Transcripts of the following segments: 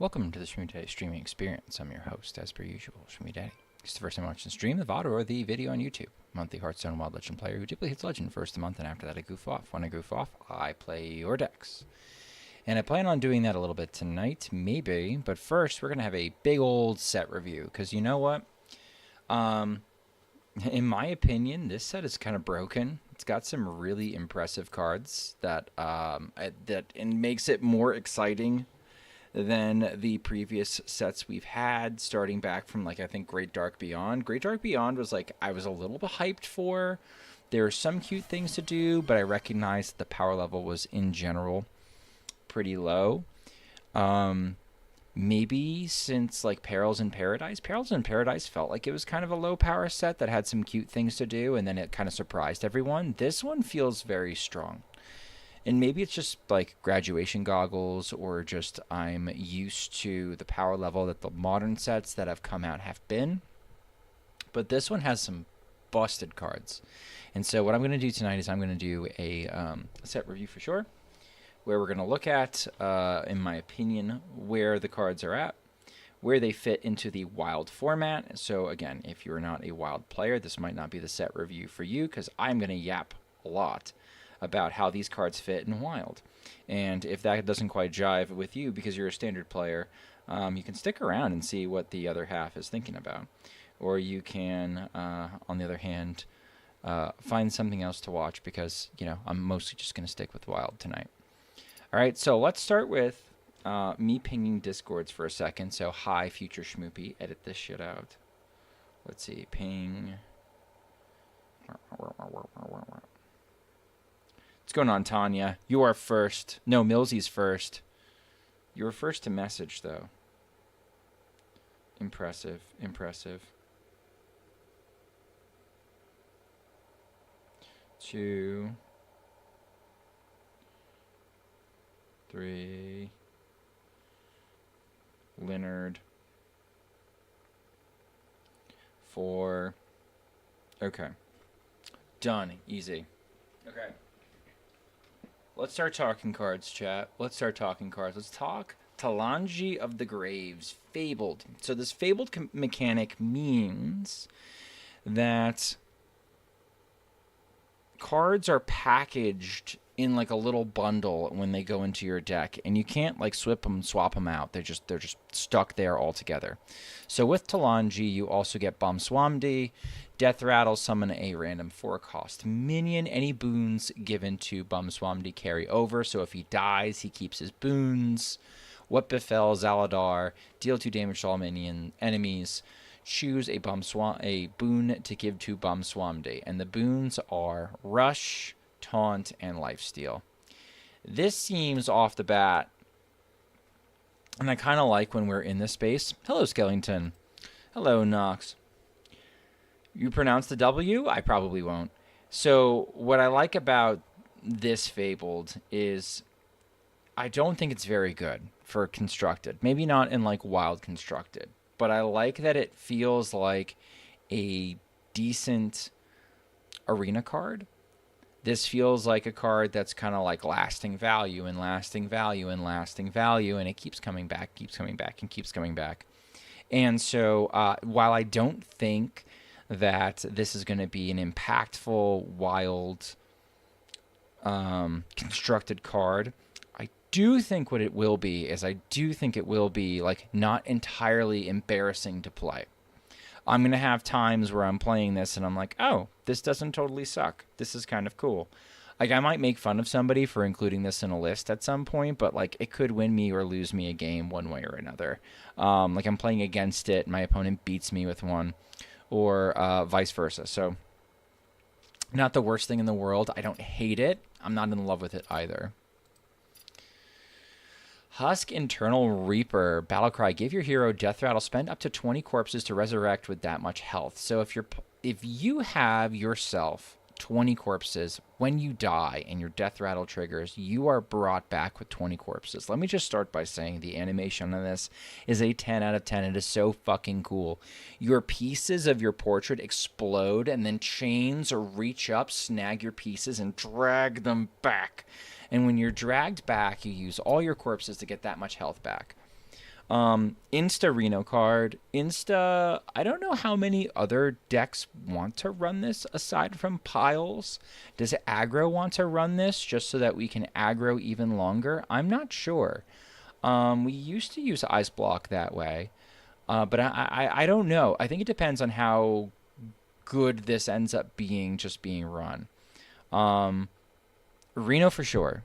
Welcome to the Streaming Experience. I'm your host, as per usual, Shmi Daddy. If it's the first time watching the stream, the VOD, or the video on YouTube. Monthly Hearthstone Wild Legend player who typically hits Legend first a month, and after that I goof off. When I goof off, I play your decks. And I plan on doing that a little bit tonight, maybe, but first we're going to have a big old set review, because you know what? In my opinion, this set is kind of broken. It's got some really impressive cards that makes it more exciting than the previous sets we've had, starting back from, like, I think Great Dark Beyond. Great Dark Beyond was, like, I was a little bit hyped for. There are some cute things to do, but I recognized the power level was, in general, pretty low. Maybe since, like, Perils in Paradise felt like it was kind of a low power set that had some cute things to do, and then it kind of surprised everyone. This one feels very strong. And maybe it's just like graduation goggles, or just I'm used to the power level that the modern sets that have come out have been. But this one has some busted cards. And so what I'm going to do tonight is I'm going to do a set review for sure, where we're going to look at, in my opinion, where the cards are at, where they fit into the wild format. So again, if you're not a wild player, this might not be the set review for you, because I'm going to yap a lot about how these cards fit in wild. And if that doesn't quite jive with you because you're a standard player, you can stick around and see what the other half is thinking about. Or you can, on the other hand, find something else to watch, because, you know, I'm mostly just going to stick with wild tonight. All right, so let's start with me pinging Discords for a second. So, hi, future Schmoopy. Edit this shit out. Let's see, ping. What's going on, Tanya? You are first. No, Millsy's first. You were first to message, though. Impressive, impressive. 2, 3. Leonard. 4. Okay. Done. Easy. Okay. Let's start talking cards, chat. Let's start talking cards. Let's talk Talanji of the Graves. Fabled. So this fabled mechanic means that cards are packaged in like a little bundle when they go into your deck, and you can't like swap them out. They're just stuck there all together. So with Talanji, you also get Bumswamdi, Death Rattle, summon a random 4-cost minion. Any boons given to Bumswamdi carry over, so if he dies, he keeps his boons. What befell Zaladar? Deal 2 damage to all enemies. Choose a boon to give to Bumswamdi, and the boons are Rush, Taunt, and Lifesteal. This seems off the bat, and I kind of like when we're in this space. Hello, Skellington. Hello, Nox. You pronounce the W? I probably won't. So what I like about this Fabled is I don't think it's very good for Constructed. Maybe not in like Wild Constructed. But I like that it feels like a decent arena card. This feels like a card that's kind of like lasting value and lasting value and lasting value. And it keeps coming back, keeps coming back, and keeps coming back. And so while I don't think that this is going to be an impactful, wild, constructed card, I do think what it will be is I do think it will be like not entirely embarrassing to play. I'm going to have times where I'm playing this and I'm like, oh, this doesn't totally suck. This is kind of cool. Like, I might make fun of somebody for including this in a list at some point, but like it could win me or lose me a game one way or another. Like I'm playing against it, my opponent beats me with one, or vice versa. So not the worst thing in the world. I don't hate it. I'm not in love with it either. Husk Internal Reaper. Battlecry. Give your hero Death Rattle. Spend up to 20 corpses to resurrect with that much health. So if you have yourself 20 corpses, when you die and your Death Rattle triggers, you are brought back with 20 corpses. Let me just start by saying the animation on this is a 10 out of 10. It is so fucking cool. Your pieces of your portrait explode, and then chains reach up, snag your pieces, and drag them back. And when you're dragged back, you use all your corpses to get that much health back. Insta Reno card. Insta, I don't know how many other decks want to run this aside from Piles. Does aggro want to run this just so that we can aggro even longer? I'm not sure. We used to use Ice Block that way, but I don't know. I think it depends on how good this ends up being just being run. Reno for sure.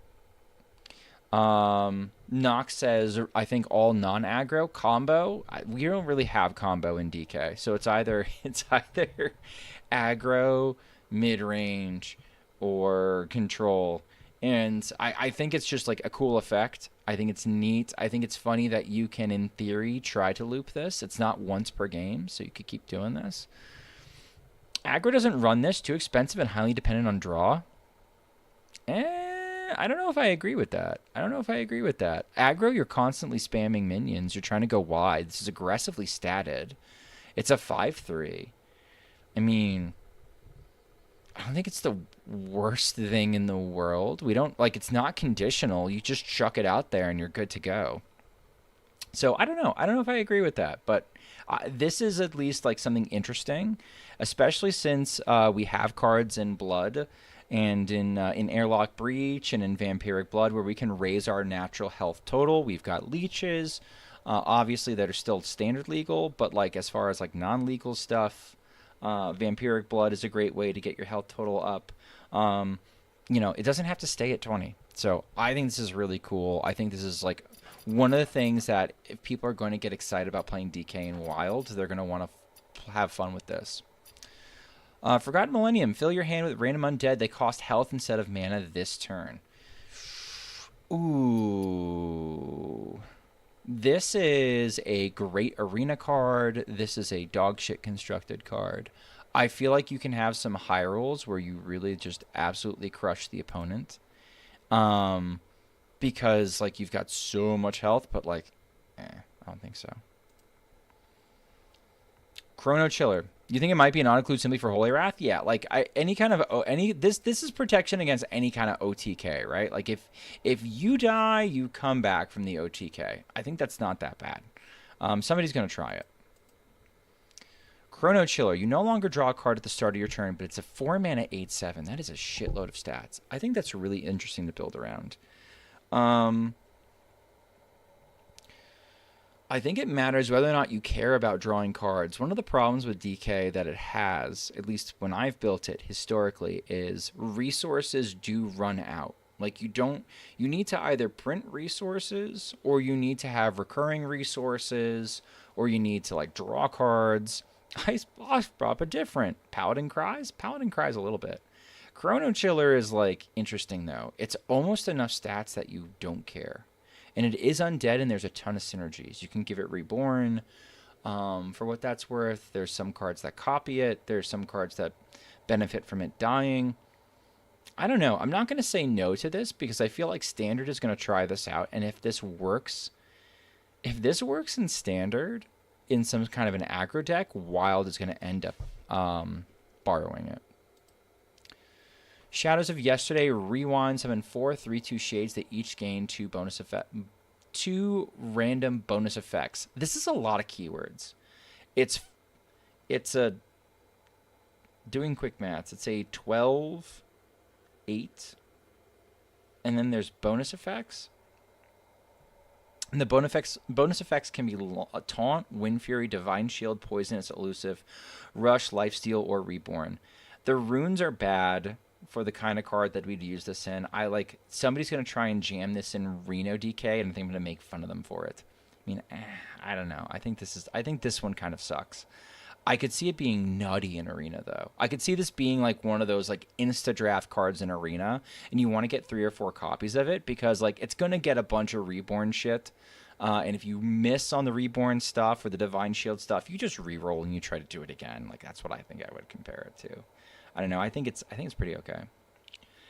Nox says, I think all non-aggro combo. We don't really have combo in DK, so it's either aggro, mid-range, or control. And I think it's just like a cool effect. I think it's neat. I think it's funny that you can, in theory, try to loop this. It's not once per game, so you could keep doing this. Aggro doesn't run this. Too expensive and highly dependent on draw. I don't know if I agree with that. Aggro, you're constantly spamming minions. You're trying to go wide. This is aggressively statted. It's a 5/3. I mean, I don't think it's the worst thing in the world. We don't, like, it's not conditional. You just chuck it out there and you're good to go. So I don't know. I don't know if I agree with that, but this is at least like something interesting, especially since we have cards in Blood and in Airlock Breach and in Vampiric Blood where we can raise our natural health total. We've got leeches, obviously that are still standard legal, but like as far as like non-legal stuff, Vampiric Blood is a great way to get your health total up. You know, it doesn't have to stay at 20. So I think this is really cool. I think this is like one of the things that if people are going to get excited about playing DK in Wild, they're going to want to have fun with this. Forgotten Millennium. Fill your hand with random undead. They cost health instead of mana this turn. Ooh. This is a great arena card. This is a dog shit constructed card. I feel like you can have some high rolls where you really just absolutely crush the opponent. Because like you've got so much health, but like, I don't think so. Chrono Chiller. You think it might be an auto-include simply for Holy Wrath? Yeah, like this is protection against any kind of OTK, right? Like if you die, you come back from the OTK. I think that's not that bad. Somebody's gonna try it. Chrono Chiller. You no longer draw a card at the start of your turn, but it's a 4-mana 8/7. That is a shitload of stats. I think that's really interesting to build around. I think it matters whether or not you care about drawing cards. One of the problems with DK that it has, at least when I've built it historically, is resources do run out. Like you need to either print resources or you need to have recurring resources or you need to like draw cards. I brought up a different. Paladin cries a little bit. Chrono Chiller is like interesting though. It's almost enough stats that you don't care. And it is undead, and there's a ton of synergies. You can give it Reborn for what that's worth. There's some cards that copy it. There's some cards that benefit from it dying. I don't know. I'm not going to say no to this because I feel like Standard is going to try this out. And if this works in Standard in some kind of an aggro deck, Wild is going to end up borrowing it. Shadows of Yesterday, rewind, summon 4 3/2 shades that each gain 2 random bonus effects. This is a lot of keywords. It's a, doing quick maths, it's a 12, 8, and then there's bonus effects. And the bonus effects can be Taunt, Wind Fury, Divine Shield, Poisonous, Elusive, Rush, Lifesteal, or Reborn. The runes are bad for the kind of card that we'd use this in. Somebody's going to try and jam this in Reno DK, and I think I'm going to make fun of them for it. I mean, I don't know. I think this one kind of sucks. I could see it being nutty in Arena, though. I could see this being like one of those like insta-draft cards in Arena, and you want to get 3 or 4 copies of it because like it's going to get a bunch of Reborn shit. And if you miss on the Reborn stuff or the Divine Shield stuff, you just re-roll and you try to do it again. Like that's what I think I would compare it to. I don't know. I think it's pretty okay.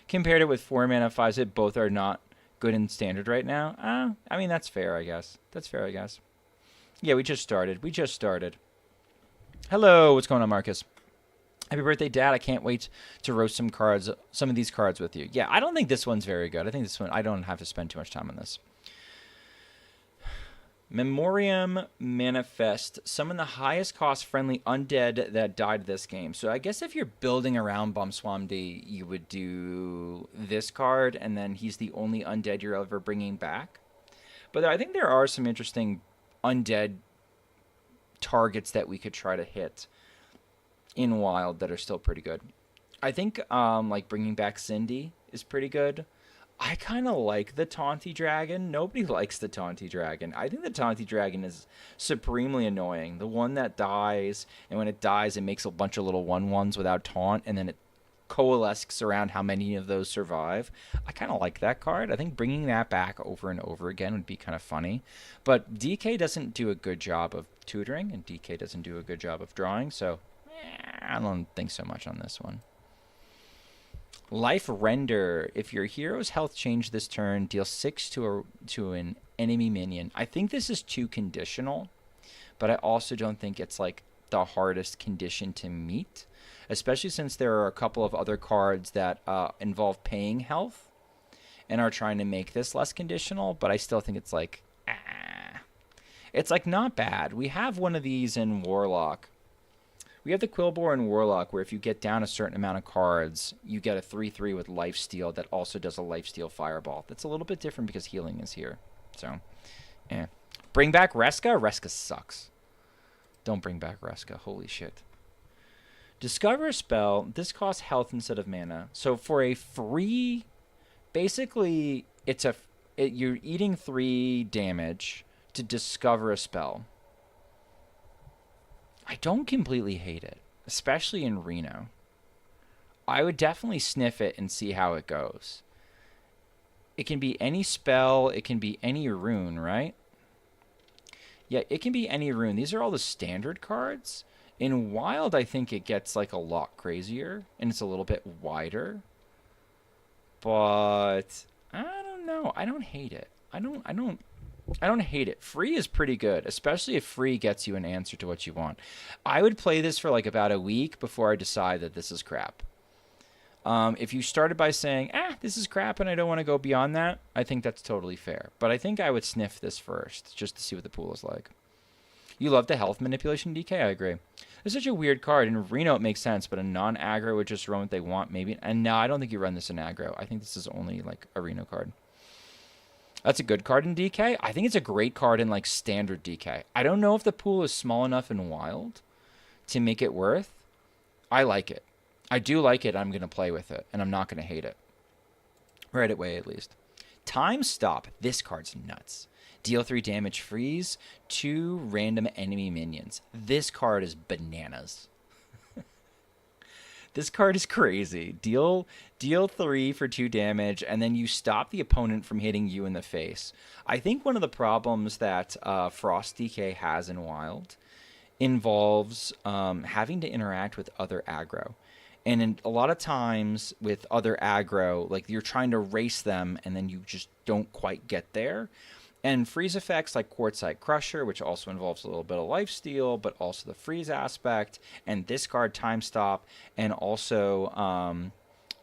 Compared it with 4-mana 5/6, both are not good in Standard right now. I mean that's fair, I guess. Yeah, we just started. Hello, what's going on, Marcus? Happy birthday, Dad! I can't wait to roast some of these cards with you. Yeah, I don't think this one's very good. I think this one I don't have to spend too much time on this. Memoriam Manifest. Summon the highest cost friendly undead that died this game. So I guess if you're building around Bumswamd, you would do this card, and then he's the only undead you're ever bringing back. But I think there are some interesting undead targets that we could try to hit in Wild that are still pretty good. I think like bringing back Cindy is pretty good. I kind of like the Taunty Dragon. Nobody likes the Taunty Dragon. I think the Taunty Dragon is supremely annoying. The one that dies, and when it dies, it makes a bunch of little 1/1s without taunt, and then it coalesces around how many of those survive. I kind of like that card. I think bringing that back over and over again would be kind of funny. But DK doesn't do a good job of tutoring, and DK doesn't do a good job of drawing, so I don't think so much on this one. Life Render. If your hero's health changed this turn, deal 6 to an enemy minion. I think this is too conditional, but I also don't think it's like the hardest condition to meet, especially since there are a couple of other cards that involve paying health and are trying to make this less conditional, but I still think it's like, it's like not bad. We have one of these in Warlock. We have the Quillbore in Warlock, where if you get down a certain amount of cards, you get a 3/3 with Lifesteal that also does a Lifesteal Fireball. That's a little bit different because healing is here. So, Bring back Reska? Reska sucks. Don't bring back Reska. Holy shit. Discover a spell. This costs health instead of mana. So for a free, basically, you're eating 3 damage to discover a spell. I don't completely hate it, especially in Reno. I would definitely sniff it and see how it goes. It can be any spell. It can be any rune, right? Yeah, it can be any rune. These are all the standard cards. In Wild, I think it gets like a lot crazier, and it's a little bit wider. But I don't know. I don't hate it. I don't hate it. Free is pretty good, especially if free gets you an answer to what you want. I would play this for like about a week before I decide that this is crap. If you started by saying, this is crap and I don't want to go beyond that, I think that's totally fair. But I think I would sniff this first just to see what the pool is like. You love the health manipulation DK? I agree. It's such a weird card. In Reno, it makes sense, but a non-aggro would just run what they want, maybe. And no, I don't think you run this in aggro. I think this is only like a Reno card. That's a good card in DK. I think it's a great card in like standard DK. I don't know if the pool is small enough in Wild to make it worth. I like it. I do like it. I'm going to play with it, and I'm not going to hate it. Right away, at least. Time Stop. This card's nuts. Deal 3 damage, freeze 2 random enemy minions. This card is bananas. This card is crazy. Deal 3 for 2 damage, and then you stop the opponent from hitting you in the face. I think one of the problems that Frost DK has in Wild involves having to interact with other aggro. And a lot of times with other aggro, like you're trying to race them, and then you just don't quite get there. And freeze effects like Quartzite Crusher, which also involves a little bit of lifesteal, but also the freeze aspect, and this card, Time Stop, and also,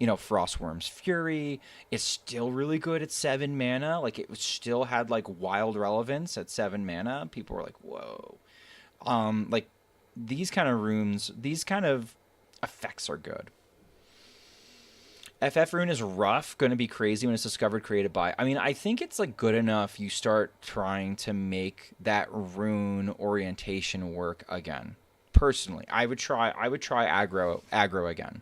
Frostworm's Fury is still really good at 7 mana. Like, it still had, like, wild relevance at 7 mana. People were like, whoa. Like, these kind of runes, these kind of effects are good. FF rune is rough, going to be crazy when it's discovered, created by. I mean, I think it's like good enough you start trying to make that rune orientation work again. Personally, I would try aggro again.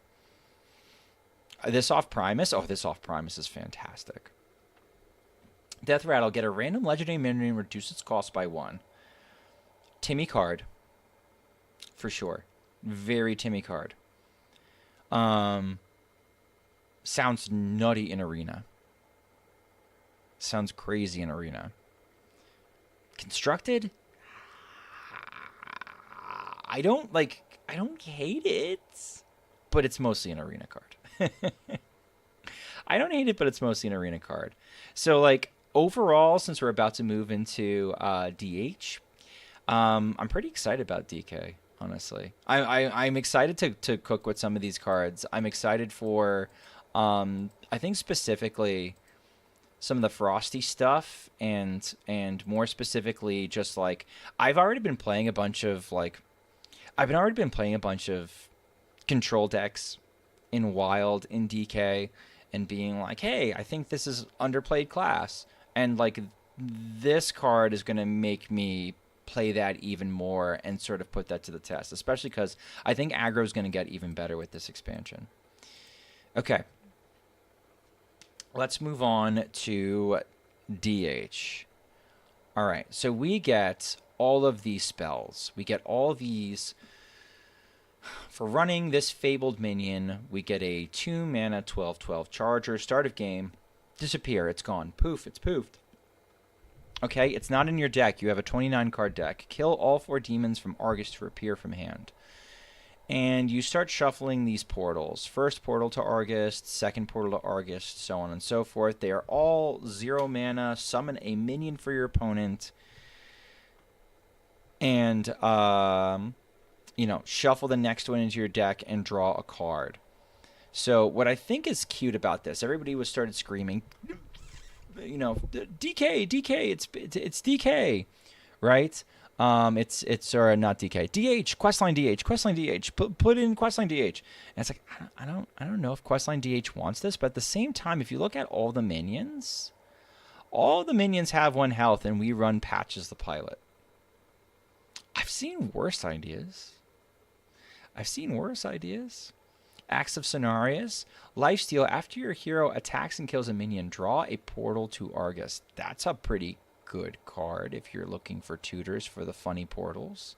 This off Primus, this off Primus is fantastic. Death Rattle, get a random legendary minion, reduce its cost by 1. Timmy card, for sure. Very Timmy card. Sounds nutty in Arena. Sounds crazy in Arena. Constructed? I don't hate it, but it's mostly an Arena card. I don't hate it, but it's mostly an Arena card. So, like, overall, since we're about to move into DH, I'm pretty excited about DK, honestly. I'm excited to cook with some of these cards. I'm excited for... I think specifically some of the frosty stuff, and more specifically, just like I've already been playing a bunch of control decks in Wild, in DK, and being like, hey, I think this is underplayed class, and like this card is gonna make me play that even more and sort of put that to the test, especially because I think aggro is going to get even better with this expansion. Okay. Let's move on to DH. All right. So we get all of these spells. We get all these. For running this Fabled Minion, we get a 2 mana 12/12 charger. Start of game. Disappear. It's gone. Poof. It's poofed. Okay, it's not in your deck. You have a 29-card deck. Kill all 4 demons from Argus to appear from hand. And you start shuffling these portals. First portal to Argus, second portal to Argus, so on and so forth. They are all 0 mana. Summon a minion for your opponent. And, shuffle the next one into your deck and draw a card. So what I think is cute about this, everybody started screaming, DK, it's DK, right? It's or not DK, DH, questline DH, put in questline DH. And it's like I don't know if questline DH wants this, but at the same time, if you look at all the minions have 1 health, and we run Patches the Pilot. I've seen worse ideas. Acts of Cenarius. Lifesteal. After your hero attacks and kills a minion, draw a portal to Argus. That's a pretty good card if you're looking for tutors for the funny portals.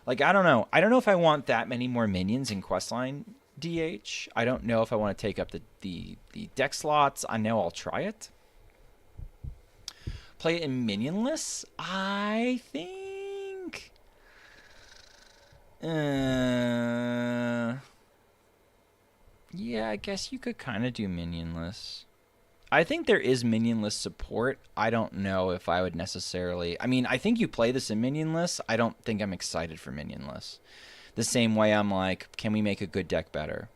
Like, I don't know. I don't know if I want that many more minions in questline DH. I don't know if I want to take up the deck slots. I know I'll try it. Play it in minionless? I think... Yeah, I guess you could kind of do minionless. I think there is minionless support. I don't know if I would necessarily... I mean, I think you play this in minionless. I don't think I'm excited for minionless. The same way I'm like, can we make a good deck better?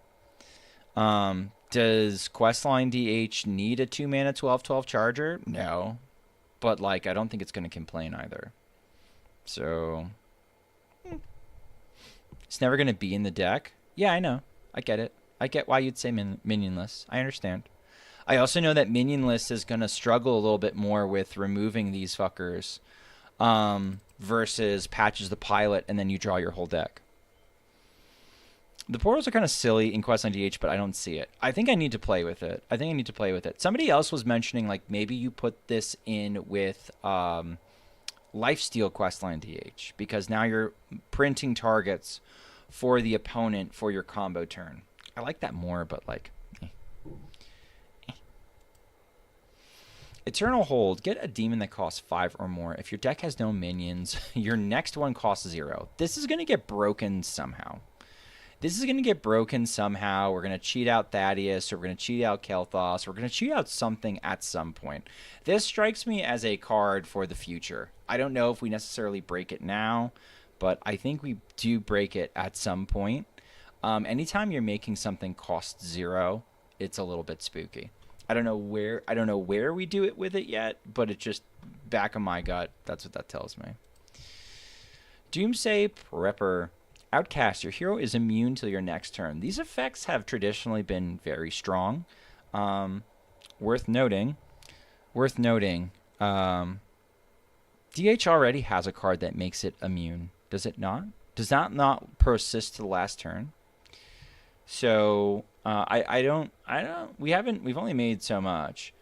Does Questline DH need a 2 mana 12/12 charger? No. But, like, I don't think it's going to complain either. So... It's never going to be in the deck. Yeah, I know. I get it. I get why you'd say minionless. I understand. I also know that minionless is going to struggle a little bit more with removing these fuckers versus Patches the Pilot, and then you draw your whole deck. The portals are kind of silly in Questline DH, but I don't see it. I think I need to play with it. Somebody else was mentioning, like, maybe you put this in with Lifesteal Questline DH, because now you're printing targets for the opponent for your combo turn. I like that more, but like... Eternal Hold. Get a demon that costs 5 or more. If your deck has no minions, your next one costs 0. This is going to get broken somehow. We're going to cheat out Thaddeus, or we're going to cheat out Kel'Thas, or we're going to cheat out something at some point. This strikes me as a card for the future. I don't know if we necessarily break it now, but I think we do break it at some point. Anytime you're making something cost 0, it's a little bit spooky. I don't know where we do it with it yet, but it's just back of my gut. That's what that tells me. Doomsday Prepper. Outcast. Your hero is immune till your next turn. These effects have traditionally been very strong. Worth noting. DH already has a card that makes it immune. Does it not? Does that not persist to the last turn? So we've only made so much.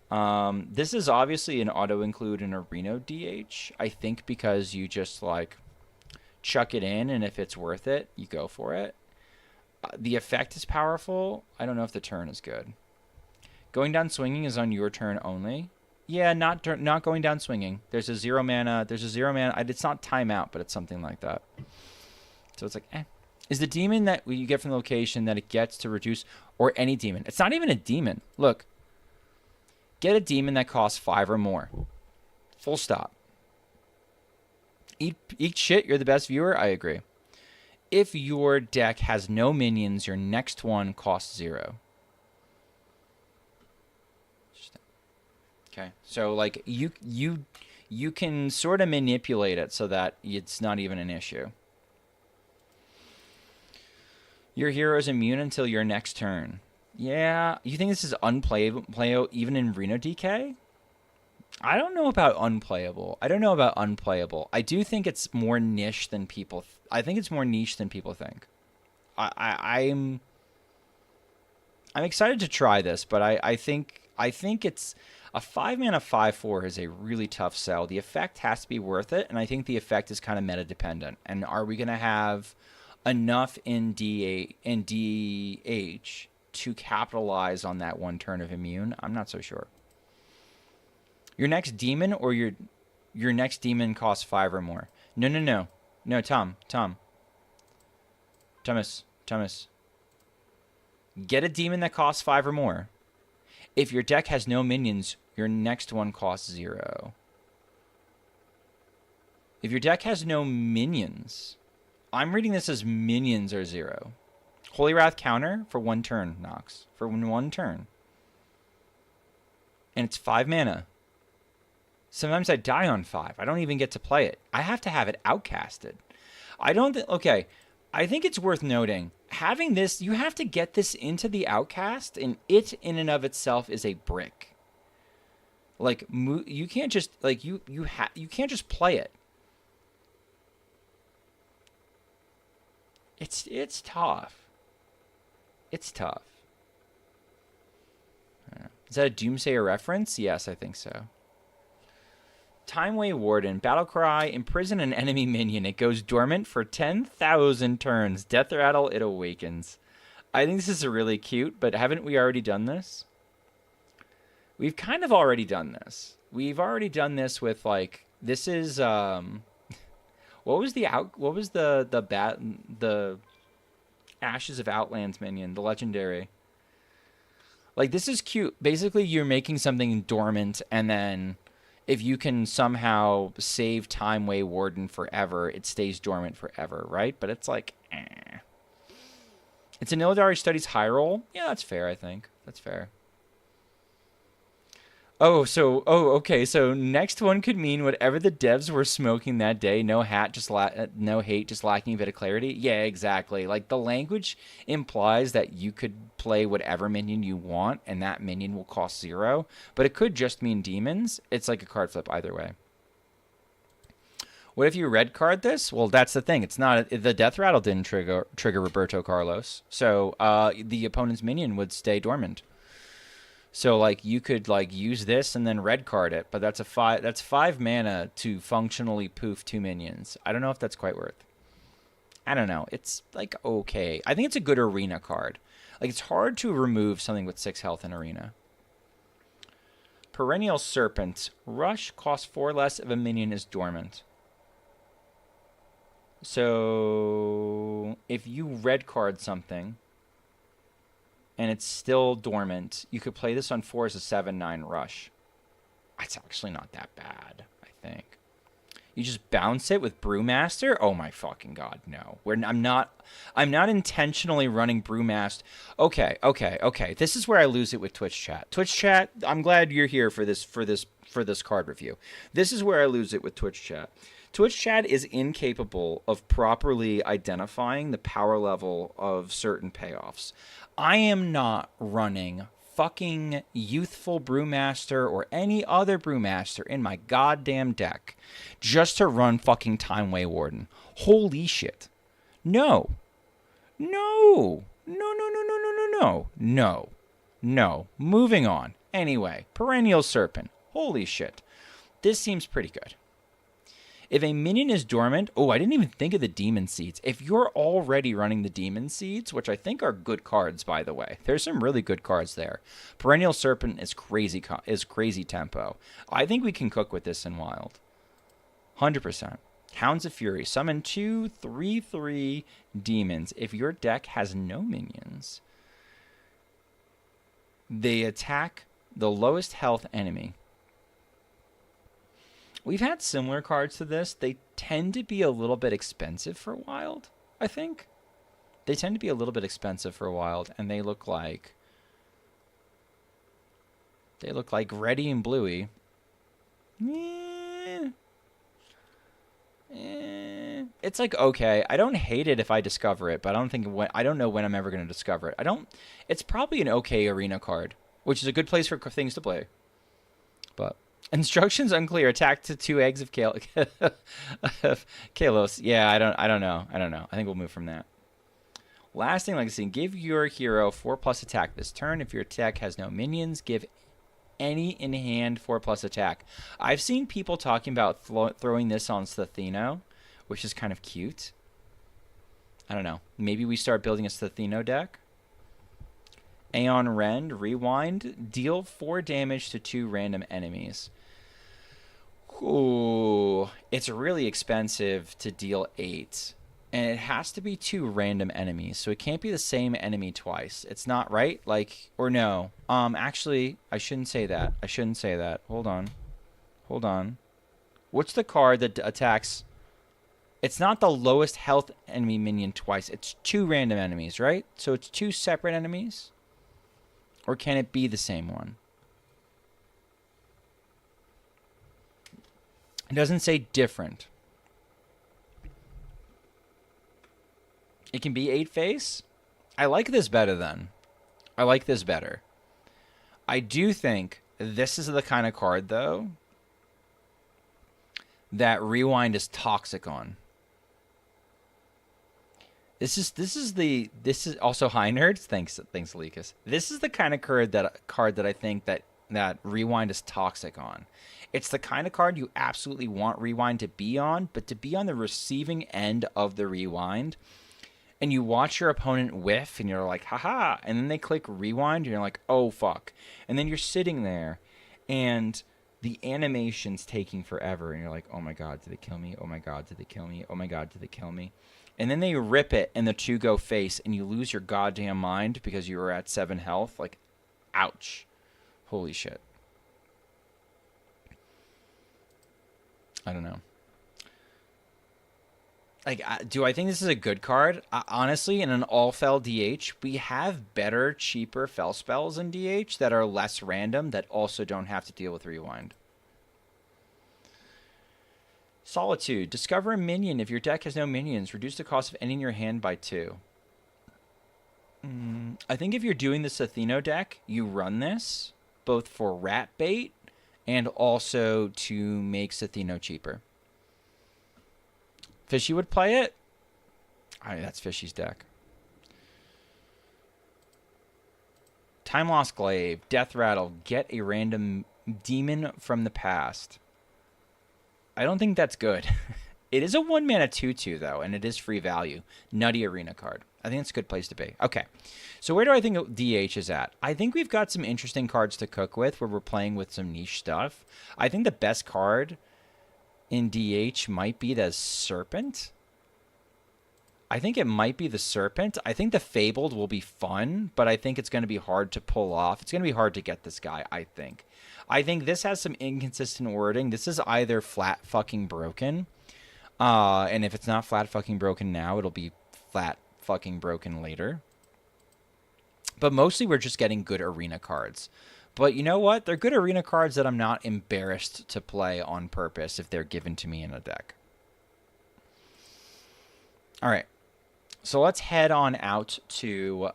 This is obviously an auto include in a Reno DH. I think because you just like chuck it in, and if it's worth it, you go for it. The effect is powerful. I don't know if the turn is good. Going down swinging is on your turn only. Yeah, not going down swinging. There's a 0 mana. It's not timeout, but it's something like that. So it's like, Is the demon that you get from the location that it gets to reduce, or any demon? It's not even a demon. Look. Get a demon that costs 5 or more. Full stop. Eat shit, you're the best viewer? I agree. If your deck has no minions, your next one costs 0. Okay. So like you can sort of manipulate it so that it's not even an issue. Your hero is immune until your next turn. Yeah, you think this is unplayable even in Reno DK? I don't know about unplayable. I do think it's more niche than people. I think it's more niche than people think. I'm excited to try this, but I think it's a 5-mana 5/4 is a really tough sell. The effect has to be worth it, and I think the effect is kind of meta dependent. And are we gonna have enough in DH to capitalize on that one turn of immune? I'm not so sure. Your next demon or your next demon costs 5 or more. No, Thomas. Get a demon that costs 5 or more. If your deck has no minions, your next one costs 0. If your deck has no minions, I'm reading this as minions are 0. Holy Wrath counter for 1 turn, Nox. For 1 turn. And it's 5 mana. Sometimes I die on 5. I don't even get to play it. I have to have it outcasted. Okay. I think it's worth noting, having this, you have to get this into the outcast, and it in and of itself is a brick. Like, you can't just, like, you can't just play it. It's tough. It's tough. Is that a Doomsayer reference? Yes, I think so. Timeway Warden. Battlecry. Imprison an enemy minion. It goes dormant for 10,000 turns. Death Rattle. It awakens. I think this is really cute, but haven't we already done this? We've kind of already done this. We've already done this with, like, this is, what was the Ashes of Outlands minion, the legendary? Like, this is cute. Basically, you're making something dormant, and then if you can somehow save Timeway Warden forever, it stays dormant forever, right? But it's like, eh. It's an Illidari Studies high roll. Yeah, that's fair, I think. That's fair. Okay. So next one could mean whatever the devs were smoking that day. No hate, just lacking a bit of clarity. Yeah, exactly. Like, the language implies that you could play whatever minion you want, and that minion will cost 0. But it could just mean demons. It's like a card flip either way. What if you red card this? Well, that's the thing. It's not the Death Rattle didn't trigger Roberto Carlos, so the opponent's minion would stay dormant. So, like, you could, like, use this and then red card it, but that's 5 mana to functionally poof 2 minions. I don't know if that's quite worth. I don't know. It's, like, okay. I think it's a good arena card. Like, it's hard to remove something with 6 health in arena. Perennial Serpent. Rush costs 4 less if a minion is dormant. So, if you red card something and it's still dormant, you could play this on 4 as a 7/9 rush. That's actually not that bad, I think. You just bounce it with Brewmaster? Oh my fucking god, no. I'm not intentionally running Brewmaster. Okay. This is where I lose it with Twitch chat. Twitch chat, I'm glad you're here for this card review. This is where I lose it with Twitch chat. Twitch chat is incapable of properly identifying the power level of certain payoffs. I am not running fucking Youthful Brewmaster or any other Brewmaster in my goddamn deck just to run fucking Timeway Warden. Holy shit. No. Moving on. Anyway, Perennial Serpent. Holy shit. This seems pretty good. If a minion is dormant, I didn't even think of the Demon Seeds. If you're already running the Demon Seeds, which I think are good cards, by the way, there's some really good cards there. Perennial Serpent is crazy tempo. I think we can cook with this in Wild. 100%. Hounds of Fury. Summon 2 3/3 demons. If your deck has no minions, they attack the lowest health enemy. We've had similar cards to this. They tend to be a little bit expensive for Wild, I think. They tend to be a little bit expensive for Wild, and they look like They look like reddy and bluey. Eh. It's like okay. I don't hate it if I discover it, but I don't know when I'm ever going to discover it. It's probably an okay arena card, which is a good place for things to play. But instructions unclear. Attack to 2 eggs of Kalos. Yeah, I don't know. I think we'll move from that. Lasting Legacy. Give your hero 4+ attack this turn. If your attack has no minions, give any in hand 4+ attack. I've seen people talking about throwing this on Stathino, which is kind of cute. I don't know. Maybe we start building a Stathino deck. Aeon Rend, Rewind, deal 4 damage to 2 random enemies. Ooh, it's really expensive to deal 8. And it has to be 2 random enemies, so it can't be the same enemy twice. It's not right, like, or no. Actually, I shouldn't say that. Hold on. What's the card that attacks? It's not the lowest health enemy minion twice. It's 2 random enemies, right? So it's 2 separate enemies? Or can it be the same one? It doesn't say different. It can be 8 face. I like this better then. I like this better. I do think this is the kind of card, though, that Rewind is toxic on. This is also High Nerds. Thanks, Leakus. This is the kind of card that I think that Rewind is toxic on. It's the kind of card you absolutely want Rewind to be on, but to be on the receiving end of the Rewind. And you watch your opponent whiff, and you're like, haha. And then they click rewind, and you're like, oh, fuck. And then you're sitting there, and the animation's taking forever. And you're like, oh, my God, did they kill me? Oh, my God, did they kill me? Oh, my God, did they kill me? And then they rip it, and the 2 go face, and you lose your goddamn mind because you were at 7 health. Like, ouch. Holy shit. I don't know. Like, do I think this is a good card? Honestly, in an all-fel DH, we have better, cheaper fel spells in DH that are less random that also don't have to deal with Rewind. Solitude. Discover a minion. If your deck has no minions, reduce the cost of any in your hand by 2. I think if you're doing the Sathino deck, you run this both for rat bait and also to make Sathino cheaper. Fishy would play it? That's Fishy's deck. Time Lost Glaive. Death Rattle. Get a random demon from the past. I don't think that's good. It is a 1-mana 2/2, though, and it is free value. Nutty arena card. I think it's a good place to be. Okay. So where do I think DH is at? I think we've got some interesting cards to cook with where we're playing with some niche stuff. I think the best card in DH might be the Serpent. I think it might be the Serpent. I think the Fabled will be fun, but I think it's going to be hard to pull off. It's going to be hard to get this guy, I think. I think this has some inconsistent wording. This is either flat fucking broken, and if it's not flat fucking broken now, it'll be flat fucking broken later. But mostly we're just getting good arena cards. But you know what? They're good arena cards that I'm not embarrassed to play on purpose if they're given to me in a deck. All right. So let's head on out to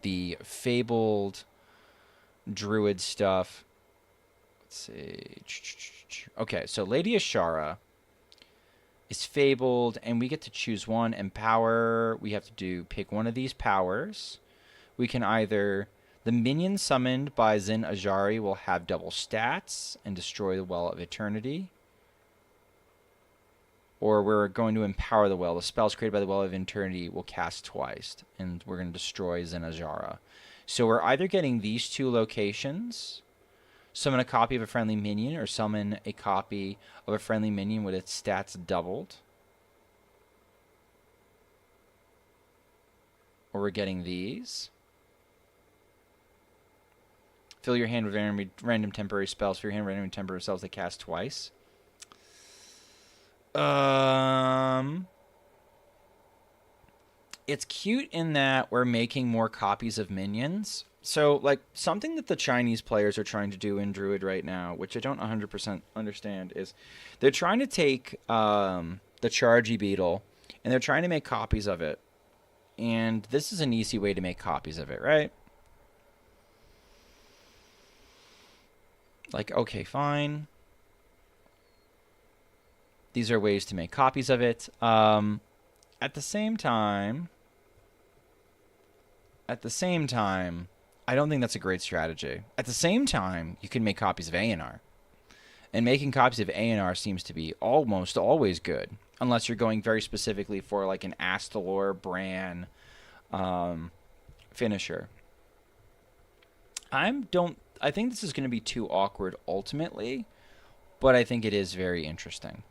the Fabled Druid stuff. Let's see. Okay, so Lady Ashara is Fabled, and we get to choose one. Empower. We have to pick one of these powers. We can either... The minion summoned by Zin Ajari will have double stats and destroy the Well of Eternity. Or we're going to empower the well. The spells created by the Well of Eternity will cast twice, and we're going to destroy Zin Ajara. So we're either getting these 2 locations, summon a copy of a friendly minion, or summon a copy of a friendly minion with its stats doubled. Or we're getting these. Fill your hand with random temporary spells. Fill your hand with random temporary spells that cast twice. It's cute in that we're making more copies of minions. So, like, something that the Chinese players are trying to do in Druid right now, which I don't 100% understand, is they're trying to take the Chargy Beetle and they're trying to make copies of it. And this is an easy way to make copies of it, right? Like, okay, fine. These are ways to make copies of it. At the same time, I don't think that's a great strategy. At the same time, you can make copies of A&R. And making copies of A&R seems to be almost always good. Unless you're going very specifically for like an Astalor, Bran finisher. I think this is going to be too awkward ultimately, but I think it is very interesting.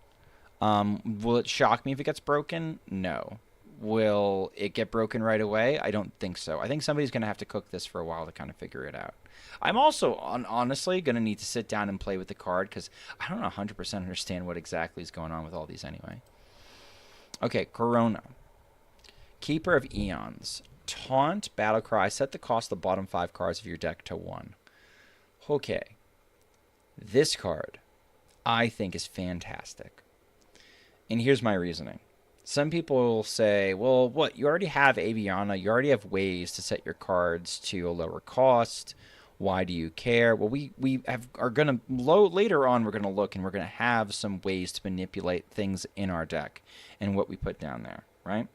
Will it shock me if it gets broken? No. Will it get broken right away? I don't think so. I think somebody's going to have to cook this for a while to kind of figure it out. I'm also honestly going to need to sit down and play with the card because I don't 100% understand what exactly is going on with all these anyway. Okay, Corona. Keeper of Eons. Taunt, Battlecry, set the cost of the bottom 5 cards of your deck to 1. Okay. This card, I think, is fantastic. And here's my reasoning. Some people will say, well, what? You already have Aviana. You already have ways to set your cards to a lower cost. Why do you care? Well, are going to, later on, we're going to look and we're going to have some ways to manipulate things in our deck and what we put down there, right?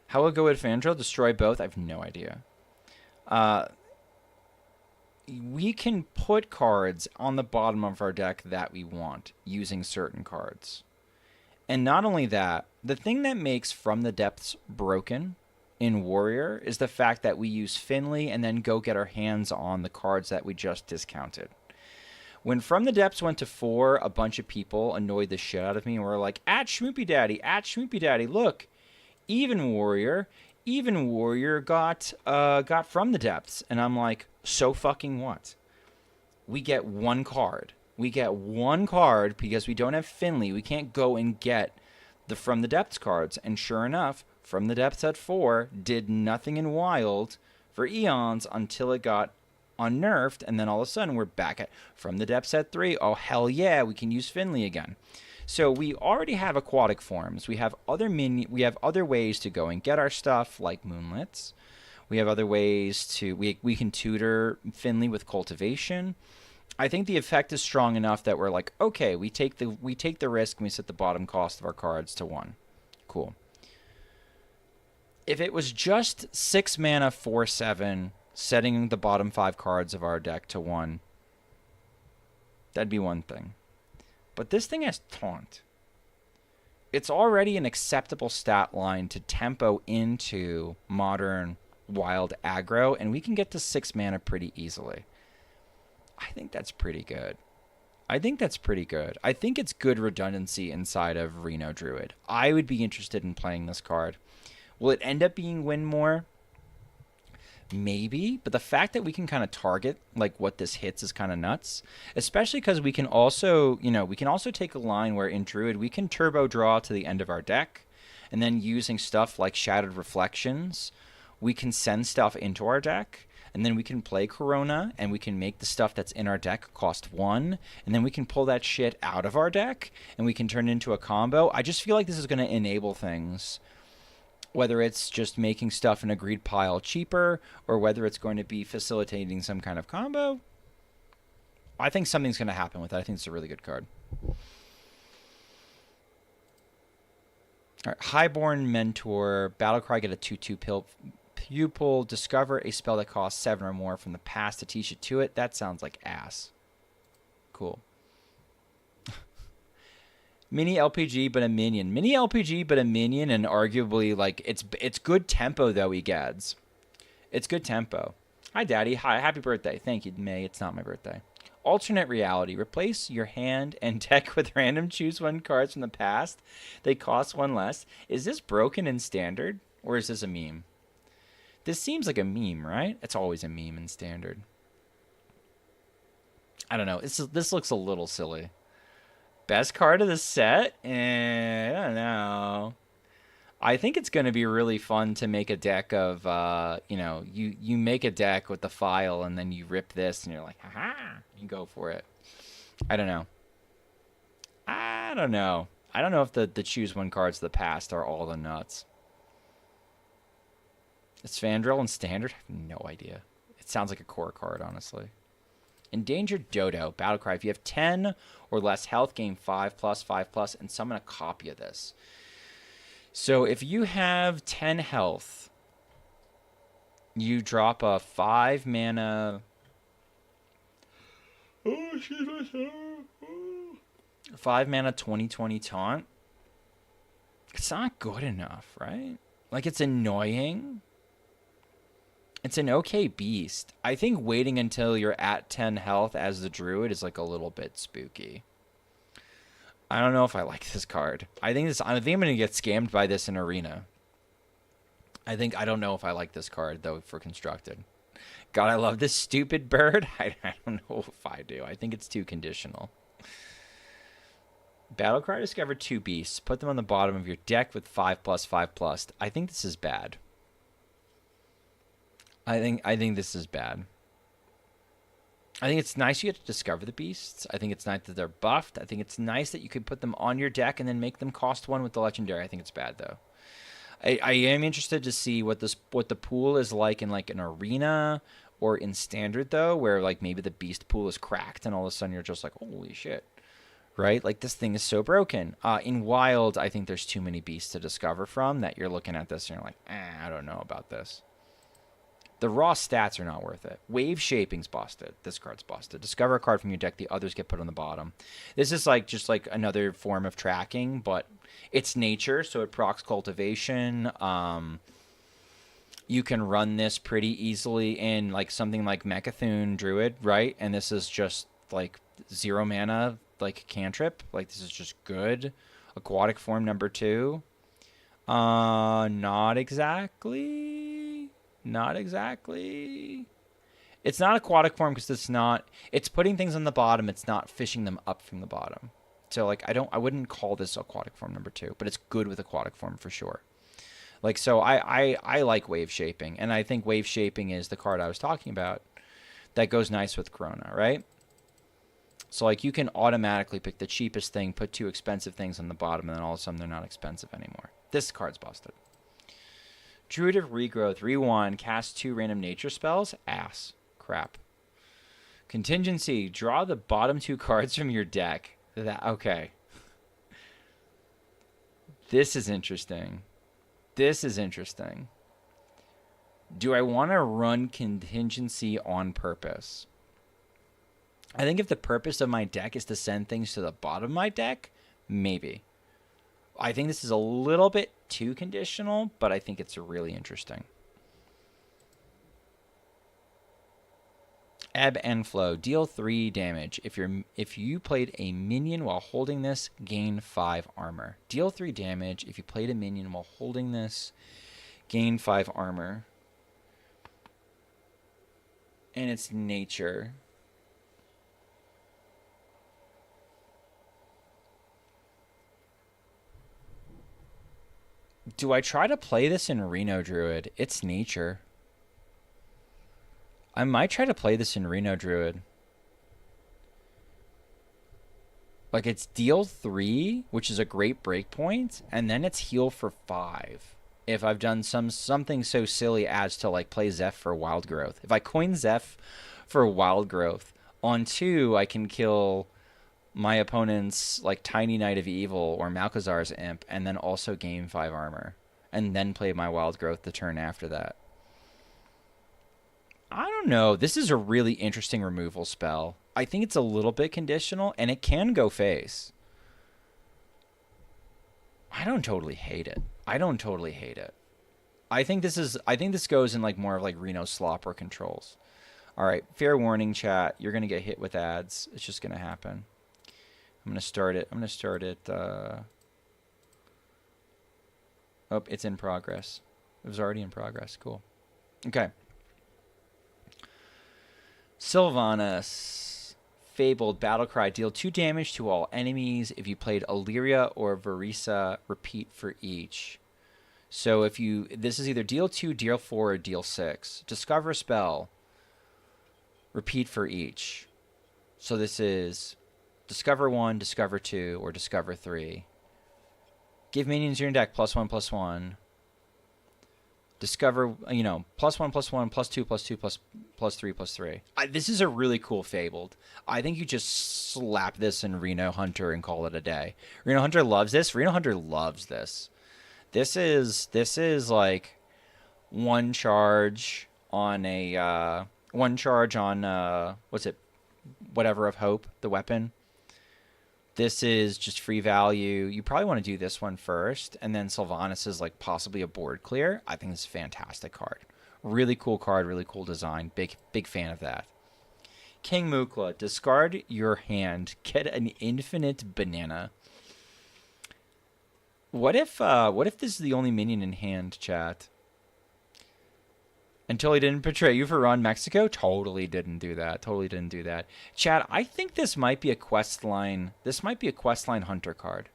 How will go with Fandral? Destroy both? I have no idea. We can put cards on the bottom of our deck that we want using certain cards. And not only that, the thing that makes From the Depths broken in Warrior is the fact that we use Finley and then go get our hands on the cards that we just discounted. When From the Depths went to 4, a bunch of people annoyed the shit out of me and were like, at Schmoopy Daddy, look, even Warrior got From the Depths. And I'm like, so fucking what? We get one card. Because we don't have Finley. We can't go and get the From the Depths cards. And sure enough, From the Depths at 4 did nothing in Wild for Eons until it got unnerfed. And then all of a sudden we're back at From the Depths at 3. Oh, hell yeah, we can use Finley again. So we already have aquatic forms. We have other ways to go and get our stuff like Moonlets. We have other ways to we can tutor Finley with cultivation. I think the effect is strong enough that we're like, okay, we take the risk and we set the bottom cost of our cards to 1. Cool. If it was just 6 mana 4/7, setting the bottom 5 cards of our deck to 1, that'd be one thing. But this thing has Taunt. It's already an acceptable stat line to tempo into Modern Wild aggro, and we can get to 6 mana pretty easily. I think that's pretty good. I think it's good redundancy inside of Reno Druid. I would be interested in playing this card. Will it end up being win more? Maybe, but the fact that we can kind of target like what this hits is kind of nuts, especially because we can also take a line where in Druid we can turbo draw to the end of our deck, and then using stuff like Shattered Reflections, we can send stuff into our deck, and then we can play Corona, and we can make the stuff that's in our deck cost 1, and then we can pull that shit out of our deck, and we can turn it into a combo. I just feel like this is going to enable things. Whether it's just making stuff in a greed pile cheaper, or whether it's going to be facilitating some kind of combo, I think something's going to happen with it. I think it's a really good card. All right, Highborn Mentor, Battlecry, get a 2/2 pupil, discover a spell that costs 7 or more from the past to teach it to it. That sounds like ass. Cool. Mini LPG, but a minion. Mini LPG, but a minion, and arguably, like, it's good tempo, though, egads. It's good tempo. Hi, Daddy. Hi, happy birthday. Thank you, May. It's not my birthday. Alternate reality. Replace your hand and deck with random choose 1 cards from the past. They cost 1 less. Is this broken in Standard, or is this a meme? This seems like a meme, right? It's always a meme in Standard. I don't know. This looks a little silly. Best card of the set? I don't know. I think it's going to be really fun to make a deck of, you know, you make a deck with the file and then you rip this and you're like, haha, you go for it. I don't know. I don't know. I don't know if the choose one cards of the past are all the nuts. It's Fandrill and Standard? I have no idea. It sounds like a core card, honestly. Endangered Dodo. Battlecry. If you have 10 or less health, gain 5+, 5+, and summon a copy of this. So if you have 10 health, you drop a 5 mana... 5 mana 20/20 taunt. It's not good enough, right? Like, it's annoying. It's an okay beast. I think waiting until you're at 10 health as the Druid is like a little bit spooky. I don't know if I like this card. I think I'm gonna get scammed by this in Arena. I don't know if I like this card though for Constructed. God, I love this stupid bird. I don't know if I do. I think it's too conditional. Battlecry, discover 2 beasts. Put them on the bottom of your deck with 5+, 5+. I think this is bad. I think this is bad. I think it's nice you get to discover the beasts. I think it's nice that they're buffed. I think it's nice that you could put them on your deck and then make them cost 1 with the legendary. I think it's bad though. I am interested to see what the pool is like in like an arena or in standard though, where like maybe the beast pool is cracked and all of a sudden you're just like, holy shit. Right? Like this thing is so broken. In wild, I think there's too many beasts to discover from that you're looking at this and you're like, I don't know about this. The raw stats are not worth it. Wave Shaping's busted. This card's busted. Discover a card from your deck. The others get put on the bottom. This is like just like another form of tracking, but it's nature, so it procs cultivation. You can run this pretty easily in like something like Mechathune Druid, right? And this is just like 0 mana, like cantrip. Like this is just good. Aquatic form number 2. Not exactly. Not exactly. It's not aquatic form because it's putting things on the bottom. It's not fishing them up from the bottom. So like I wouldn't call this aquatic form number 2, but it's good with aquatic form for sure. Like, so I like Wave Shaping, and I think Wave Shaping is the card I was talking about that goes nice with Corona, right? So like you can automatically pick the cheapest thing, put 2 expensive things on the bottom, and then all of a sudden they're not expensive anymore. This card's busted. Druid of Regrowth, 3/1, cast 2 random nature spells. Ass. Crap. Contingency, draw the bottom 2 cards from your deck. Okay. This is interesting. This is interesting. Do I want to run contingency on purpose? I think if the purpose of my deck is to send things to the bottom of my deck, maybe. I think this is a little bit too conditional, but I think it's really interesting. Ebb and Flow. Deal 3 damage. If you played a minion while holding this, gain 5 armor. Deal 3 damage. If you played a minion while holding this, gain 5 armor. And it's nature. Do I try to play this in Reno Druid? It's nature. I might try to play this in Reno Druid. Like, it's deal 3, which is a great breakpoint, and then it's heal for 5. If I've done something so silly as to, like, play Zeph for Wild Growth. If I coin Zeph for Wild Growth, on 2, I can kill my opponent's, like, Tiny Knight of Evil or Malchezaar's Imp, and then also gain 5 armor. And then play my Wild Growth the turn after that. I don't know. This is a really interesting removal spell. I think it's a little bit conditional, and it can go face. I don't totally hate it. I think this goes in like more of like Reno Slopper controls. All right, fair warning, chat. You're gonna get hit with ads. It's just gonna happen. I'm gonna start it. Oh, it's in progress. It was already in progress. Cool. Okay. Sylvanas. Fabled Battlecry. Deal 2 damage to all enemies. If you played Illyria or Varisa, repeat for each. So if you, this is either deal 2, deal 4, or deal 6. Discover a spell. Repeat for each. So this is discover 1, discover 2, or discover 3. Give minions in your deck +1/+1. Discover, you know, +1/+1, +2/+2, +3/+3. This is a really cool Fabled. I think you just slap this in Reno Hunter and call it a day. Reno Hunter loves this. Reno Hunter loves this. This is like one charge on a what's it? Whatever of Hope, the weapon. This is just free value. You probably want to do this one first, and then Sylvanas is like possibly a board clear. I think it's a fantastic card. Really cool card, really cool design. Big fan of that. King Mukla, discard your hand, get an infinite banana. What if this is the only minion in hand, chat? Until he didn't betray you for Ron Mexico? Totally didn't do that. Totally didn't do that. Chat, I think this might be a quest line. This might be a quest line hunter card.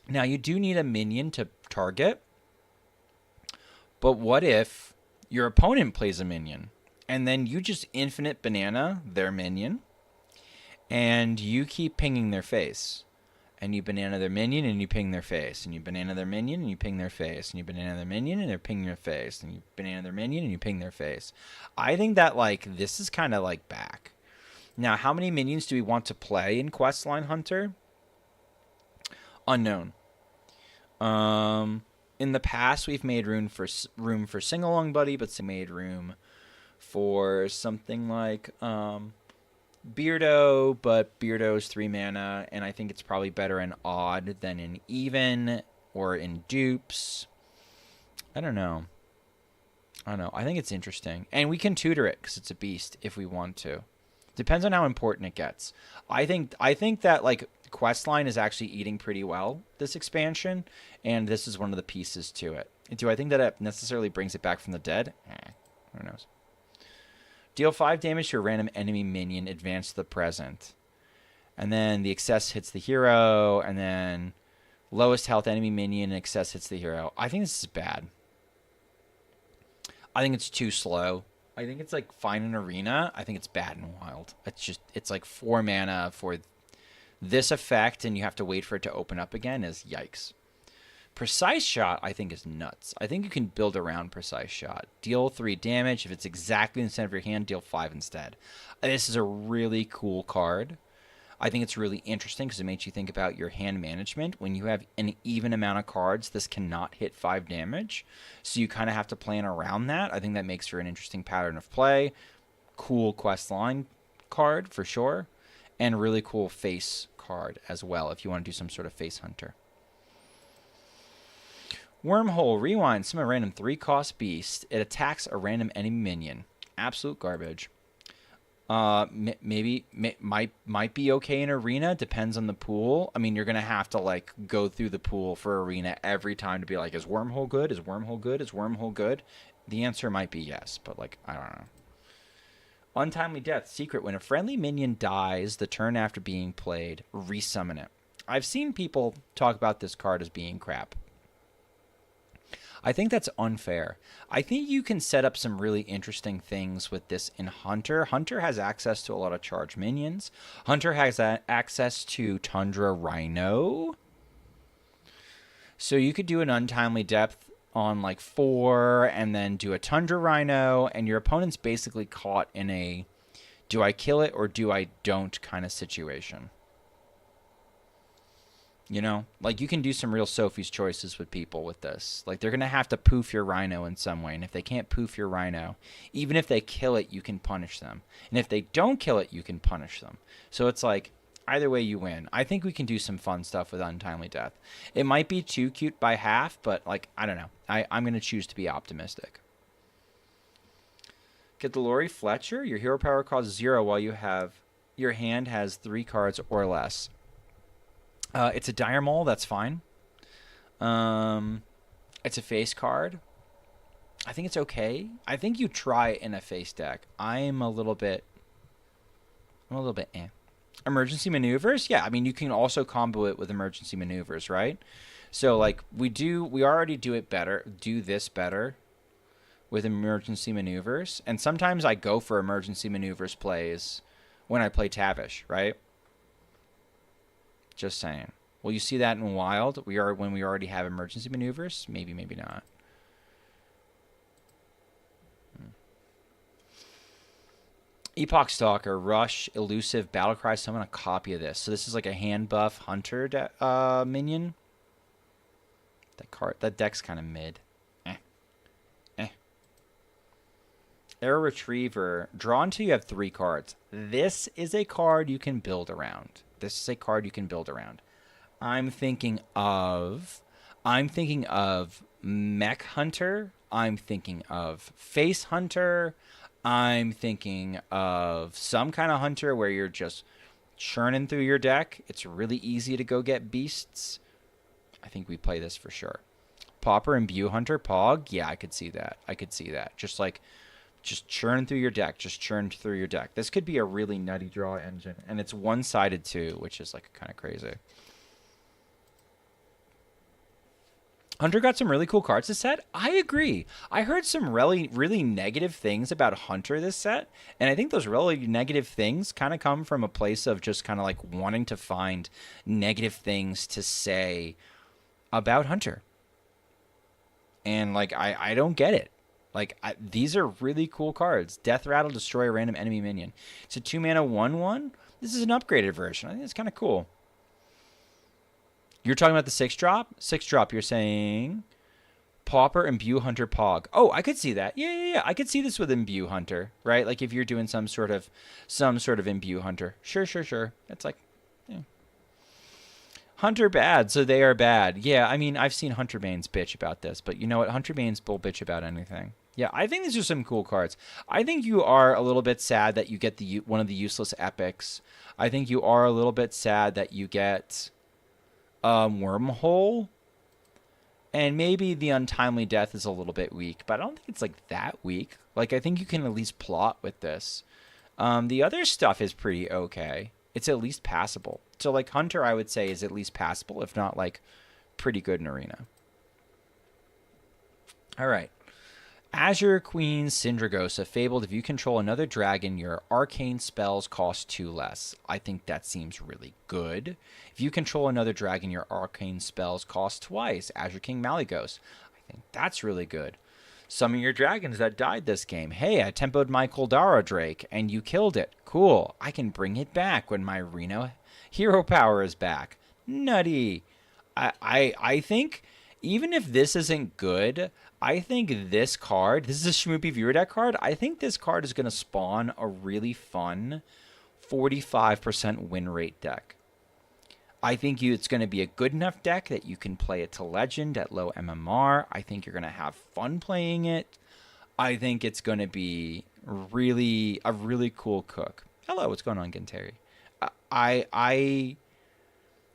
Now, you do need a minion to target. But what if your opponent plays a minion? And then you just infinite banana their minion. And you keep pinging their face. And you banana their minion, and you ping their face. And you banana their minion, and you ping their face. And you banana their minion, and they're pinging their face. And you banana their minion, and you ping their face. I think that, like, this is kind of, like, back. Now, how many minions do we want to play in Questline Hunter? Unknown. In the past, we've made room for Sing-Along Buddy, but made room for something like, Beardo, but Beardo's 3 mana, and I think it's probably better in odd than in even or in dupes. I don't know. I think it's interesting. And we can tutor it because it's a beast if we want to. Depends on how important it gets. I think that, like, Questline is actually eating pretty well this expansion, and this is one of the pieces to it. Do I think that it necessarily brings it back from the dead? Who knows? Deal 5 damage to a random enemy minion, advance to the present. And then the excess hits the hero, and then lowest health enemy minion, excess hits the hero. I think this is bad. I think it's too slow. I think it's like fine in arena. I think it's bad in wild. It's like 4 mana for this effect, and you have to wait for it to open up again is yikes. Precise Shot, I think, is nuts. I think you can build around Precise Shot. Deal 3 damage. If it's exactly in the center of your hand, deal 5 instead. This is a really cool card. I think it's really interesting because it makes you think about your hand management. When you have an even amount of cards, this cannot hit 5 damage. So you kind of have to plan around that. I think that makes for an interesting pattern of play. Cool quest line card, for sure. And really cool face card as well, if you want to do some sort of face hunter. Wormhole, rewind, summon a random 3-cost beast. It attacks a random enemy minion. Absolute garbage. Might be okay in arena. Depends on the pool. I mean, you're gonna have to like go through the pool for arena every time to be like, is Wormhole good? Is Wormhole good? Is Wormhole good? The answer might be yes, but like I don't know. Untimely Death, secret. When a friendly minion dies the turn after being played, resummon it. I've seen people talk about this card as being crap. I think that's unfair. I think you can set up some really interesting things with this in Hunter. Hunter has access to a lot of charge minions. Hunter has access to Tundra Rhino. So you could do an Untimely Depth on like 4 and then do a Tundra Rhino, and your opponent's basically caught in a do I kill it or do I don't kind of situation. You know, like you can do some real Sophie's choices with people with this. Like they're going to have to poof your Rhino in some way. And if they can't poof your Rhino, even if they kill it, you can punish them. And if they don't kill it, you can punish them. So it's like either way you win. I think we can do some fun stuff with Untimely Death. It might be too cute by half, but like, I don't know. I'm going to choose to be optimistic. Get the Lori Fletcher. Your hero power costs 0 while your hand has 3 cards or less. It's a Dire Maul, that's fine. It's a face card. I think it's okay. I think you try in a face deck. I'm a little bit eh. Emergency maneuvers? Yeah, I mean, you can also combo it with emergency maneuvers, right? So like we already do this better with emergency maneuvers, and sometimes I go for emergency maneuvers plays when I play Tavish, right? Just saying. Will you see that in Wild? When we already have emergency maneuvers? Maybe, maybe not. Epoch Stalker, Rush, Elusive, Battlecry. Summon a copy of this. So this is like a hand buff hunter minion. That deck's kind of mid. Air Retriever. Draw until you have 3 cards. This is a card you can build around. I'm thinking of Mech Hunter. I'm thinking of Face Hunter. I'm thinking of some kind of hunter where you're just churning through your deck. It's really easy to go get beasts. I think we play this for sure. Pauper and Imbue Hunter, Pog. Yeah, I could see that. Just churn through your deck. This could be a really nutty draw engine. And it's one-sided too, which is like kind of crazy. Hunter got some really cool cards this set. I agree. I heard some really, really negative things about Hunter this set. And I think those really negative things kind of come from a place of just kind of like wanting to find negative things to say about Hunter. And like, I don't get it. Like, these are really cool cards. Death Rattle, destroy a random enemy minion. It's a 2-mana 1/1. This is an upgraded version. I think it's kind of cool. You're talking about the 6-drop? 6-drop, you're saying Pauper, Imbue Hunter, Pog. Oh, I could see that. Yeah. I could see this with Imbue Hunter, right? Like if you're doing some sort of Imbue Hunter. Sure. It's like, yeah. Hunter bad, so they are bad. Yeah, I mean, I've seen Hunter Banes bitch about this, but you know what? Hunter Banes will bitch about anything. Yeah, I think these are some cool cards. I think you are a little bit sad that you get one of the useless epics. I think you are a little bit sad that you get Wormhole, and maybe the Untimely Death is a little bit weak, but I don't think it's like that weak. Like, I think you can at least plot with this. The other stuff is pretty okay. It's at least passable. So like Hunter, I would say, is at least passable, if not like pretty good in Arena. All right. Azure Queen Syndragosa, Fabled. If you control another dragon, your arcane spells cost 2 less. I think that seems really good. If you control another dragon, your arcane spells cost twice. Azure King Malygos. I think that's really good. Summon your dragons that died this game. Hey, I tempoed my Kuldara Drake, and you killed it. Cool. I can bring it back when my Reno hero power is back. Nutty. I think even if this isn't good, I think this card, this is a Shmoopy Viewer Deck card, I think this card is going to spawn a really fun 45% win rate deck. I think it's going to be a good enough deck that you can play it to Legend at low MMR. I think you're going to have fun playing it. I think it's going to be a really cool cook. Hello, what's going on, Ginteri?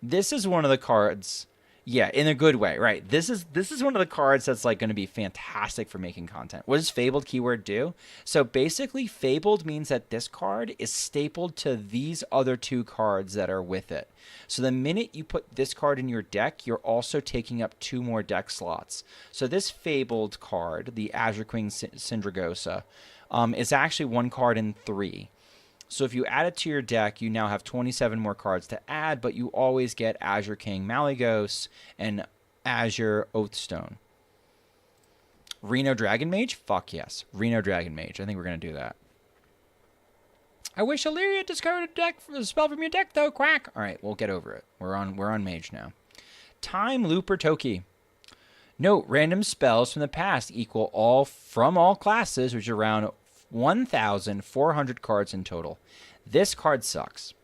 This is one of the cards. Yeah, in a good way, right? This is one of the cards that's like going to be fantastic for making content. What does Fabled keyword do? So basically, Fabled means that this card is stapled to these other 2 cards that are with it. So the minute you put this card in your deck, you're also taking up 2 more deck slots. So this Fabled card, the Azure Queen Syndragosa, is actually 1 card in 3. So if you add it to your deck, you now have 27 more cards to add, but you always get Azure King Malygos and Azure Oathstone. Reno Dragon Mage? Fuck yes. Reno Dragon Mage. I think we're going to do that. I wish Illyria discovered a spell from your deck, though. Quack. All right, we'll get over it. We're on Mage now. Time Looper Toki. Note, random spells from the past equal all classes, which are around 1,400 cards in total. This card sucks.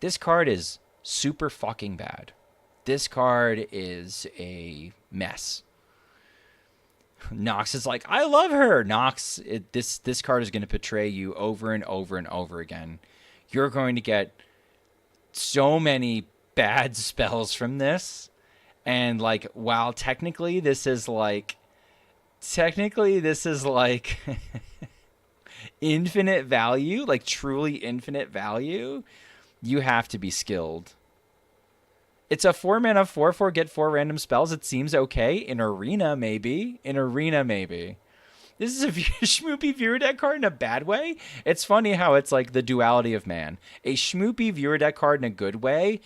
This card is super fucking bad. This card is a mess. Nox is like, I love her. Nox, this card is going to betray you over and over and over again. You're going to get so many bad spells from this. And like, while technically this is like infinite value, like truly infinite value, You have to be skilled. It's a 4-mana 4/4 get 4 random spells. It seems okay. In Arena, maybe. This is a schmoopy viewer deck card in a bad way. It's funny how it's like the duality of man. A schmoopy viewer deck card in a good way.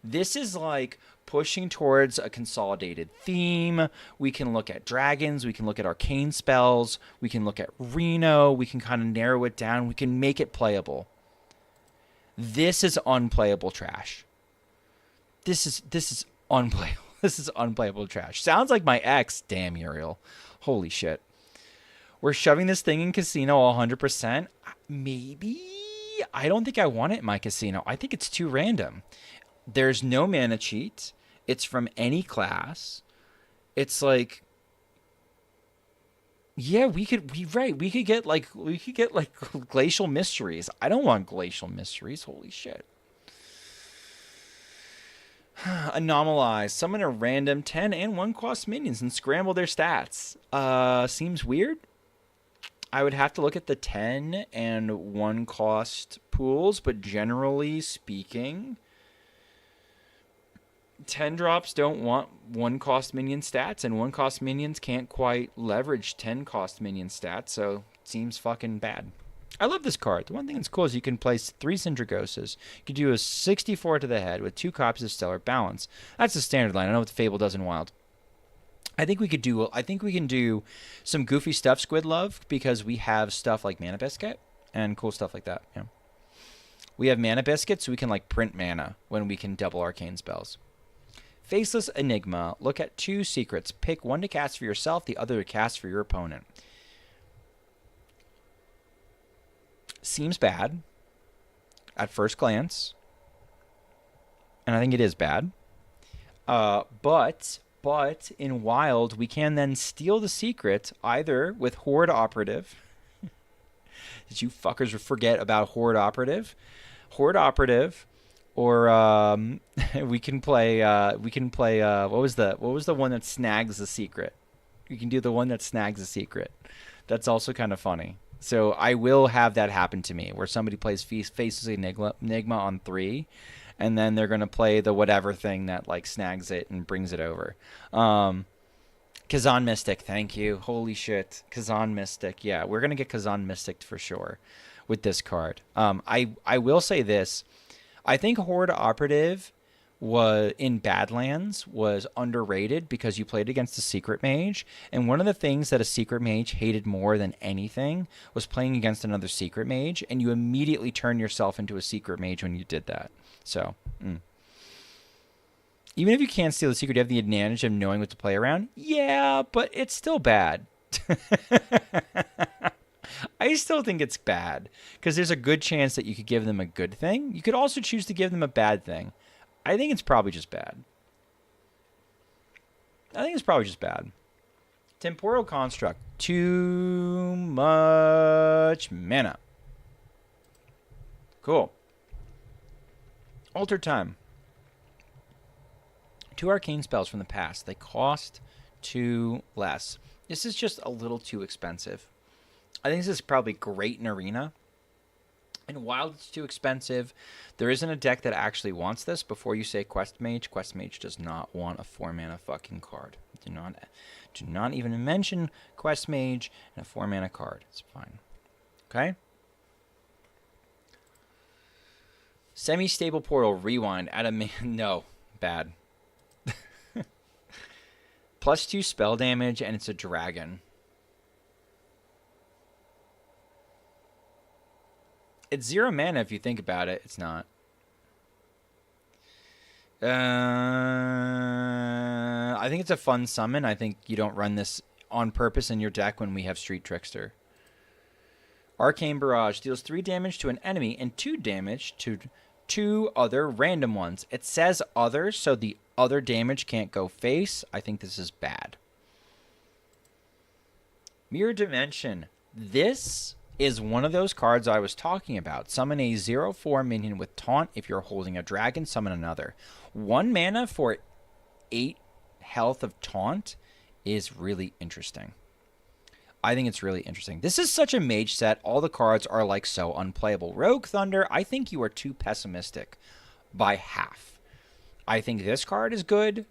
This is like pushing towards a consolidated theme. We can look at dragons. We can look at arcane spells. We can look at Reno. We can kind of narrow it down. We can make it playable. This is unplayable trash. This is unplayable. This is unplayable trash. Sounds like my ex. Damn, Uriel. Holy shit. We're shoving this thing in casino 100%. Maybe. I don't think I want it in my casino. I think it's too random. There's no mana cheat. It's from any class. It's like, yeah, we could get like glacial mysteries. I don't want glacial mysteries. Holy shit. Anomalize. Summon a random 10 and 1 cost minions and scramble their stats. Seems weird. I would have to look at the 10 and 1 cost pools, but generally speaking, 10 drops don't want 1 cost minion stats, and 1 cost minions can't quite leverage 10 cost minion stats, so it seems fucking bad. I love this card. The one thing that's cool is you can place 3 Syndragoses. You can do a 64 to the head with 2 copies of Stellar Balance. That's the standard line. I know what the Fable does in Wild. I think we can do some goofy stuff, Squid Love, because we have stuff like Mana Biscuit and cool stuff like that. Yeah. We have Mana Biscuit, so we can like print mana when we can double arcane spells. Faceless Enigma. Look at 2 secrets. Pick one to cast for yourself, the other to cast for your opponent. Seems bad at first glance, and I think it is bad. But in Wild, we can then steal the secret either with Horde Operative. Did you fuckers forget about Horde Operative? Horde Operative, or we can play. What was the one that snags the secret? We can do the one that snags the secret. That's also kind of funny. So I will have that happen to me, where somebody plays Faceless Enigma on 3, and then they're going to play the whatever thing that like snags it and brings it over. Kazan Mystic, thank you. Holy shit. Kazan Mystic. Yeah, we're going to get Kazan Mystic for sure with this card. I will say this. I think Horde Operative in Badlands was underrated because you played against a Secret Mage, and one of the things that a Secret Mage hated more than anything was playing against another Secret Mage, and you immediately turn yourself into a Secret Mage when you did that. So, even if you can't steal the secret, you have the advantage of knowing what to play around. Yeah, but it's still bad. I still think it's bad because there's a good chance that you could give them a good thing. You could also choose to give them a bad thing. I think it's probably just bad. Temporal Construct. Too much mana. Cool. Alter Time. 2 arcane spells from the past. They cost 2 less. This is just a little too expensive. I think this is probably great in Arena. In Wild, it's too expensive. There isn't a deck that actually wants this. Before you say Quest Mage does not want a 4-mana fucking card. Do not even mention Quest Mage and a 4-mana card. It's fine. Okay? Semi-stable Portal, Rewind, add a man. No, bad. +2 spell damage, and it's a dragon. It's 0 mana if you think about it. It's not. I think it's a fun summon. I think you don't run this on purpose in your deck when we have Street Trickster. Arcane Barrage deals 3 damage to an enemy and 2 damage to 2 other random ones. It says other, so the other damage can't go face. I think this is bad. Mirror Dimension. This is one of those cards I was talking about. Summon a 0/4 minion with Taunt. If you're holding a dragon, summon another. 1 mana for 8 health of Taunt is really interesting. I think it's really interesting. This is such a mage set. All the cards are like so unplayable. Rogue Thunder, I think you are too pessimistic by half. I think this card is good.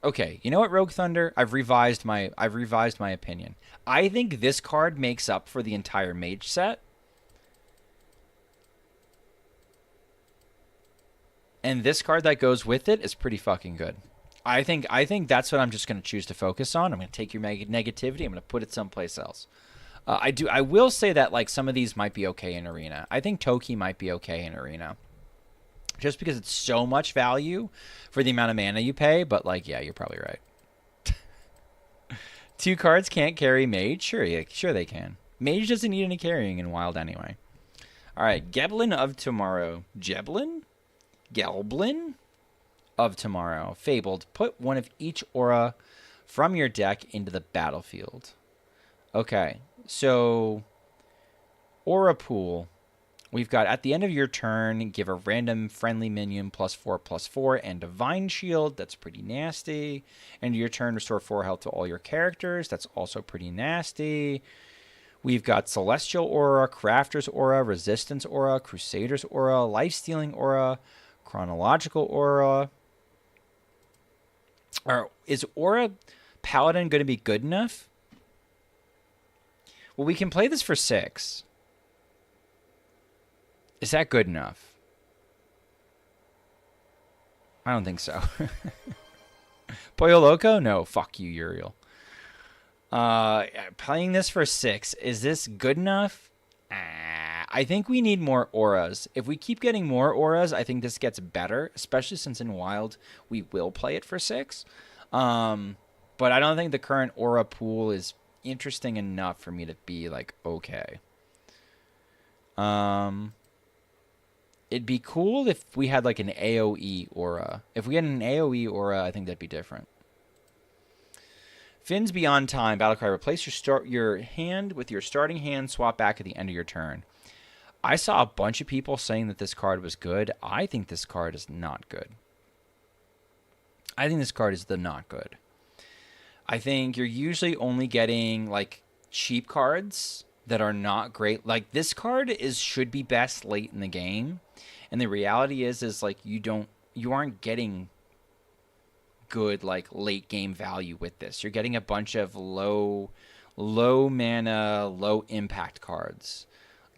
Okay, you know what, Rogue Thunder? I've revised my opinion. I think this card makes up for the entire mage set. And this card that goes with it is pretty fucking good. I think that's what I'm just going to choose to focus on. I'm going to take your negativity. I'm going to put it someplace else. I will say that like some of these might be okay in Arena. I think Toki might be okay in Arena. Just because it's so much value for the amount of mana you pay, but like, yeah, you're probably right. 2 cards can't carry Mage? Sure, yeah, sure they can. Mage doesn't need any carrying in Wild anyway. All right, Geblin of Tomorrow. Gelblin of Tomorrow. Fabled. Put one of each aura from your deck into the battlefield. Okay, so aura pool. We've got at the end of your turn, give a random friendly minion +4/+4 and Divine Shield. That's pretty nasty. End of your turn, restore 4 health to all your characters. That's also pretty nasty. We've got Celestial Aura, Crafter's Aura, Resistance Aura, Crusader's Aura, Life-Stealing Aura, Chronological Aura. Or is Aura Paladin going to be good enough? Well, we can play this for 6. Is that good enough? I don't think so. Pollo Loco? No, fuck you, Uriel. Playing this for 6. Is this good enough? I think we need more auras. If we keep getting more auras, I think this gets better, especially since in Wild we will play it for 6. But I don't think the current aura pool is interesting enough for me to be like, okay. It'd be cool if we had like an AoE aura. If we had an AoE aura, I think that'd be different. Finn's Beyond Time. Battlecry. Replace your hand with your starting hand. Swap back at the end of your turn. I saw a bunch of people saying that this card was good. I think this card is not good. I think this card is the not good. I think you're usually only getting like cheap cards that are not great. Like this card should be best late in the game. And the reality is like you aren't getting good like late game value with this. You're getting a bunch of low mana, low impact cards.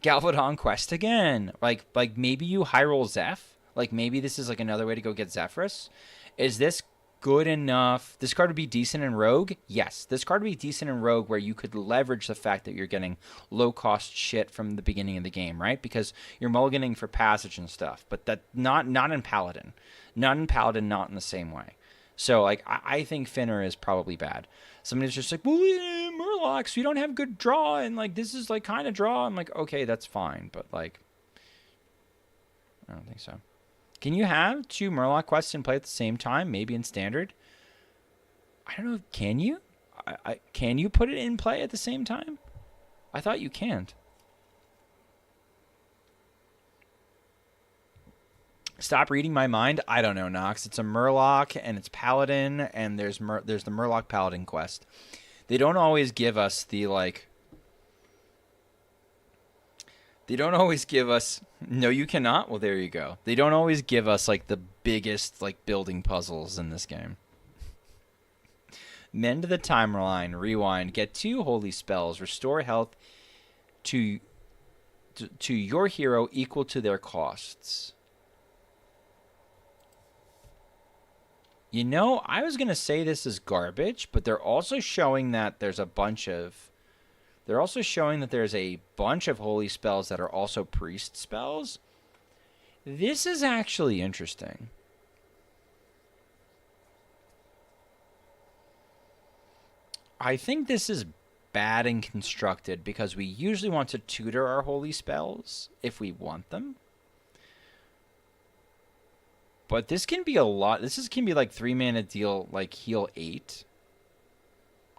Galvadon Quest again. Like maybe you high roll Zeph. Like maybe this is like another way to go get Zephyrus. Is this good enough? This card would be decent in Rogue? Yes. This card would be decent in Rogue where you could leverage the fact that you're getting low-cost shit from the beginning of the game, right? Because you're mulliganing for passage and stuff. But that not in Paladin. Not in Paladin, not in the same way. So, like, I think Finner is probably bad. Somebody's just like, well, yeah, Murlocs, you don't have good draw, and, like, this is, like, kind of draw. I'm like, okay, that's fine. But, like, I don't think so. Can you have 2 Murloc quests in play at the same time? Maybe in Standard? I don't know. Can you? Can you put it in play at the same time? I thought you can't. Stop reading my mind. I don't know, Nox. It's a Murloc, and it's Paladin, and there's the Murloc Paladin quest. They don't always give us the, like... They don't always give us... No, you cannot? Well, there you go. They don't always give us, like, the biggest, like, building puzzles in this game. Mend the timeline. Rewind. Get 2 holy spells. Restore health to your hero equal to their costs. You know, I was going to say this is garbage, but they're also showing that there's a bunch of... They're also showing that there's a bunch of holy spells that are also priest spells. This is actually interesting. I think this is bad and constructed because we usually want to tutor our holy spells if we want them. But this can be a lot. Can be like 3 mana deal, like heal 8.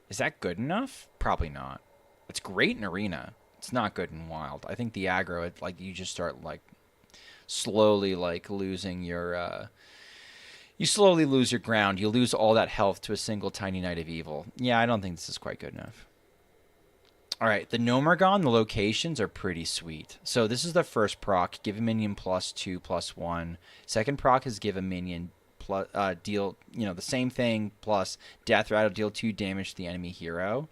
Is that good enough? Probably not. It's great in Arena. It's not good in Wild. I think the aggro, like you just start like slowly like losing your you slowly lose your ground. You lose all that health to a single tiny Knight of Evil. Yeah, I don't think this is quite good enough. All right, the Nomergon, the locations are pretty sweet. So this is the first proc. Give a minion +2/+1. Second proc is give a minion plus deal, the same thing plus Death Rattle, deal 2 damage to the enemy hero.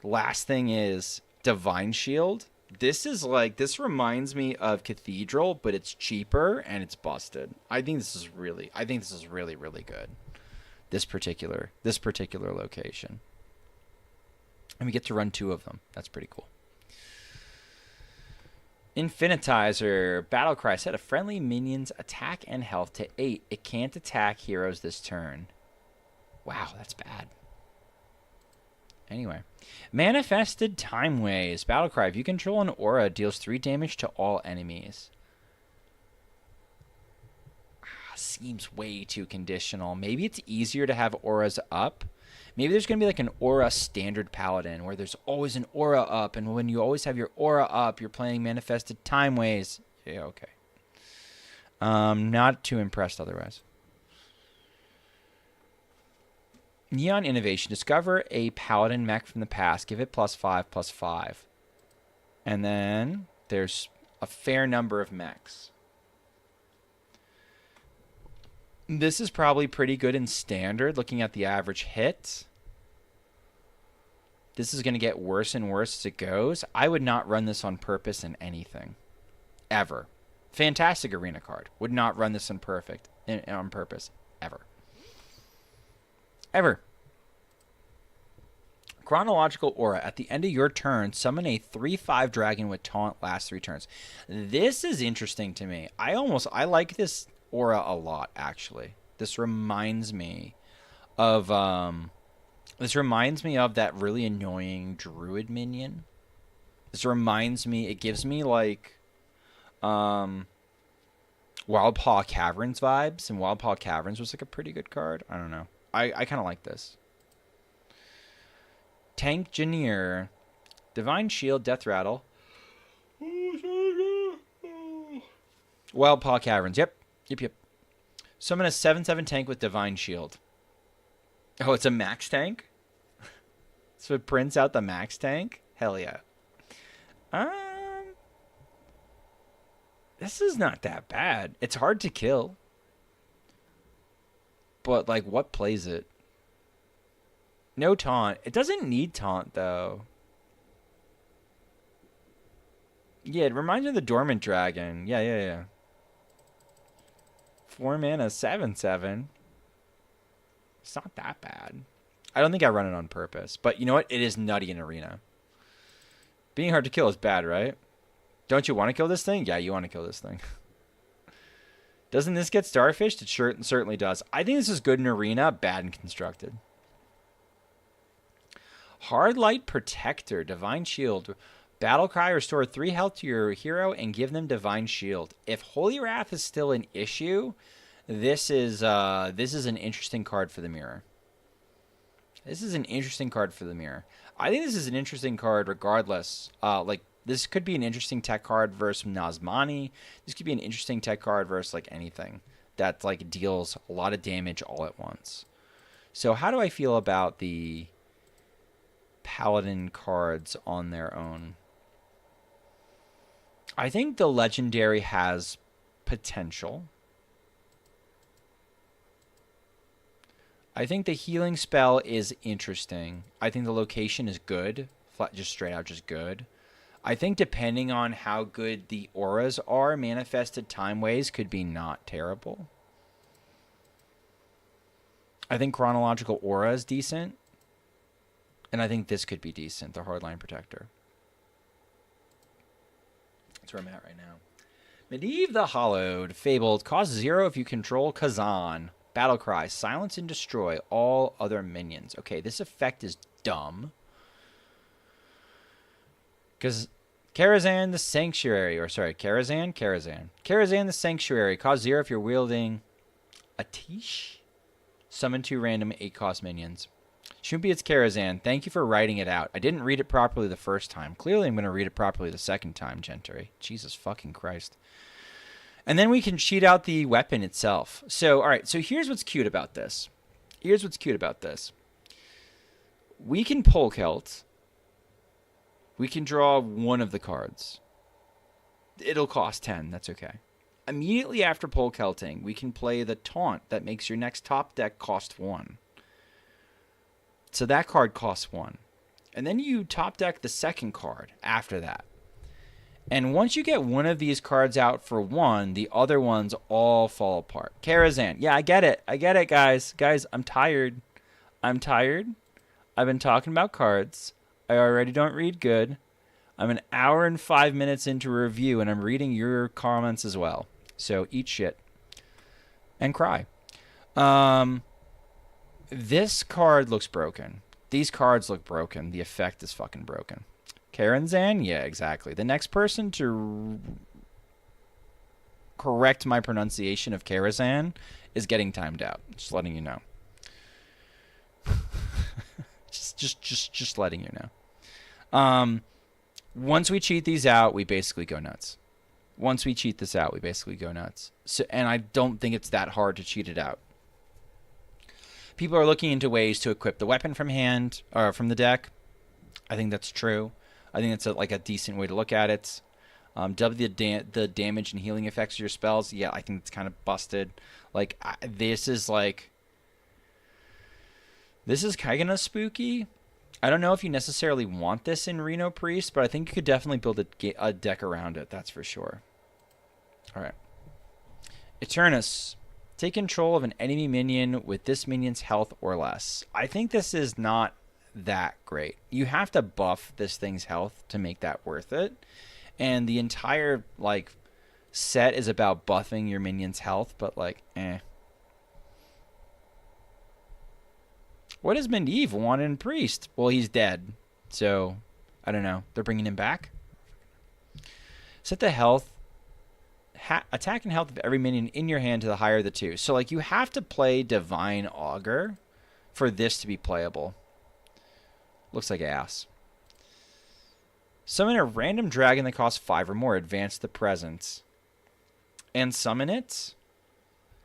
Last thing is Divine Shield. This reminds me of Cathedral, but it's cheaper and it's busted. I think this is really really good. This particular location. And we get to run 2 of them. That's pretty cool. Infinitizer. Battlecry. Set a friendly minion's attack and health to 8. It can't attack heroes this turn. Wow, that's bad. Anyway. Manifested Timeways. Battlecry. If you control an aura, deals 3 damage to all enemies. Seems way too conditional. Maybe it's easier to have auras up. Maybe there's going to be like an aura standard Paladin where there's always an aura up, and when you always have your aura up, you're playing Manifested Timeways. Yeah, okay. Not too impressed otherwise. Neon Innovation. Discover a Paladin mech from the past. Give it +5/+5. And then there's a fair number of mechs. This is probably pretty good in standard, looking at the average hit. This is going to get worse and worse as it goes. I would not run this on purpose in anything. Ever. Fantastic arena card. Would not run this on purpose. Ever. Ever. Chronological Aura. At the end of your turn, summon a 3/5 dragon with taunt last 3 turns. This is interesting to me. I like this aura a lot, actually. This reminds me of that really annoying Druid minion. It gives me like Wildpaw Caverns vibes, and Wildpaw Caverns was like a pretty good card. I don't know. I kind of like this. Tank Engineer. Divine Shield, Death Rattle. Wildpaw Caverns, yep. Summon a 7/7 tank with Divine Shield. Oh, it's a max tank? So it prints out the max tank? Hell yeah. This is not that bad. It's hard to kill. But, like, what plays it? No taunt. It doesn't need taunt, though. Yeah, it reminds me of the Dormant Dragon. Yeah. 4 mana, 7/7. It's not that bad. I don't think I run it on purpose. But you know what? It is nutty in Arena. Being hard to kill is bad, right? Don't you want to kill this thing? Yeah, you want to kill this thing. Doesn't this get starfished? It certainly does. I think this is good in Arena, bad in Constructed. Hard Light Protector, Divine Shield. Battlecry, restore 3 health to your hero and give them Divine Shield. If Holy Wrath is still an issue, this is an interesting card for the mirror. I think this is an interesting card regardless. This could be an interesting tech card versus Nazmani. This could be an interesting tech card versus like anything that like deals a lot of damage all at once. So how do I feel about the Paladin cards on their own? I think the Legendary has potential. I think the Healing Spell is interesting. I think the location is good. Just straight out just good. I think depending on how good the auras are, Manifested Timeways could be not terrible. I think Chronological Aura is decent. And I think this could be decent, the Hardline Protector. That's where I'm at right now. Medivh the Hollowed. Fabled. Cost 0 if you control Kazan. Battlecry. Silence and destroy all other minions. Okay, this effect is dumb. Because Karazhan the Sanctuary. Karazhan the Sanctuary. Cost 0 if you're wielding Atish. Summon 2 random 8-cost minions. Shumpi, it's Karazhan. Thank you for writing it out. I didn't read it properly the first time. Clearly, I'm going to read it properly the second time, Gentry. Jesus fucking Christ. And then we can cheat out the weapon itself. So, all right, so here's what's cute about this. Here's what's cute about this. We can pull Celt. We can draw one of the cards. It'll cost 10. That's okay. Immediately after pull Celting, we can play the Taunt that makes your next top deck cost 1. So that card costs 1. And then you top deck the second card after that. And once you get one of these cards out for 1, the other ones all fall apart. Karazhan. Yeah, I get it. I get it, guys. Guys, I'm tired. I'm tired. I've been talking about cards. I already don't read good. I'm an hour and 5 minutes into a review, and I'm reading your comments as well. So eat shit. And cry. This card looks broken. These cards look broken. The effect is fucking broken. Karazhan? Yeah, exactly. The next person to correct my pronunciation of Karazhan is getting timed out. Just letting you know. just letting you know. Once we cheat these out, we basically go nuts. Once we cheat this out, we basically go nuts. So, and I don't think it's that hard to cheat it out. People are looking into ways to equip the weapon from hand or from the deck. I think that's true. I think that's like a decent way to look at it. Double the damage and healing effects of your spells. Yeah, I think it's kind of busted. Like this is kind of spooky. I don't know if you necessarily want this in Reno Priest, but I think you could definitely build a deck around it. That's for sure. All right. Eternus. Take control of an enemy minion with this minion's health or less. I think this is not that great. You have to buff this thing's health to make that worth it. And the entire set is about buffing your minion's health, but What does Medivh want in Priest? Well, he's dead. So, I don't know. They're bringing him back? Set the health. Attack and health of every minion in your hand to the higher of the two. So, you have to play Divine Augur for this to be playable. Looks like ass. Summon a random dragon that costs 5 or more. Advance the presence. And summon it.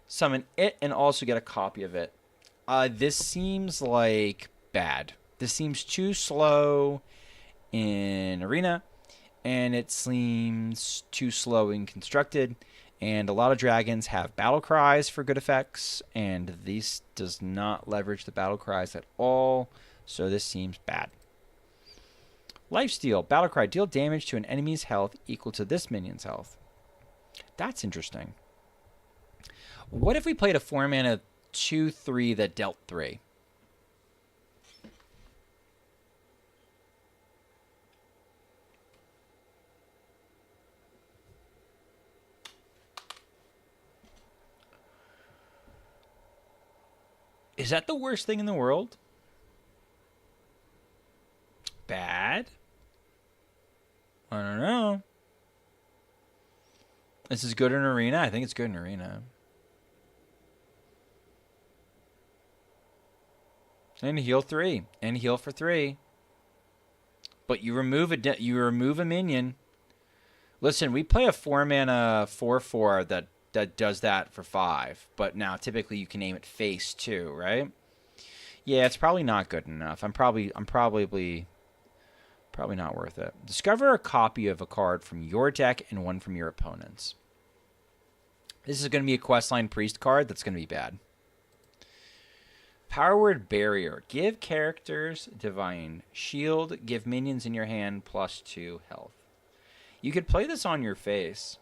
Summon it and also get a copy of it. This seems like bad. This seems too slow in Arena. And it seems too slow in Constructed. And a lot of dragons have battle cries for good effects. And this does not leverage the battle cries at all. So this seems bad. Lifesteal. Battlecry. Deal damage to an enemy's health equal to this minion's health. That's interesting. What if we played a 4-mana 2/3 that dealt 3? Is that the worst thing in the world? Bad? I don't know. This is good in Arena? I think it's good in Arena. And heal 3. And heal for 3. But you remove a minion. Listen, we play a 4-mana 4/4 that does that for 5. But now typically you can aim it face too, right? Yeah, it's probably not good enough. I'm probably not worth it. Discover a copy of a card from your deck and one from your opponent's. This is going to be a questline priest card that's going to be bad. Power Word Barrier. Give characters Divine Shield. Give minions in your hand +2 health. You could play this on your face.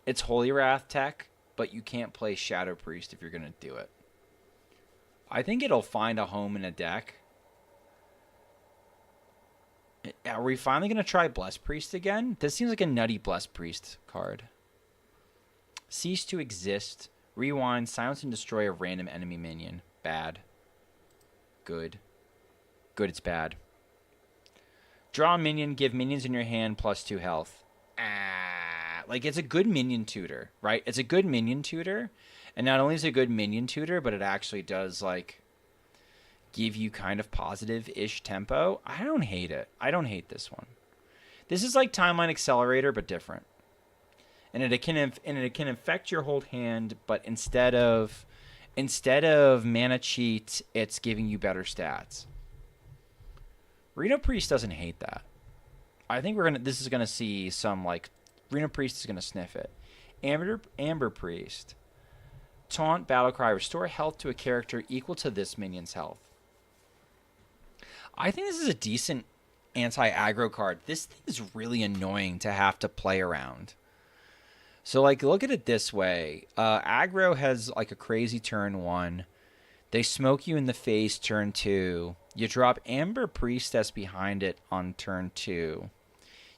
It's Holy Wrath tech, but you can't play Shadow Priest if you're going to do it. I think it'll find a home in a deck. Are we finally going to try Bless Priest again? This seems like a nutty Bless Priest card. Cease to exist. Rewind. Silence and destroy a random enemy minion. Bad. Good. Good, it's bad. Draw a minion. Give minions in your hand +2 health. It's a good minion tutor, right? It's a good minion tutor. And not only is it a good minion tutor, but it actually does, give you kind of positive-ish tempo. I don't hate it. I don't hate this one. This is like Timeline Accelerator, but different. And it can affect your whole hand, but instead of mana cheat, it's giving you better stats. Reno Priest doesn't hate that. I think this is gonna see some like Reno Priest is gonna sniff it. Amber Priest. Taunt, Battlecry, restore health to a character equal to this minion's health. I think this is a decent anti-aggro card. This thing is really annoying to have to play around. So, like, look at it this way. Aggro has, like, a crazy turn 1. They smoke you in the face turn 2. You drop Amber Priestess behind it on turn 2.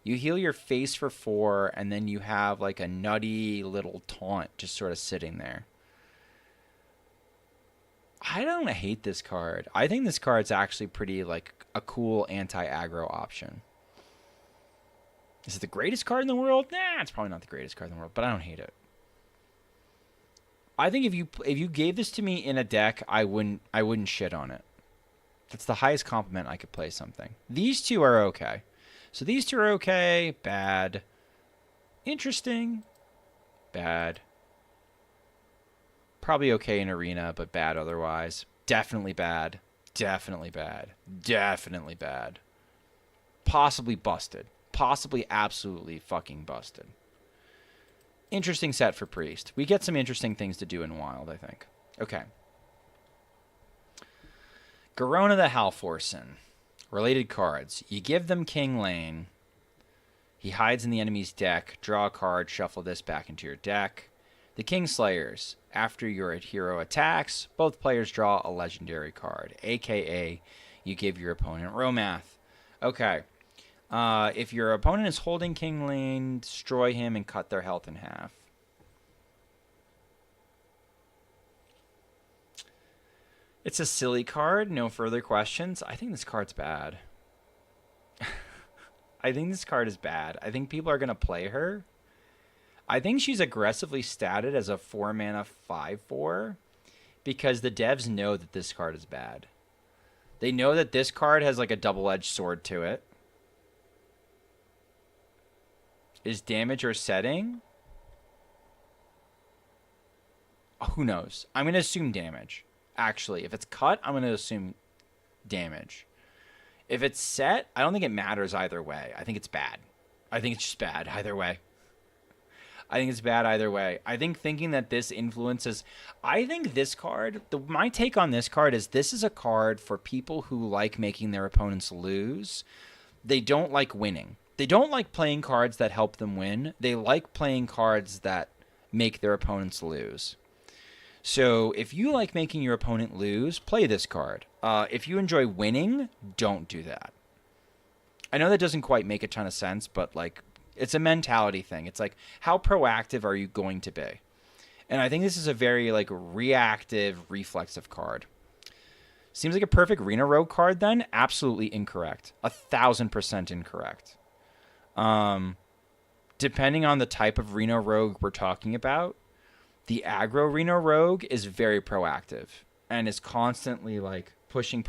You heal your face for 4, and then you have, like, a nutty little taunt just sort of sitting there. I don't hate this card. I think this card's actually pretty, like, a cool anti-aggro option. Is it the greatest card in the world? Nah, it's probably not the greatest card in the world, but I don't hate it. I think if you gave this to me in a deck, I wouldn't shit on it. That's the highest compliment I could play something. These two are okay. So these two are okay, bad, interesting, bad. Probably okay in Arena, but bad otherwise. Definitely bad. Definitely bad. Definitely bad. Possibly busted. Possibly absolutely fucking busted. Interesting set for Priest. We get some interesting things to do in Wild, I think. Okay. Garona the Halforsen. Related cards. You give them King Lane. He hides in the enemy's deck. Draw a card. Shuffle this back into your deck. The Kingslayers. After your hero attacks, both players draw a legendary card, a.k.a. you give your opponent Romath. Okay. If your opponent is holding King Lane, destroy him and cut their health in half. It's a silly card. No further questions. I think this card's bad. I think this card is bad. I think people are going to play her. I think she's aggressively statted as a 4-mana 5/4 because the devs know that this card is bad. They know that this card has like a double-edged sword to it. Is damage or setting? Who knows? I'm going to assume damage. Actually, if it's cut, I'm going to assume damage. If it's set, I don't think it matters either way. I think it's bad. I think it's just bad either way. I think it's bad either way. I think thinking that this influences... I think this card... my take on this card is this is a card for people who like making their opponents lose. They don't like winning. They don't like playing cards that help them win. They like playing cards that make their opponents lose. So if you like making your opponent lose, play this card. If you enjoy winning, don't do that. I know that doesn't quite make a ton of sense, but like... it's a mentality thing. It's like, how proactive are you going to be? And I think this is a very, like, reactive, reflexive card. Seems like a perfect Reno Rogue card, then? Absolutely incorrect. 1,000% incorrect. Depending on the type of Reno Rogue we're talking about, the aggro Reno Rogue is very proactive and is constantly, like, pushing,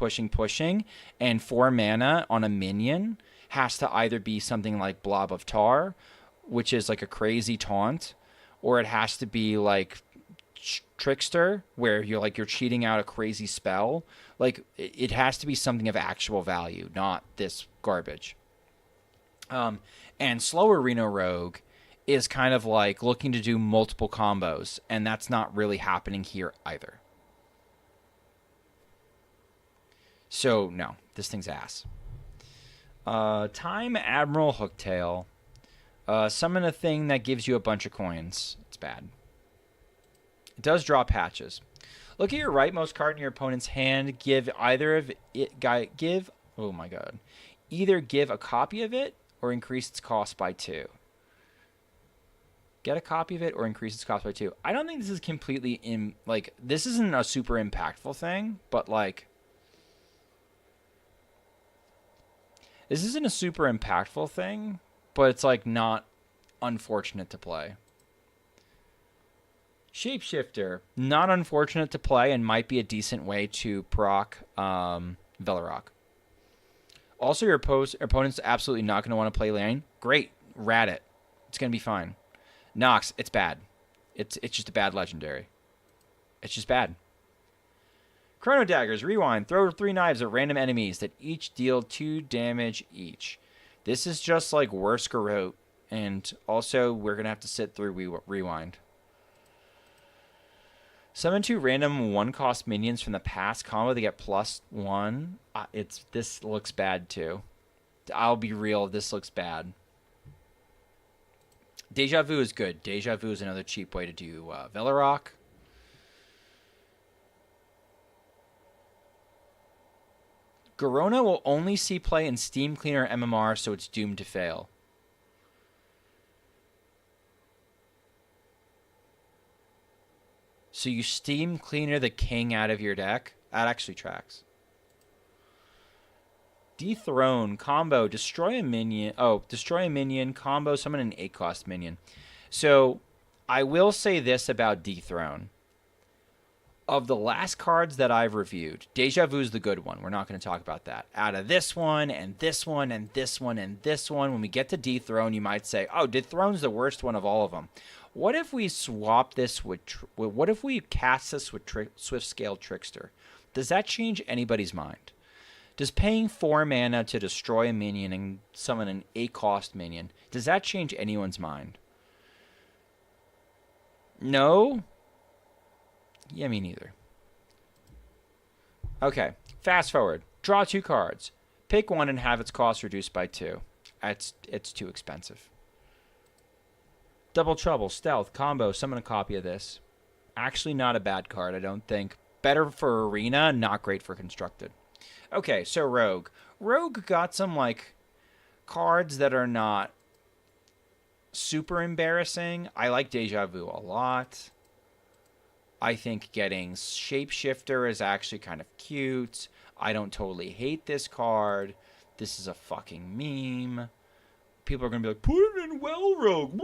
and 4 mana on a minion has to either be something like Blob of Tar, which is like a crazy taunt, or it has to be like Trickster, where you're cheating out a crazy spell. Like, it has to be something of actual value, not this garbage. And slower Reno Rogue is kind of like looking to do multiple combos, and that's not really happening here either. So, no, this thing's ass. Time Admiral Hooktail. Summon a thing that gives you a bunch of coins. It's bad. It does draw patches. Look at your rightmost card in your opponent's hand. Either give a copy of it or increase its cost by 2. Get a copy of it or increase its cost by 2. I don't think this is completely this isn't a super impactful thing, but like, this isn't a super impactful thing, but it's like not unfortunate to play. Shapeshifter, not unfortunate to play and might be a decent way to proc Velorock. Also, your opponent's absolutely not going to want to play lane. Great, rat it. It's going to be fine. Nox, it's bad. It's just a bad legendary. It's just bad. Chrono Daggers, rewind. Throw 3 knives at random enemies that each deal 2 damage each. This is just like worse Garrote. And also, we're going to have to sit through rewind. Summon 2 random 1-cost minions from the past combo. They get +1. This looks bad too. I'll be real. This looks bad. Deja Vu is good. Deja Vu is another cheap way to do Velorock. Garona will only see play in Steam Cleaner MMR, so it's doomed to fail. So you Steam Cleaner the king out of your deck? That actually tracks. Dethrone, combo, destroy a minion. Oh, destroy a minion, combo, summon an 8-cost minion. So I will say this about Dethrone. Of the last cards that I've reviewed, Deja Vu is the good one. We're not going to talk about that. Out of this one, and this one, and this one, and this one, when we get to Dethrone, you might say, oh, Dethrone's the worst one of all of them. What if we swap this with... what if we cast this with Swift-Scale Trickster? Does that change anybody's mind? Does paying 4 mana to destroy a minion and summon an 8-cost minion, does that change anyone's mind? No? Yeah, me neither. Okay, fast forward. Draw 2 cards. Pick one and have its cost reduced by 2. It's too expensive. Double Trouble, Stealth, combo, summon a copy of this. Actually not a bad card, I don't think. Better for Arena, not great for Constructed. Okay, so Rogue. Rogue got some, like, cards that are not super embarrassing. I like Deja Vu a lot. I think getting Shapeshifter is actually kind of cute. I don't totally hate this card. This is a fucking meme. People are going to be like, put it in Well Rogue.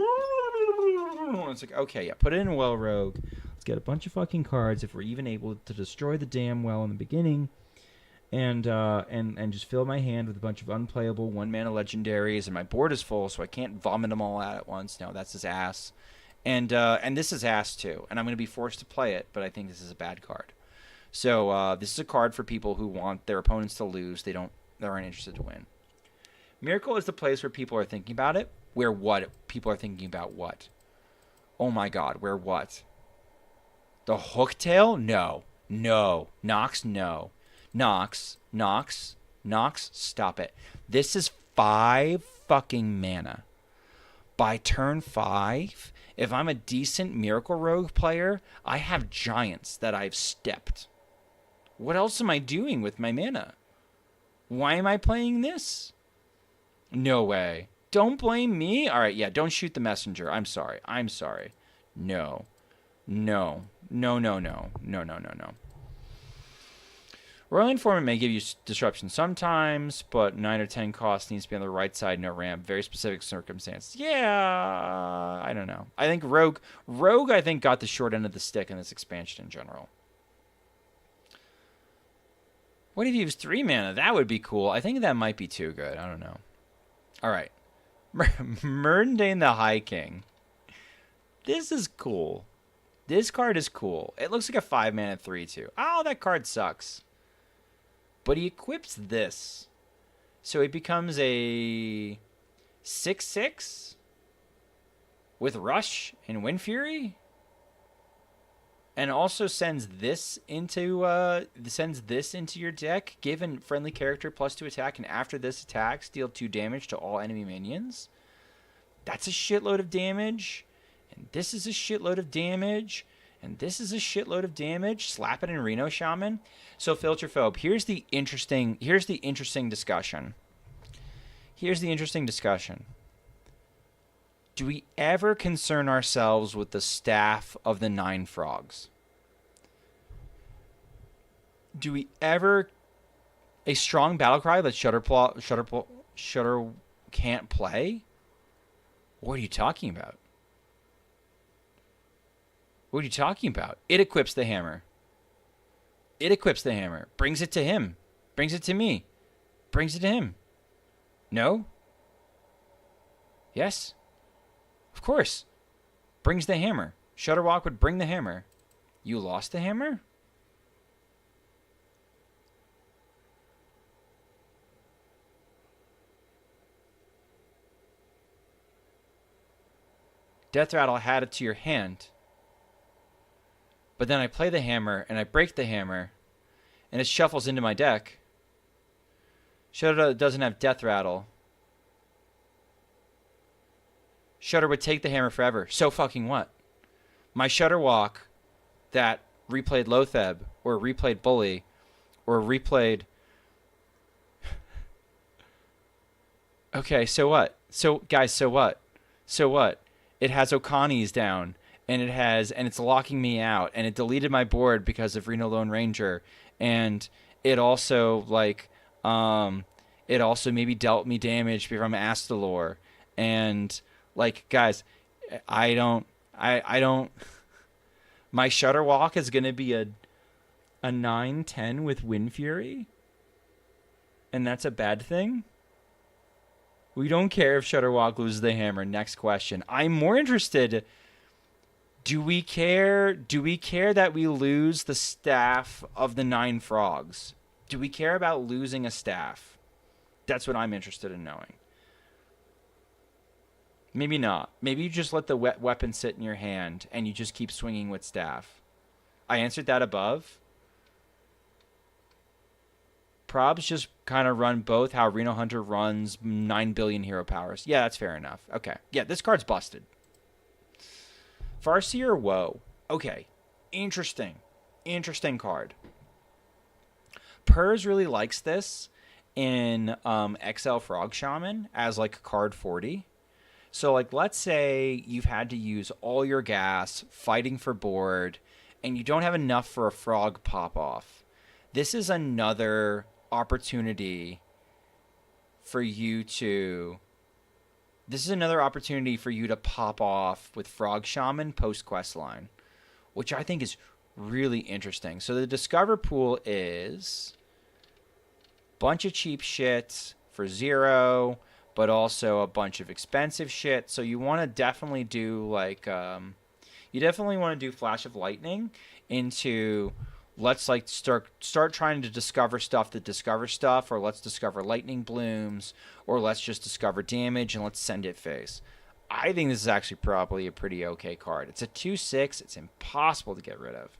It's like, okay, yeah, put it in Well Rogue. Let's get a bunch of fucking cards if we're even able to destroy the damn well in the beginning. And just fill my hand with a bunch of unplayable 1-mana legendaries. And my board is full, so I can't vomit them all out at once. No, that's his ass. And this is ass too, and I'm going to be forced to play it, but I think this is a bad card. So this is a card for people who want their opponents to lose. They aren't interested to win. Miracle is the place where people are thinking about it. Where what? People are thinking about what? Oh my god, where what? The Hooktail? No. No. Nox, no. Nox, stop it. This is 5 fucking mana. By turn 5... if I'm a decent Miracle Rogue player, I have giants that I've stepped. What else am I doing with my mana? Why am I playing this? No way. Don't blame me? All right, yeah, don't shoot the messenger. I'm sorry. No. No. Royal Informant may give you disruption sometimes, but 9 or 10 cost needs to be on the right side, no ramp. Very specific circumstance. Yeah, I don't know. I think Rogue, I think, got the short end of the stick in this expansion in general. What if you use 3 mana? That would be cool. I think that might be too good. I don't know. All right. Myrndane the High King. This is cool. This card is cool. It looks like a 5 mana 3/2. Oh, that card sucks. But he equips this. So he becomes a 6/6 with Rush and Wind Fury. And also sends this into your deck. Give a friendly character +2 attack, and after this attacks, deal 2 damage to all enemy minions. That's a shitload of damage. And this is a shitload of damage. And this is a shitload of damage. Slap it in Reno Shaman. So Filterphobe, here's the interesting discussion. Do we ever concern ourselves with the staff of the 9 frogs? Do we ever a strong battle cry that Shutter can't play? What are you talking about? What are you talking about? It equips the hammer. It equips the hammer. Brings it to him. Brings it to me. Brings it to him. No? Yes? Of course. Brings the hammer. Shudderwock would bring the hammer. You lost the hammer? Death Rattle had it to your hand. But then I play the hammer, and I break the hammer, and it shuffles into my deck. Shudder doesn't have Death Rattle. Shudder would take the hammer forever. So fucking what? My Shudderwock that replayed Lotheb, or replayed Bully, or replayed... Okay, so what? So, guys, so what? So what? It has Okani's down, and it's locking me out, and it deleted my board because of Reno Lone Ranger, and it also, like, it also maybe dealt me damage from Astalor, and, like, guys, I don't, my Shudderwock is going to be a 9/10 with Wind Fury, and that's a bad thing? We don't care if Shudderwock loses the hammer. Next question. I'm more interested. Do we care that we lose the staff of the 9 frogs? Do we care about losing a staff? That's what I'm interested in knowing. Maybe not. Maybe you just let the weapon sit in your hand and you just keep swinging with staff. I answered that above. Probs just kind of run both how Reno Hunter runs 9 billion hero powers. Yeah, that's fair enough. Okay. Yeah, this card's busted. Farseer Woe. Okay. Interesting. Interesting card. Purrs really likes this in XL Frog Shaman as like card 40. So like let's say you've had to use all your gas fighting for board and you don't have enough for a frog pop off. This is another opportunity for you to pop off with Frog Shaman post quest line, which I think is really interesting. So the Discover pool is bunch of cheap shit for 0, but also a bunch of expensive shit. So you want to definitely do like Flash of Lightning into let's like start trying to discover stuff that discovers stuff, or let's discover lightning blooms, or let's just discover damage and let's send it face. I think this is actually probably a pretty okay card. It's a 2/6. It's impossible to get rid of.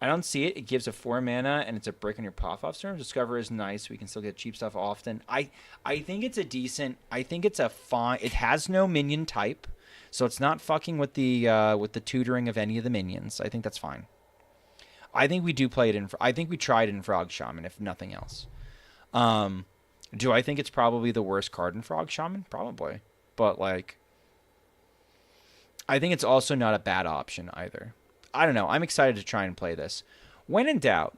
I don't see it. It gives a 4 mana and it's a brick on your pop-off storm. Discover is nice. We can still get cheap stuff often. I think it's a decent. I think it's a fine. It has no minion type, so it's not fucking with the tutoring of any of the minions. I think that's fine. I think we do play it in. I think we tried it in Frog Shaman, if nothing else. Do I think it's probably the worst card in Frog Shaman? Probably, but like, I think it's also not a bad option either. I don't know. I'm excited to try and play this. When in doubt,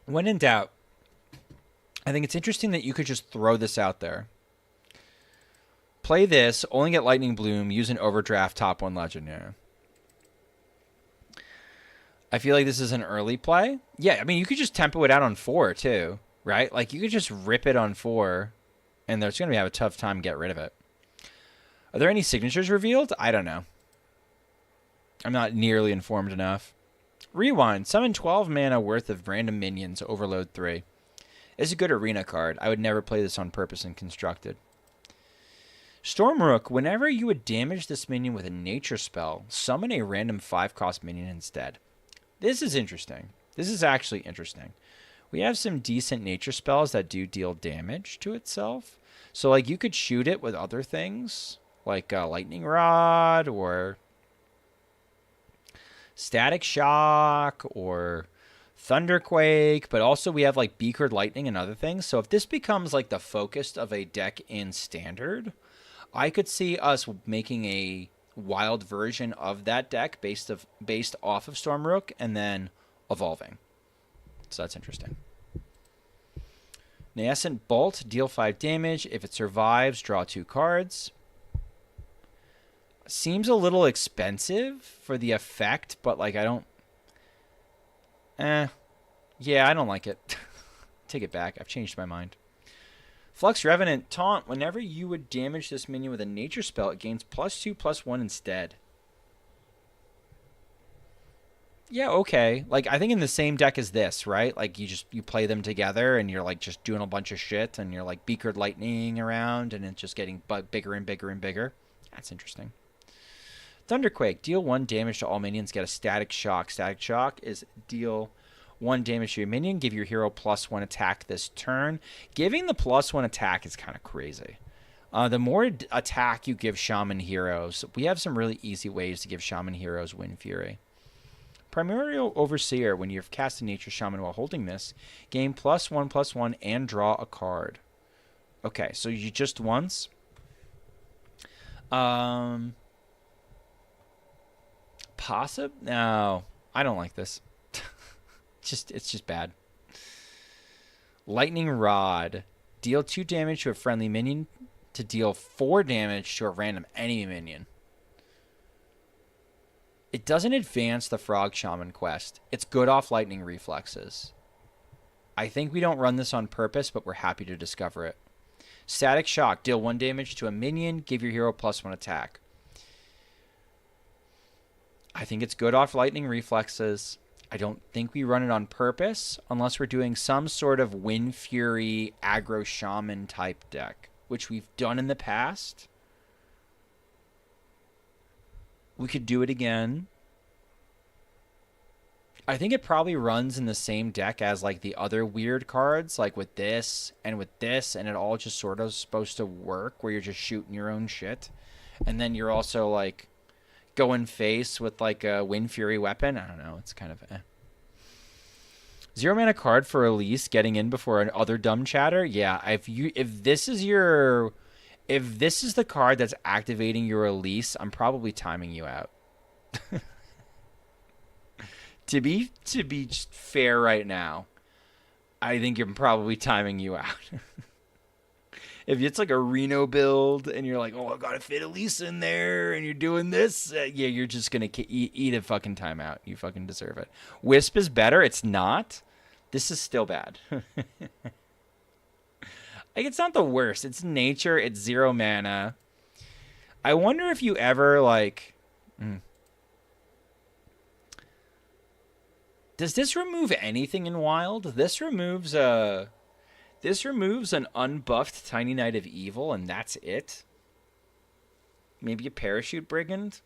I think it's interesting that you could just throw this out there. Play this, only get Lightning Bloom, use an Overdraft, top 1 legend. Yeah. I feel like this is an early play. Yeah, I mean, you could just tempo it out on 4 too, right? Like, you could just rip it on 4, and there's going to have a tough time to get rid of it. Are there any signatures revealed? I don't know. I'm not nearly informed enough. Rewind. Summon 12 mana worth of random minions. Overload 3. It's a good arena card. I would never play this on purpose in Constructed. Stormrook. Whenever you would damage this minion with a nature spell, summon a random 5-cost minion instead. This is interesting. This is actually interesting. We have some decent nature spells that do deal damage to itself. So, like, you could shoot it with other things, like Lightning Rod, or Static Shock, or Thunderquake, but also we have like Beakered Lightning and other things. So if this becomes like the focus of a deck in Standard, I could see us making a wild version of that deck based off of Stormrook and then evolving. So that's interesting. Nascent Bolt, deal 5 damage. If it survives, draw 2 cards. Seems a little expensive for the effect, but like I don't... Yeah, I don't like it. Take it back. I've changed my mind. Flux Revenant, taunt. Whenever you would damage this minion with a nature spell, it gains +2/+1 instead. Yeah, okay. Like, I think in the same deck as this, right? Like, you play them together, and you're, like, just doing a bunch of shit, and you're, like, Beakered Lightning around, and it's just getting bigger and bigger and bigger. That's interesting. Thunderquake. Deal 1 damage to all minions. Get a Static Shock. Static Shock is deal 1 damage to your minion. Give your hero +1 attack this turn. Giving the +1 attack is kind of crazy. The more attack you give Shaman heroes, we have some really easy ways to give Shaman heroes Wind Fury. Primordial Overseer. When you've cast a Nature Shaman while holding this, gain +1/+1 and draw a card. Okay, so you just once. No, I don't like this. It's just bad. Lightning Rod. Deal 2 damage to a friendly minion to deal 4 damage to a random enemy minion. It doesn't advance the Frog Shaman quest. It's good off lightning reflexes. I think we don't run this on purpose, but we're happy to discover it. Static Shock. Deal 1 damage to a minion. Give your hero +1 attack. I think it's good off lightning reflexes. I don't think we run it on purpose unless we're doing some sort of Wind Fury aggro shaman type deck, which we've done in the past. We could do it again. I think it probably runs in the same deck as like the other weird cards, like with this, and it all just sort of supposed to work where you're just shooting your own shit. And then you're also like going face with like a Wind Fury weapon. I don't know. It's kind of 0 mana card for Elise getting in before other dumb chatter. Yeah, if this is the card that's activating your Elise, I'm probably timing you out. To be just fair right now, I think I'm probably timing you out. If it's like a Reno build and you're like, oh, I gotta fit Elise in there, and you're doing this, yeah, you're just gonna eat a fucking timeout. You fucking deserve it. Wisp is better. It's not. This is still bad. Like, it's not the worst. It's nature. It's 0 mana. I wonder if you ever, like... Does this remove anything in Wild? This removes an unbuffed Tiny Knight of Evil, and that's it? Maybe a Parachute Brigand?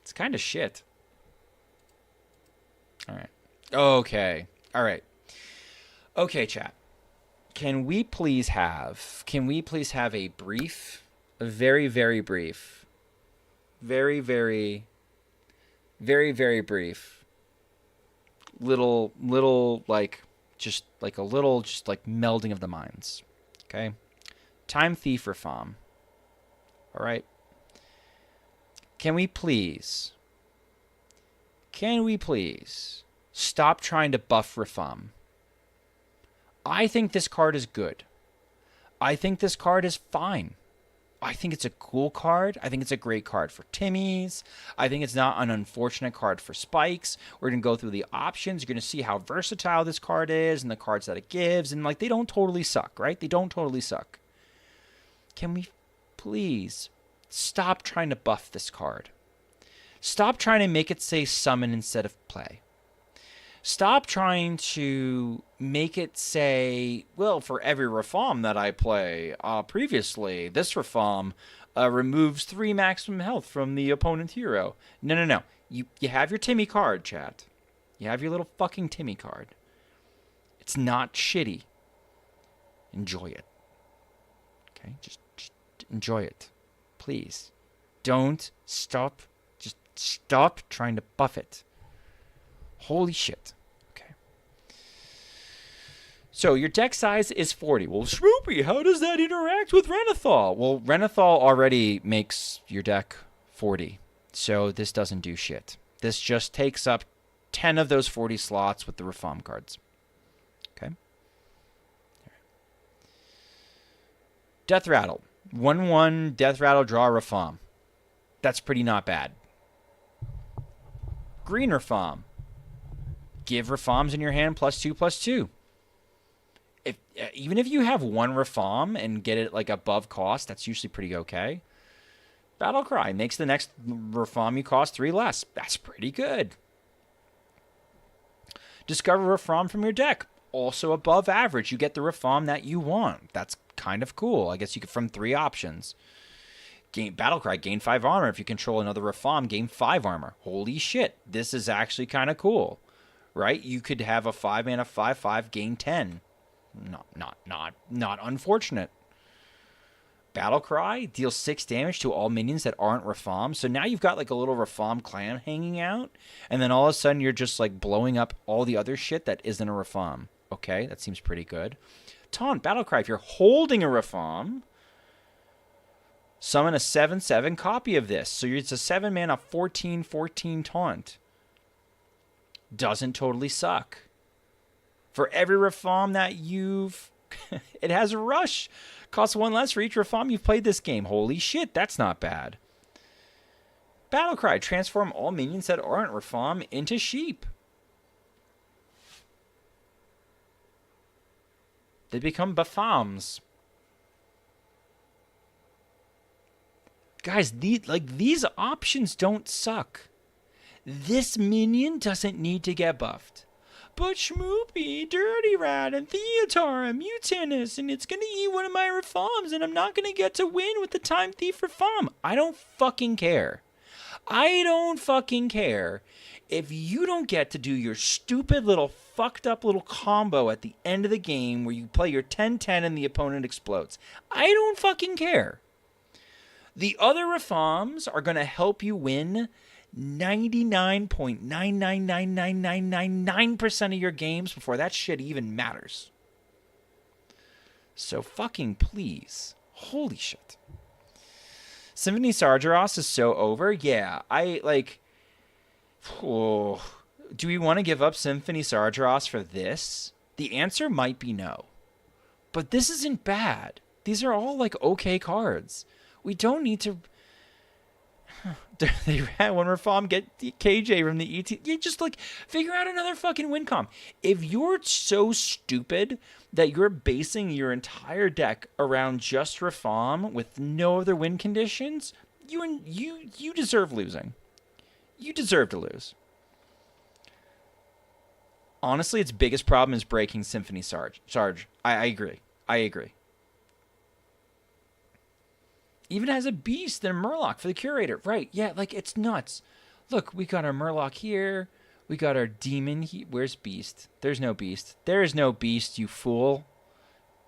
It's kind of shit. Alright. Okay. Alright. Okay, chat. Can we please have a brief, a very, very brief, very, very, very, very brief, little, like, just like a little, just like melding of the minds. Okay? Time Thief or Fom. All right? Can we please stop trying to buff Rafam? I think this card is good. I think this card is fine. I think it's a cool card. I think it's a great card for Timmies. I think it's not an unfortunate card for Spikes. We're going to go through the options. You're going to see how versatile this card is and the cards that it gives. And, like, they don't totally suck, right? They don't totally suck. Can we please stop trying to buff this card? Stop trying to make it say summon instead of play. Stop trying to make it say, well, for every Rafam that I play previously, this Rafam removes 3 maximum health from the opponent hero. No. You have your Timmy card, chat. You have your little fucking Timmy card. It's not shitty. Enjoy it. Okay? Just enjoy it. Please. Don't stop. Just stop trying to buff it. Holy shit. Okay. So your deck size is 40. Well, Shmoopy, how does that interact with Renathal? Well, Renathal already makes your deck 40. So this doesn't do shit. This just takes up 10 of those 40 slots with the Rafam cards. Death Rattle. 1/1 Death Rattle, draw a Rafam. That's pretty not bad. Green Rafam. Give Rafams in your hand +2/+2. Even if you have one Rafam and get it like above cost, that's usually pretty okay. Battle Cry makes the next Rafam you cost 3 less. That's pretty good. Discover Rafam from your deck. Also above average. You get the Rafam that you want. That's kind of cool. I guess you could from 3 options. Battlecry, gain 5 armor. If you control another Rafam, gain 5 armor. Holy shit. This is actually kind of cool. Right? You could have a 5-mana 5/5, gain 10. Not unfortunate. Battlecry deals 6 damage to all minions that aren't Rafam. So now you've got like a little Rafam clan hanging out, and then all of a sudden you're just like blowing up all the other shit that isn't a Rafam. Okay, that seems pretty good. Taunt, Battlecry, if you're holding a Rafam, summon a 7/7 copy of this. So it's a 7-mana 14/14 taunt. Doesn't totally suck. For every Rafam that you've... it has a rush. Costs 1 less for each Rafam you've played this game. Holy shit, that's not bad. Battlecry, transform all minions that aren't Rafam into sheep. They become Bafams. Guys, these options don't suck. This minion doesn't need to get buffed. But Schmoopy, Dirty Rat, and Theotar, and Mutinous, and it's going to eat one of my Rafams, and I'm not going to get to win with the Time Thief Rafam. I don't fucking care. I don't fucking care if you don't get to do your stupid little fucked up little combo at the end of the game where you play your 10-10 and the opponent explodes. I don't fucking care. The other Rafams are going to help you win 99.999999% of your games before that shit even matters. So fucking please. Holy shit. Symphony Sargeras is so over. Yeah, oh, do we want to give up Symphony Sargeras for this? The answer might be no. But this isn't bad. These are all like okay cards. We don't need to... They ran one Rafam, get the KJ from the ET. You just like figure out another fucking win com. If you're so stupid that you're basing your entire deck around just Rafam with no other win conditions, you deserve losing. You deserve to lose. Honestly, its biggest problem is breaking Symphony Sarge. I agree. Even has a beast and a Murloc for the curator. Right, yeah, like, it's nuts. Look, we got our Murloc here. We got our demon here. Where's beast? There's no beast. There is no beast, you fool.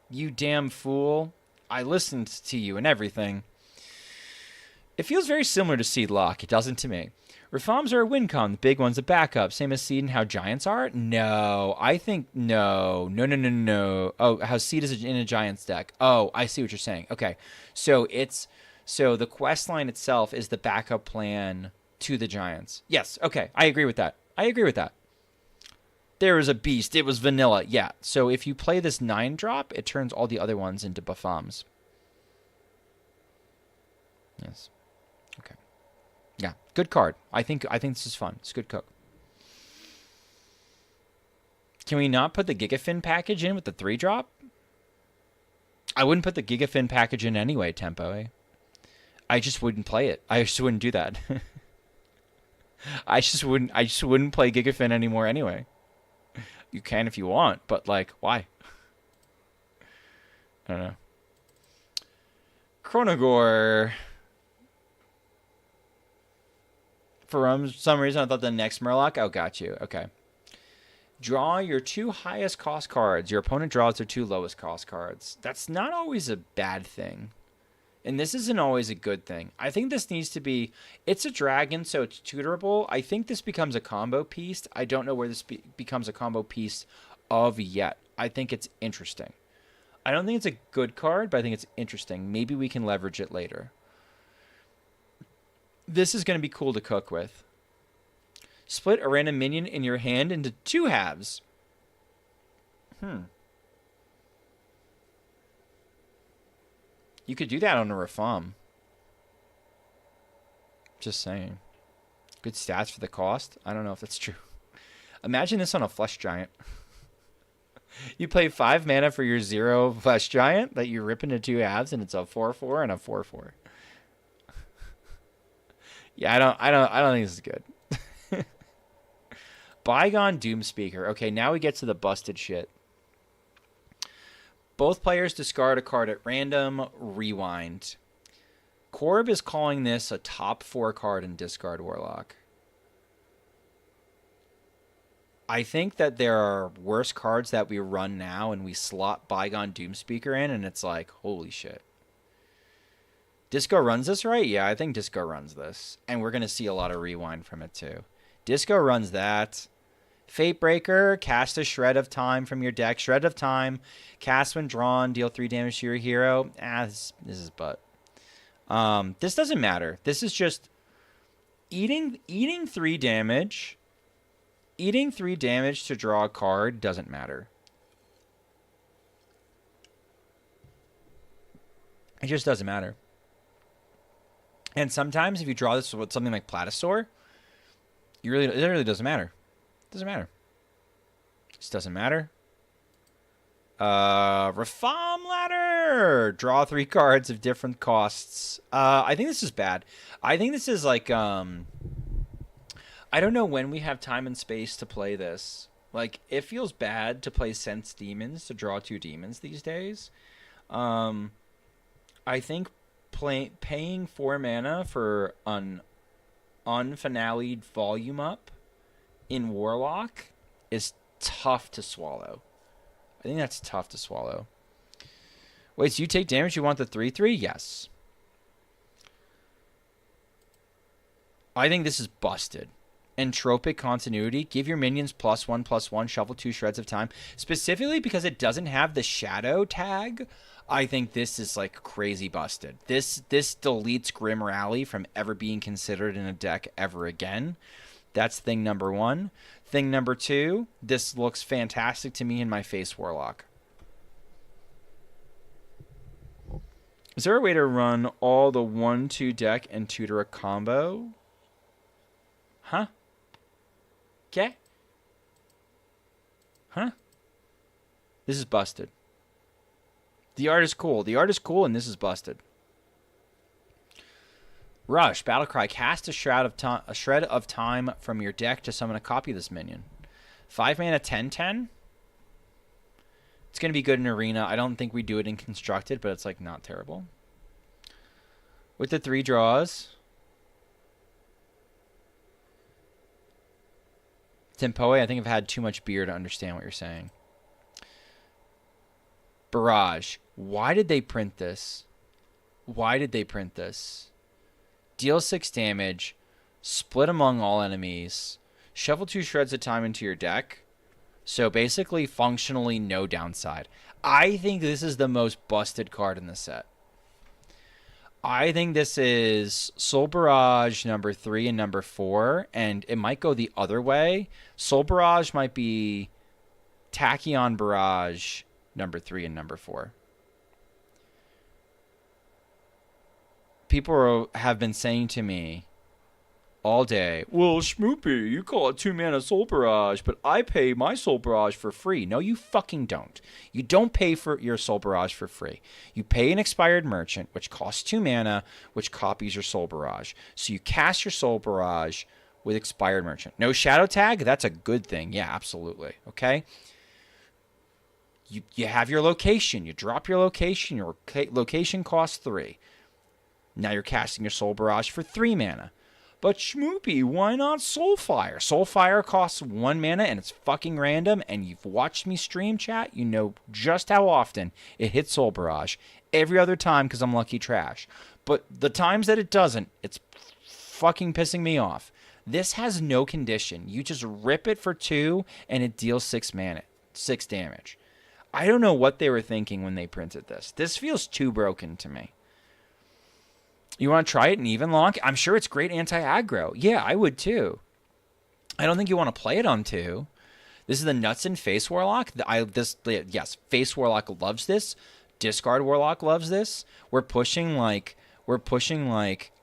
You damn fool. I listened to you and everything. It feels very similar to Seed Lock. It doesn't to me. Rafams are a win con. The big one's a backup. Same as Seed and how Giants are? No. I think no. No. Oh, how Seed is in a Giants deck. Oh, I see what you're saying. Okay. So the quest line itself is the backup plan to the Giants. Yes. Okay. I agree with that. There is a beast. It was vanilla. Yeah. So if you play this 9-drop, it turns all the other ones into Bafams. Yes. Okay. Yeah. Good card. I think this is fun. It's a good cook. Can we not put the Gigafin package in with the 3-drop? I wouldn't put the Gigafin package in anyway, Tempo. I just wouldn't play it. I just wouldn't do that. I just wouldn't play Gigafin anymore anyway. You can if you want, but like, why? I don't know. Chronogore. For some reason, I thought the next Murloc. Oh, got you. Okay. Draw your 2 highest cost cards. Your opponent draws their 2 lowest cost cards. That's not always a bad thing. And this isn't always a good thing. I think this needs to be... It's a dragon, so it's tutorable. I think this becomes a combo piece. I don't know where this becomes a combo piece of yet. I think it's interesting. I don't think it's a good card, but I think it's interesting. Maybe we can leverage it later. This is going to be cool to cook with. Split a random minion in your hand into 2 halves. You could do that on a Rafam. Just saying. Good stats for the cost. I don't know if that's true. Imagine this on a Flesh Giant. You play 5 mana for your 0 Flesh Giant that you rip into 2 halves, and it's a 4/4 and a 4/4. Yeah, I don't think this is good. Bygone Doomspeaker. Okay, now we get to the busted shit. Both players discard a card at random. Rewind. Corb is calling this a top 4 card in Discard Warlock. I think that there are worse cards that we run now, and we slot Bygone Doomspeaker in, and it's like, holy shit. Disco runs this, right? Yeah, I think Disco runs this. And we're going to see a lot of rewind from it, too. Disco runs that. Fatebreaker, cast a Shred of Time from your deck. Shred of Time, cast when drawn, deal 3 damage to your hero. This is butt. This doesn't matter. This is just eating 3 damage. Eating 3 damage to draw a card doesn't matter. It just doesn't matter. And sometimes if you draw this with something like Platasaur, it really doesn't matter. It doesn't matter. This doesn't matter. Reform Ladder! Draw 3 cards of different costs. I think this is bad. I think this is like, I don't know when we have time and space to play this. Like, it feels bad to play Sense Demons to draw 2 demons these days. I think paying 4 mana for an unfinale'd volume up in Warlock is tough to swallow. I think that's tough to swallow. Wait, so you take damage, you want the 3/3? Yes. I think this is busted. Entropic Continuity. Give your minions +1/+1. Shuffle 2 Shreds of Time. Specifically because it doesn't have the shadow tag, I think this is like crazy busted. This deletes Grim Rally from ever being considered in a deck ever again. That's thing number 1. Thing number 2, this looks fantastic to me in my face Warlock. Is there a way to run all the 1/2 deck and tutor a combo? Huh? Okay. Huh? This is busted. The art is cool. The art is cool, and this is busted. Rush. Battlecry. Cast a Shred of Time from your deck to summon a copy of this minion. 5 mana, 10/10. It's going to be good in Arena. I don't think we do it in Constructed, but it's like not terrible. With the 3 draws. Tempoe, I think I've had too much beer to understand what you're saying. Barrage. Why did they print this? Why did they print this? Deal 6 damage. Split among all enemies. Shuffle 2 Shreds of Time into your deck. So basically, functionally, no downside. I think this is the most busted card in the set. I think this is Soul Barrage number 3 and number 4, and it might go the other way. Soul Barrage might be Tachyon Barrage number 3 and number 4. People have been saying to me all day, well, Schmoopy, you call it 2 mana Soul Barrage, but I pay my Soul Barrage for free. No, you fucking don't. You don't pay for your Soul Barrage for free. You pay an Expired Merchant, which costs 2 mana, which copies your Soul Barrage. So you cast your Soul Barrage with Expired Merchant. No shadow tag? That's a good thing. Yeah, absolutely. Okay? You have your location. You drop your location. Your location costs 3. Now you're casting your Soul Barrage for 3 mana. But Schmoopy, why not Soulfire? Soulfire costs 1 mana and it's fucking random, and you've watched me stream, chat. You know just how often it hits Soul Barrage. Every other time because I'm lucky trash. But the times that it doesn't, it's fucking pissing me off. This has no condition. You just rip it for 2 and it deals 6 damage. I don't know what they were thinking when they printed this. This feels too broken to me. You want to try it in even long? I'm sure it's great anti-aggro. Yeah, I would too. I don't think you want to play it on 2. This is the Nuts and Face Warlock. Yes, Face Warlock loves this. Discard Warlock loves this. We're pushing like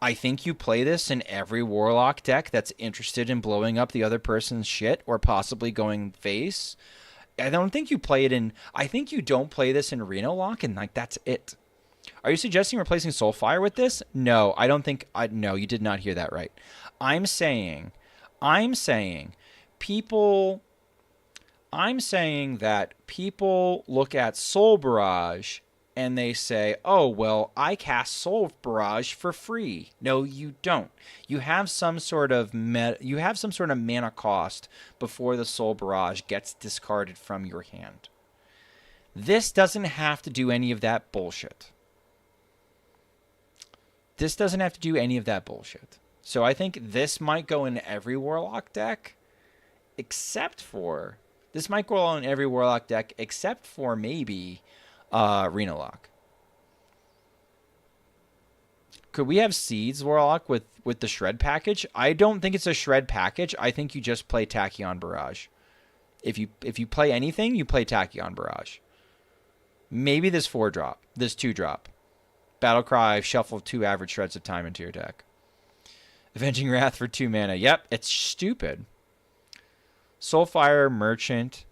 I think you play this in every Warlock deck that's interested in blowing up the other person's shit or possibly going face. I don't think you play it in. I think you don't play this in Reno Lock, and like that's it. Are you suggesting replacing Soulfire with this? No, I don't think. No, you did not hear that right. I'm saying people. I'm saying that people look at Soul Barrage and they say, "Oh, well, I cast Soul Barrage for free." No, you don't. You have some sort of mana cost before the Soul Barrage gets discarded from your hand. This doesn't have to do any of that bullshit. So I think this might go in every Warlock deck, except for maybe Reno Lock. Could we have Seeds Warlock with the Shred package? I don't think it's a Shred package. I think you just play Tachyon Barrage. If you play anything, you play Tachyon Barrage. Maybe this 4-drop, this 2-drop. Battlecry, shuffle 2 average shreds of time into your deck. Avenging Wrath for 2 mana. Yep, it's stupid. Soulfire, Merchant.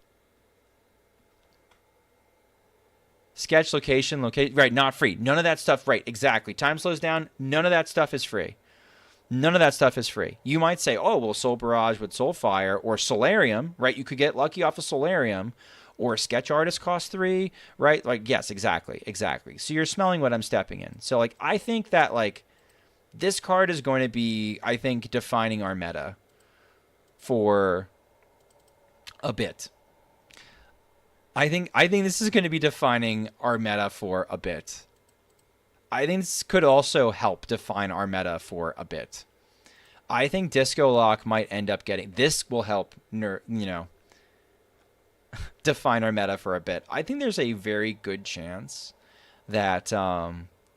Sketch, location. Right, not free. None of that stuff. Right, exactly. Time slows down. None of that stuff is free. You might say, oh, well, Soul Barrage with Soulfire or Solarium, right? You could get lucky off of Solarium. Or Sketch Artist costs 3, right? Like, yes, exactly. So you're smelling what I'm stepping in. So, like, I think that, like, this card is going to be, I think, defining our meta for a bit. I think this is going to be defining our meta for a bit. I think this could also help define our meta for a bit. I think Disco Lock might end up getting... This will help, define our meta for a bit. I think there's a very good chance that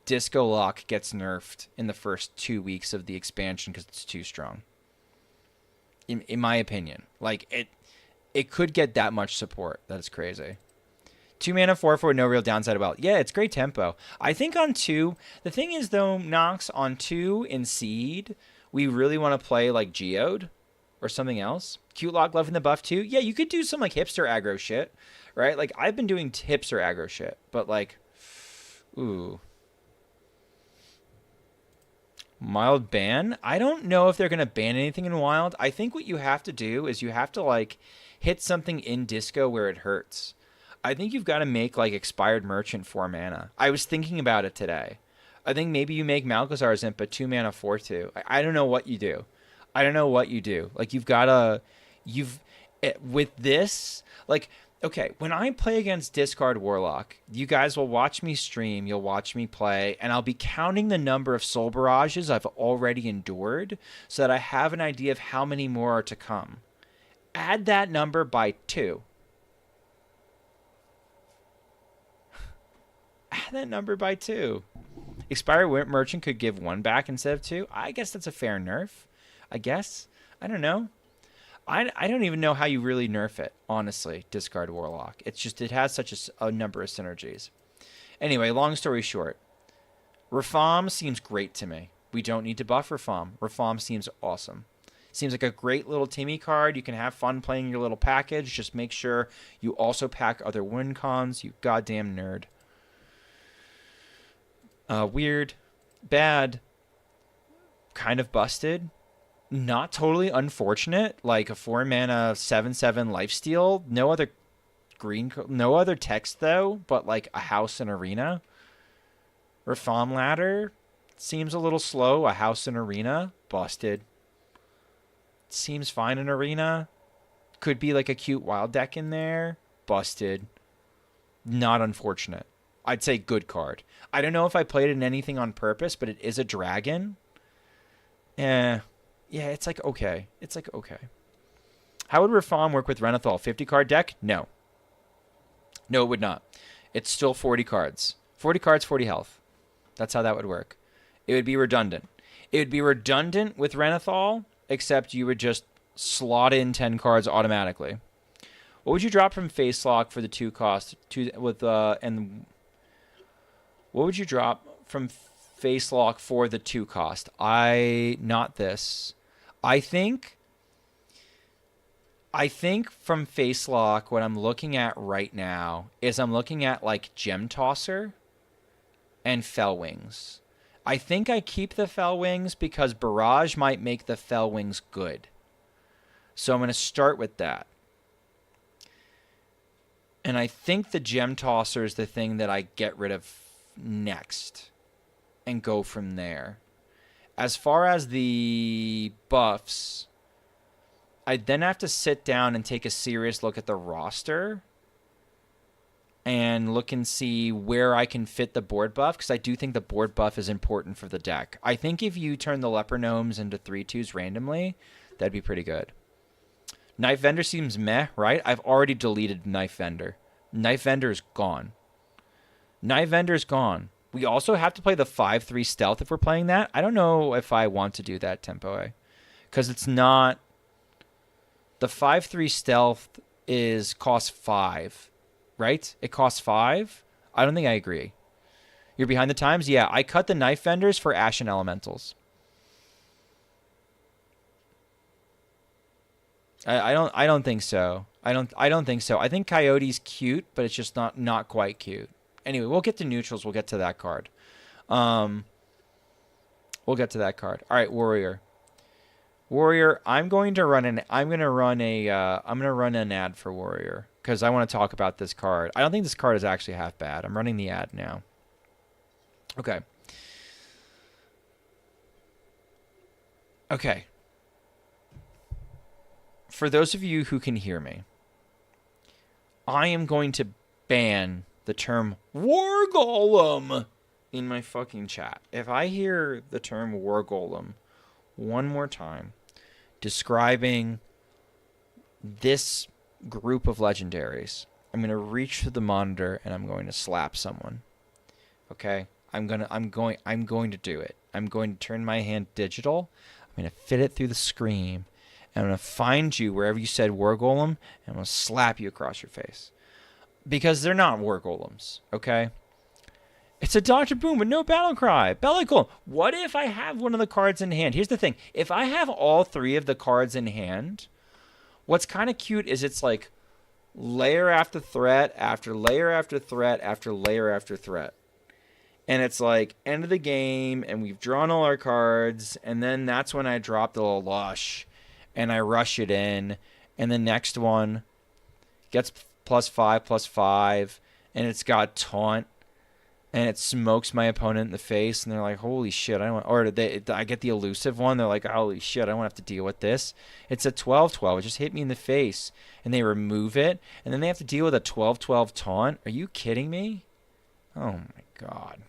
Disco Lock gets nerfed in the first 2 weeks of the expansion because it's too strong. In my opinion. Like, it could get that much support. That is crazy. 2 mana, 4/4, no real downside about it. Yeah, it's great tempo. I think on 2, the thing is, though, Nox, on 2 in Seed, we really want to play, like, Geode or something else. Cute Lock loving the buff, too. Yeah, you could do some, like, hipster aggro shit, right? Like, I've been doing hipster aggro shit, but, like, ooh. Mild ban? I don't know if they're going to ban anything in Wild. I think what you have to do is you have to, like, hit something in Disco where it hurts. I think you've got to make, like, Expired Merchant 4 mana. I was thinking about it today. I think maybe you make Malchezaar's Imp, 2 mana, 4/2. I don't know what you do. Like, you've got to... With this... Like, okay, when I play against Discard Warlock, you guys will watch me stream, you'll watch me play, and I'll be counting the number of Soul Barrages I've already endured so that I have an idea of how many more are to come. Add that number by 2. Add that number by 2. Expired Merchant could give 1 back instead of 2. I guess that's a fair nerf. I guess. I don't know. I don't even know how you really nerf it, honestly, Discard Warlock. It's just, it has such a number of synergies. Anyway, long story short, Rafam seems great to me. We don't need to buff Rafam. Rafam seems awesome. Seems like a great little Timmy card. You can have fun playing your little package. Just make sure you also pack other win cons, you goddamn nerd. Weird. Bad. Kind of busted. Not totally unfortunate. Like a 4 mana 7/7 lifesteal. No other no other text though, but like a house and arena. Rafam ladder seems a little slow. A house and arena. Busted. Seems fine in arena. Could be like a cute wild deck in there. Busted. Not unfortunate. I'd say good card. I don't know if I played it in anything on purpose, but it is a dragon. Yeah, it's like okay. How would Rafam work with Renathal? 50 card deck? No. No, it would not. It's still 40 cards. 40 cards, 40 health. That's how that would work. It would be redundant. It would be redundant with Renathal, except you would just slot in 10 cards automatically. What would you drop from Face Lock for the 2 cost? And What would you drop from face lock for the 2 cost? Not this. I think from face lock, what I'm looking at right now is I'm looking at like Gem Tosser and Fell Wings. I think I keep the Fell Wings because Barrage might make the Fell Wings good. So I'm going to start with that. And I think the Gem Tosser is the thing that I get rid of next and go from there. As far as the buffs, I'd then have to sit down and take a serious look at the roster and look and see where I can fit the board buff, because I do think the board buff is important for the deck. I think if you turn the Leper Gnomes into 3/2s randomly, that'd be pretty good. Knife Vendor seems meh, right? I've already deleted Knife Vendor. Knife Vendor is gone. Knife Vendor is gone. We also have to play the 5/3 stealth if we're playing that. I don't know if I want to do that, Tempo, because it's not... The 5/3 stealth is cost 5, right? It costs 5? I don't think I agree. You're behind the times? Yeah, I cut the Knife Vendors for Ashen Elementals. I don't think so. I don't think so. I think Coyote's cute, but it's just not quite cute. Anyway, we'll get to neutrals. We'll get to that card. We'll get to that card. All right, Warrior. Warrior, I'm going to run an ad for Warrior because I want to talk about this card. I don't think this card is actually half bad. I'm running the ad now. Okay. Okay. For those of you who can hear me, I am going to ban the term War Golem in my fucking chat. If I hear the term War Golem one more time describing this group of legendaries, I'm going to reach to the monitor and I'm going to slap someone. Okay? I'm going to do it. I'm going to turn my hand digital. I'm going to fit it through the screen. And I'm going to find you wherever you said War Golem, and I'm going to slap you across your face. Because they're not War Golems, okay? It's a Dr. Boom with no battle cry. Belly Golem. What if I have one of the cards in hand? Here's the thing. If I have all 3 of the cards in hand, what's kind of cute is it's like layer after threat after layer after threat after layer after threat. And it's like end of the game, and we've drawn all our cards, and then that's when I drop the little lush. And I rush it in, and the next one gets +5/+5, and it's got taunt, and it smokes my opponent in the face, and they're like, "Holy shit!" I get the elusive one. They're like, "Holy shit! I don't have to deal with this." It's a 12/12. It just hit me in the face, and they remove it, and then they have to deal with a 12/12 taunt. Are you kidding me? Oh my god.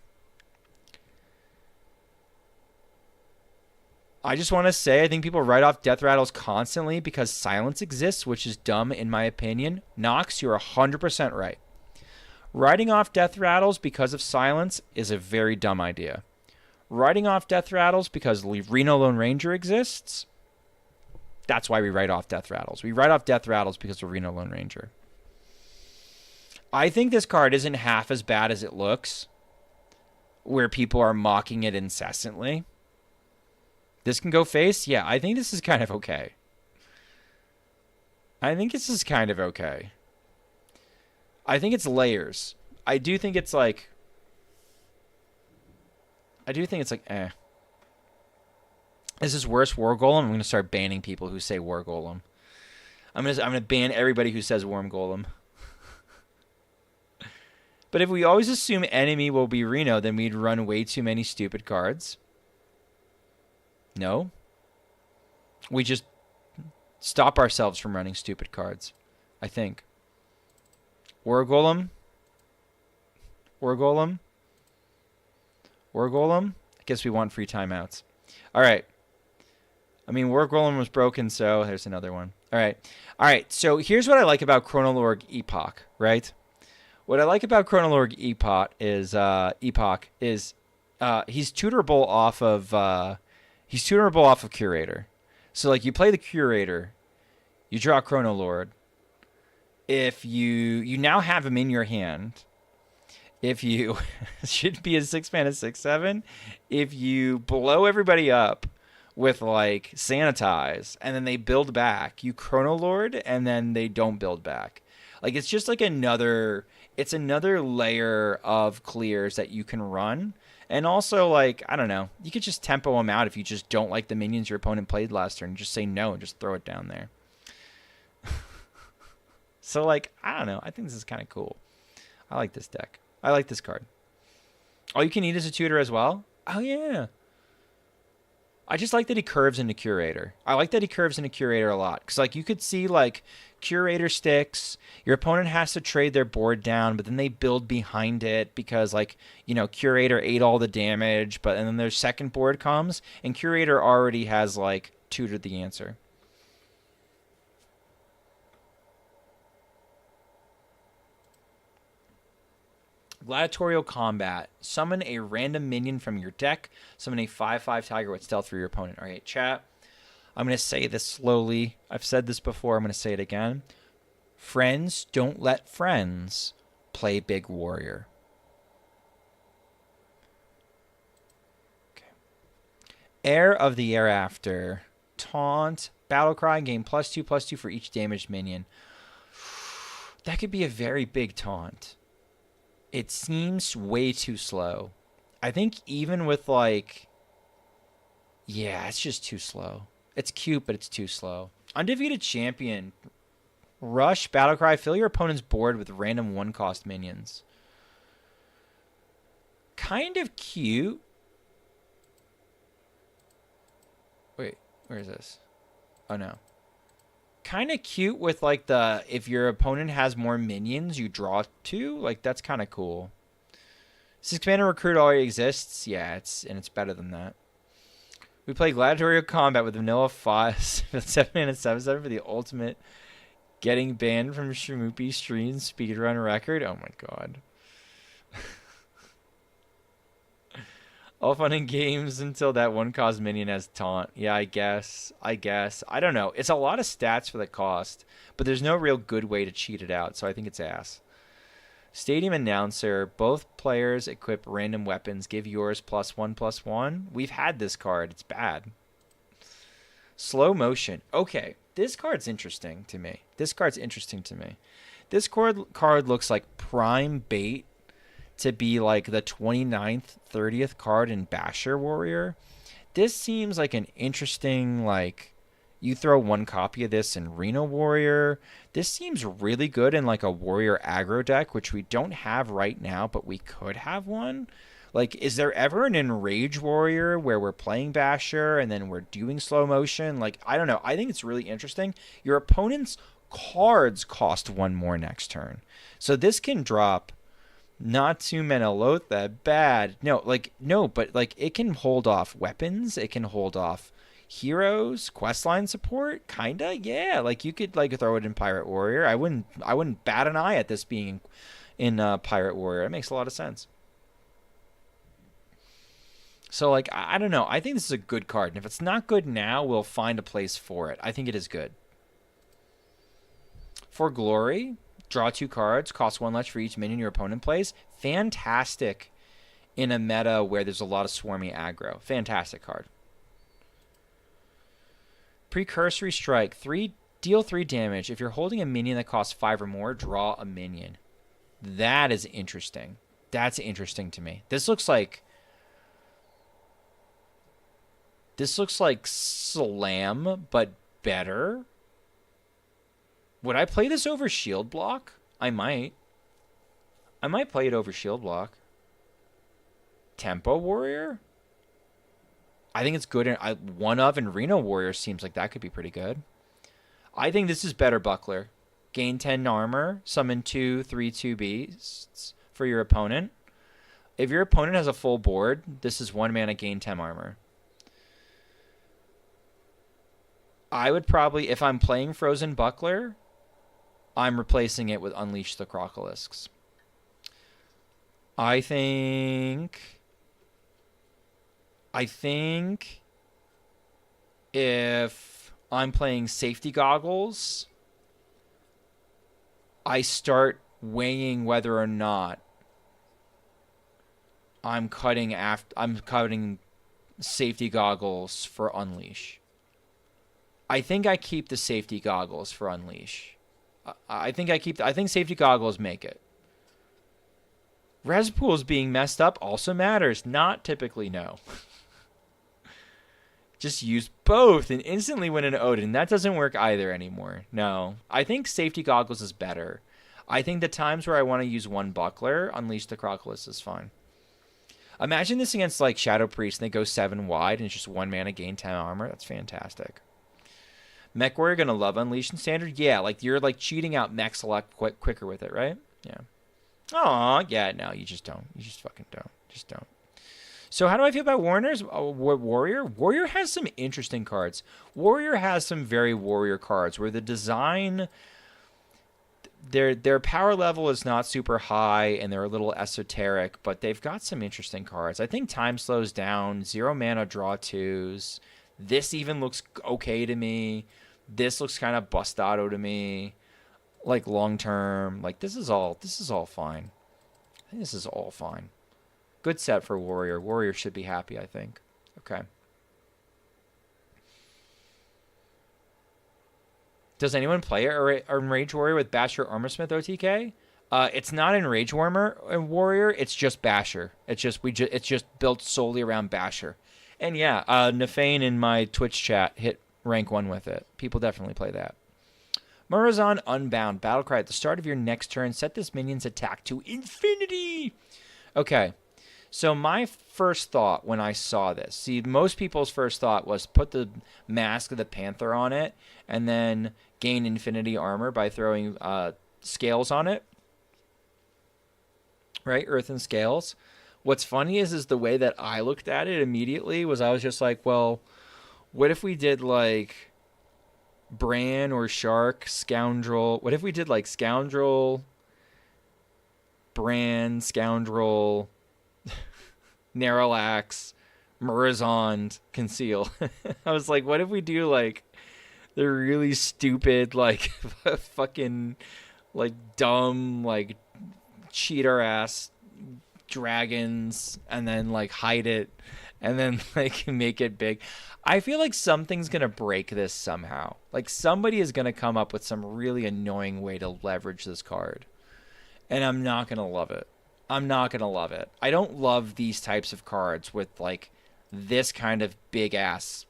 I just want to say I think people write off death rattles constantly because silence exists, which is dumb in my opinion. Nox, you're 100% right. Writing off death rattles because of silence is a very dumb idea. Writing off death rattles because Reno Lone Ranger exists, that's why we write off death rattles. We write off death rattles because of Reno Lone Ranger. I think this card isn't half as bad as it looks, where people are mocking it incessantly. This can go face? Yeah, I think this is kind of okay. I think it's layers. I do think it's like eh. Is this worse War Golem? I'm going to start banning people who say War Golem. I'm going to ban everybody who says Worm Golem. But if we always assume enemy will be Reno, then we'd run way too many stupid cards. No. We just stop ourselves from running stupid cards, I think. War Golem. I guess we want free timeouts. All right. I mean, War Golem was broken, so there's another one. All right. So here's what I like about Chronolog Epoch, right? What I like about Chronolog Epoch is he's tutorable off of Curator. So like you play the Curator, you draw Chronoloord. If you now have him in your hand, If you should be a 6-mana 6/7, if you blow everybody up with like sanitize and then they build back, you chrono lord and then they don't build back. Like it's just like another layer of clears that you can run. And also, like, I don't know, you could just tempo them out if you just don't like the minions your opponent played last turn. Just say no and just throw it down there. So, like, I don't know. I think this is kind of cool. I like this deck. I like this card. All you can eat is a tutor as well? Oh, yeah. I just like that he curves into Curator. I like that he curves into Curator a lot. Because, like, you could see, like, Curator sticks. Your opponent has to trade their board down, but then they build behind it because, like, you know, Curator ate all the damage. And then their second board comes, and Curator already has, like, tutored the answer. Gladiatorial Combat. Summon a random minion from your deck. Summon a 5/5 Tiger with stealth for your opponent. All right, chat. I'm going to say this slowly. I've said this before. I'm going to say it again. Friends don't let friends play Big Warrior. Okay. Heir of the Year After. Taunt. Battlecry. Gain +2/+2 for each damaged minion. That could be a very big taunt. It seems way too slow. I think even with like... Yeah, it's just too slow. It's cute, but it's too slow. Undefeated Champion. Rush, Battlecry. Fill your opponent's board with random 1-cost minions. Kind of cute. Wait, where is this? Oh, no. Kind of cute with like the if your opponent has more minions you draw 2, like that's kind of cool. 6-mana recruit already exists. Yeah, it's better than that. We play Gladiatorial Combat with vanilla 5 7-mana 7/7 for the ultimate getting banned from Shmupi stream speedrun record. Oh my god. All fun and games until that 1-cost minion has taunt. Yeah, I guess. I don't know. It's a lot of stats for the cost, but there's no real good way to cheat it out, so I think it's ass. Stadium Announcer. Both players equip random weapons. Give yours +1/+1. We've had this card. It's bad. Slow Motion. Okay, this card's interesting to me. This card looks like prime bait to be like the 29th, 30th card in Basher Warrior. This seems like an interesting, like, you throw 1 copy of this in Reno Warrior. This seems really good in like a Warrior aggro deck, which we don't have right now, but we could have one. Like, is there ever an Enrage Warrior where we're playing Basher and then we're doing Slow Motion? Like, I don't know. I think it's really interesting. Your opponent's cards cost 1 more next turn. So this can drop... Not 2-mana Loatheb, bad. No, but like it can hold off weapons. It can hold off heroes, questline support, kinda. Yeah, like you could like throw it in Pirate Warrior. I wouldn't bat an eye at this being in Pirate Warrior. It makes a lot of sense. So like I don't know. I think this is a good card, and if it's not good now, we'll find a place for it. I think it is good. For Glory. Draw 2 cards, cost 1 less for each minion your opponent plays. Fantastic in a meta where there's a lot of swarmy aggro. Fantastic card. Precursory Strike. Deal 3 damage. If you're holding a minion that costs 5 or more, draw a minion. That is interesting. That's interesting to me. This looks like Slam, but better. Would I play this over Shield Block? I might. I might play it over Shield Block. Tempo Warrior? I think it's good. One of and Reno Warrior seems like that could be pretty good. I think this is better Buckler. Gain 10 armor. Summon 2 3/2 beasts for your opponent. If your opponent has a full board, this is 1 mana, gain 10 armor. I would probably, if I'm playing Frozen Buckler... I'm replacing it with Unleash the Crocolisks. I think if I'm playing Safety Goggles, I start weighing whether or not I'm cutting safety goggles for Unleash. I think I keep the safety goggles for Unleash. I think safety goggles make it. Res pools being messed up also matters. Not typically, no. Just use both and instantly win an Odin. That doesn't work either anymore. No. I think safety goggles is better. I think the times where I want to use one buckler, Unleash the Crocodilus is fine. Imagine this against like Shadow Priest and they go 7 wide and it's just 1 mana gain 10 armor. That's fantastic. Mech Warrior gonna love Unleash in Standard? Yeah, like you're like cheating out Mech Select quicker with it, right? Yeah. Aw, yeah, no, you just don't. You just fucking don't. Just don't. So how do I feel about Warrior? Warrior has some interesting cards. Warrior has some very Warrior cards where the design, their power level is not super high and they're a little esoteric, but they've got some interesting cards. I think time slows down, 0 mana draw 2s. This even looks okay to me. This looks kind of bustado to me. Like long term, like this is all fine. I think this is all fine. Good set for Warrior. Warrior should be happy, I think. Okay. Does anyone play Enrage Warrior with Basher Armorsmith OTK? It's not Enrage Warrior. It's just Basher. It's just built solely around Basher. And yeah, Nefane in my Twitch chat hit rank 1 with it. People definitely play that. Murazan Unbound. Battlecry at the start of your next turn. Set this minion's attack to infinity. Okay. So my first thought when I saw this, see, most people's first thought was put the Mask of the Panther on it and then gain infinity armor by throwing scales on it. Right? Earthen scales. What's funny is the way that I looked at it immediately was I was just like, well, what if we did like Bran or Shark, Scoundrel? What if we did like Scoundrel, Bran, Scoundrel, Narrowlax, Murazond, Conceal? I was like, what if we do like the really stupid, like fucking like dumb, like cheater ass dragons and then like hide it and then like make it big? I feel like something's gonna break this somehow. Like somebody is gonna come up with some really annoying way to leverage this card. And I'm not gonna love it. I'm not gonna love it. I don't love these types of cards with like this kind of big ass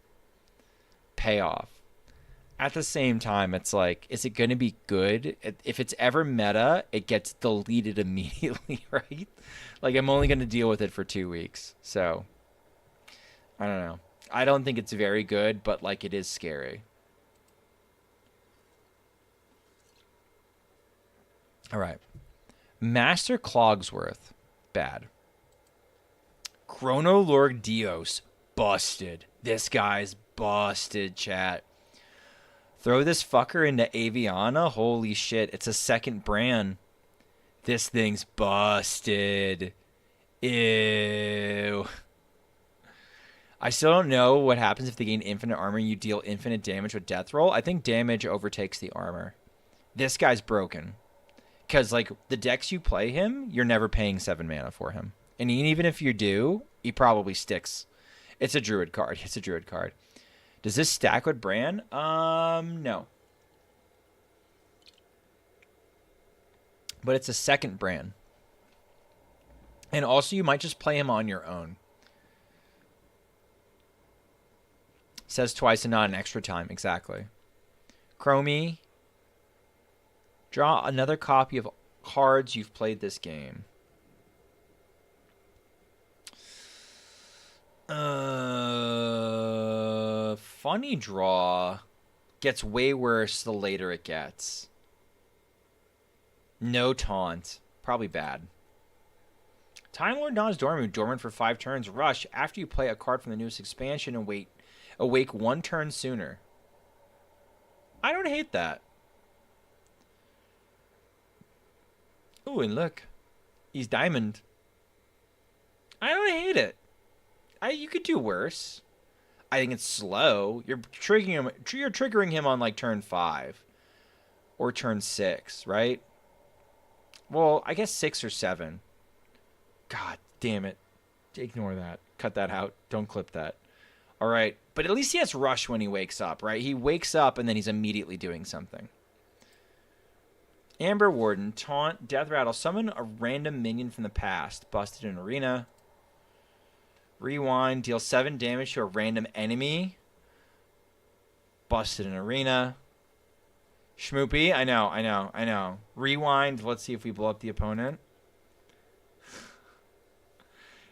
payoff. At the same time, it's like, is it gonna be good? If it's ever meta, it gets deleted immediately, right? Like I'm only gonna deal with it for 2 weeks. So I don't know. I don't think it's very good, but like it is scary. All right. Master Clogsworth, bad. Chronolorg Dios, busted. This guy's busted, chat. Throw this fucker into Aviana? Holy shit, it's a second brand. This thing's busted. Ew. I still don't know what happens if they gain infinite armor and you deal infinite damage with death roll. I think damage overtakes the armor. This guy's broken. Because, like, the decks you play him, you're never paying 7 mana for him. And even if you do, he probably sticks. It's a Druid card. It's a Druid card. Does this stack with Bran? No. But it's a second Bran. And also, you might just play him on your own. Says twice and not an extra time. Exactly. Chromie. Draw another copy of cards you've played this game. Funny Draw gets way worse the later it gets. No Taunt. Probably bad. Time Lord Don's dormant for 5 turns. Rush after you play a card from the newest expansion and awake 1 turn sooner. I don't hate that. Ooh, and look. He's diamond. I don't hate it. You could do worse. I think it's slow. You're triggering him on like turn 5 or turn 6, right? Well, I guess 6 or 7. God damn it. Ignore that. Cut that out. Don't clip that. All right. But at least he has rush when he wakes up, right? He wakes up and then he's immediately doing something. Amber Warden, taunt, death rattle, summon a random minion from the past. Busted in arena. Rewind, deal 7 damage to a random enemy. Busted in arena. Schmoopy, I know. Rewind, let's see if we blow up the opponent.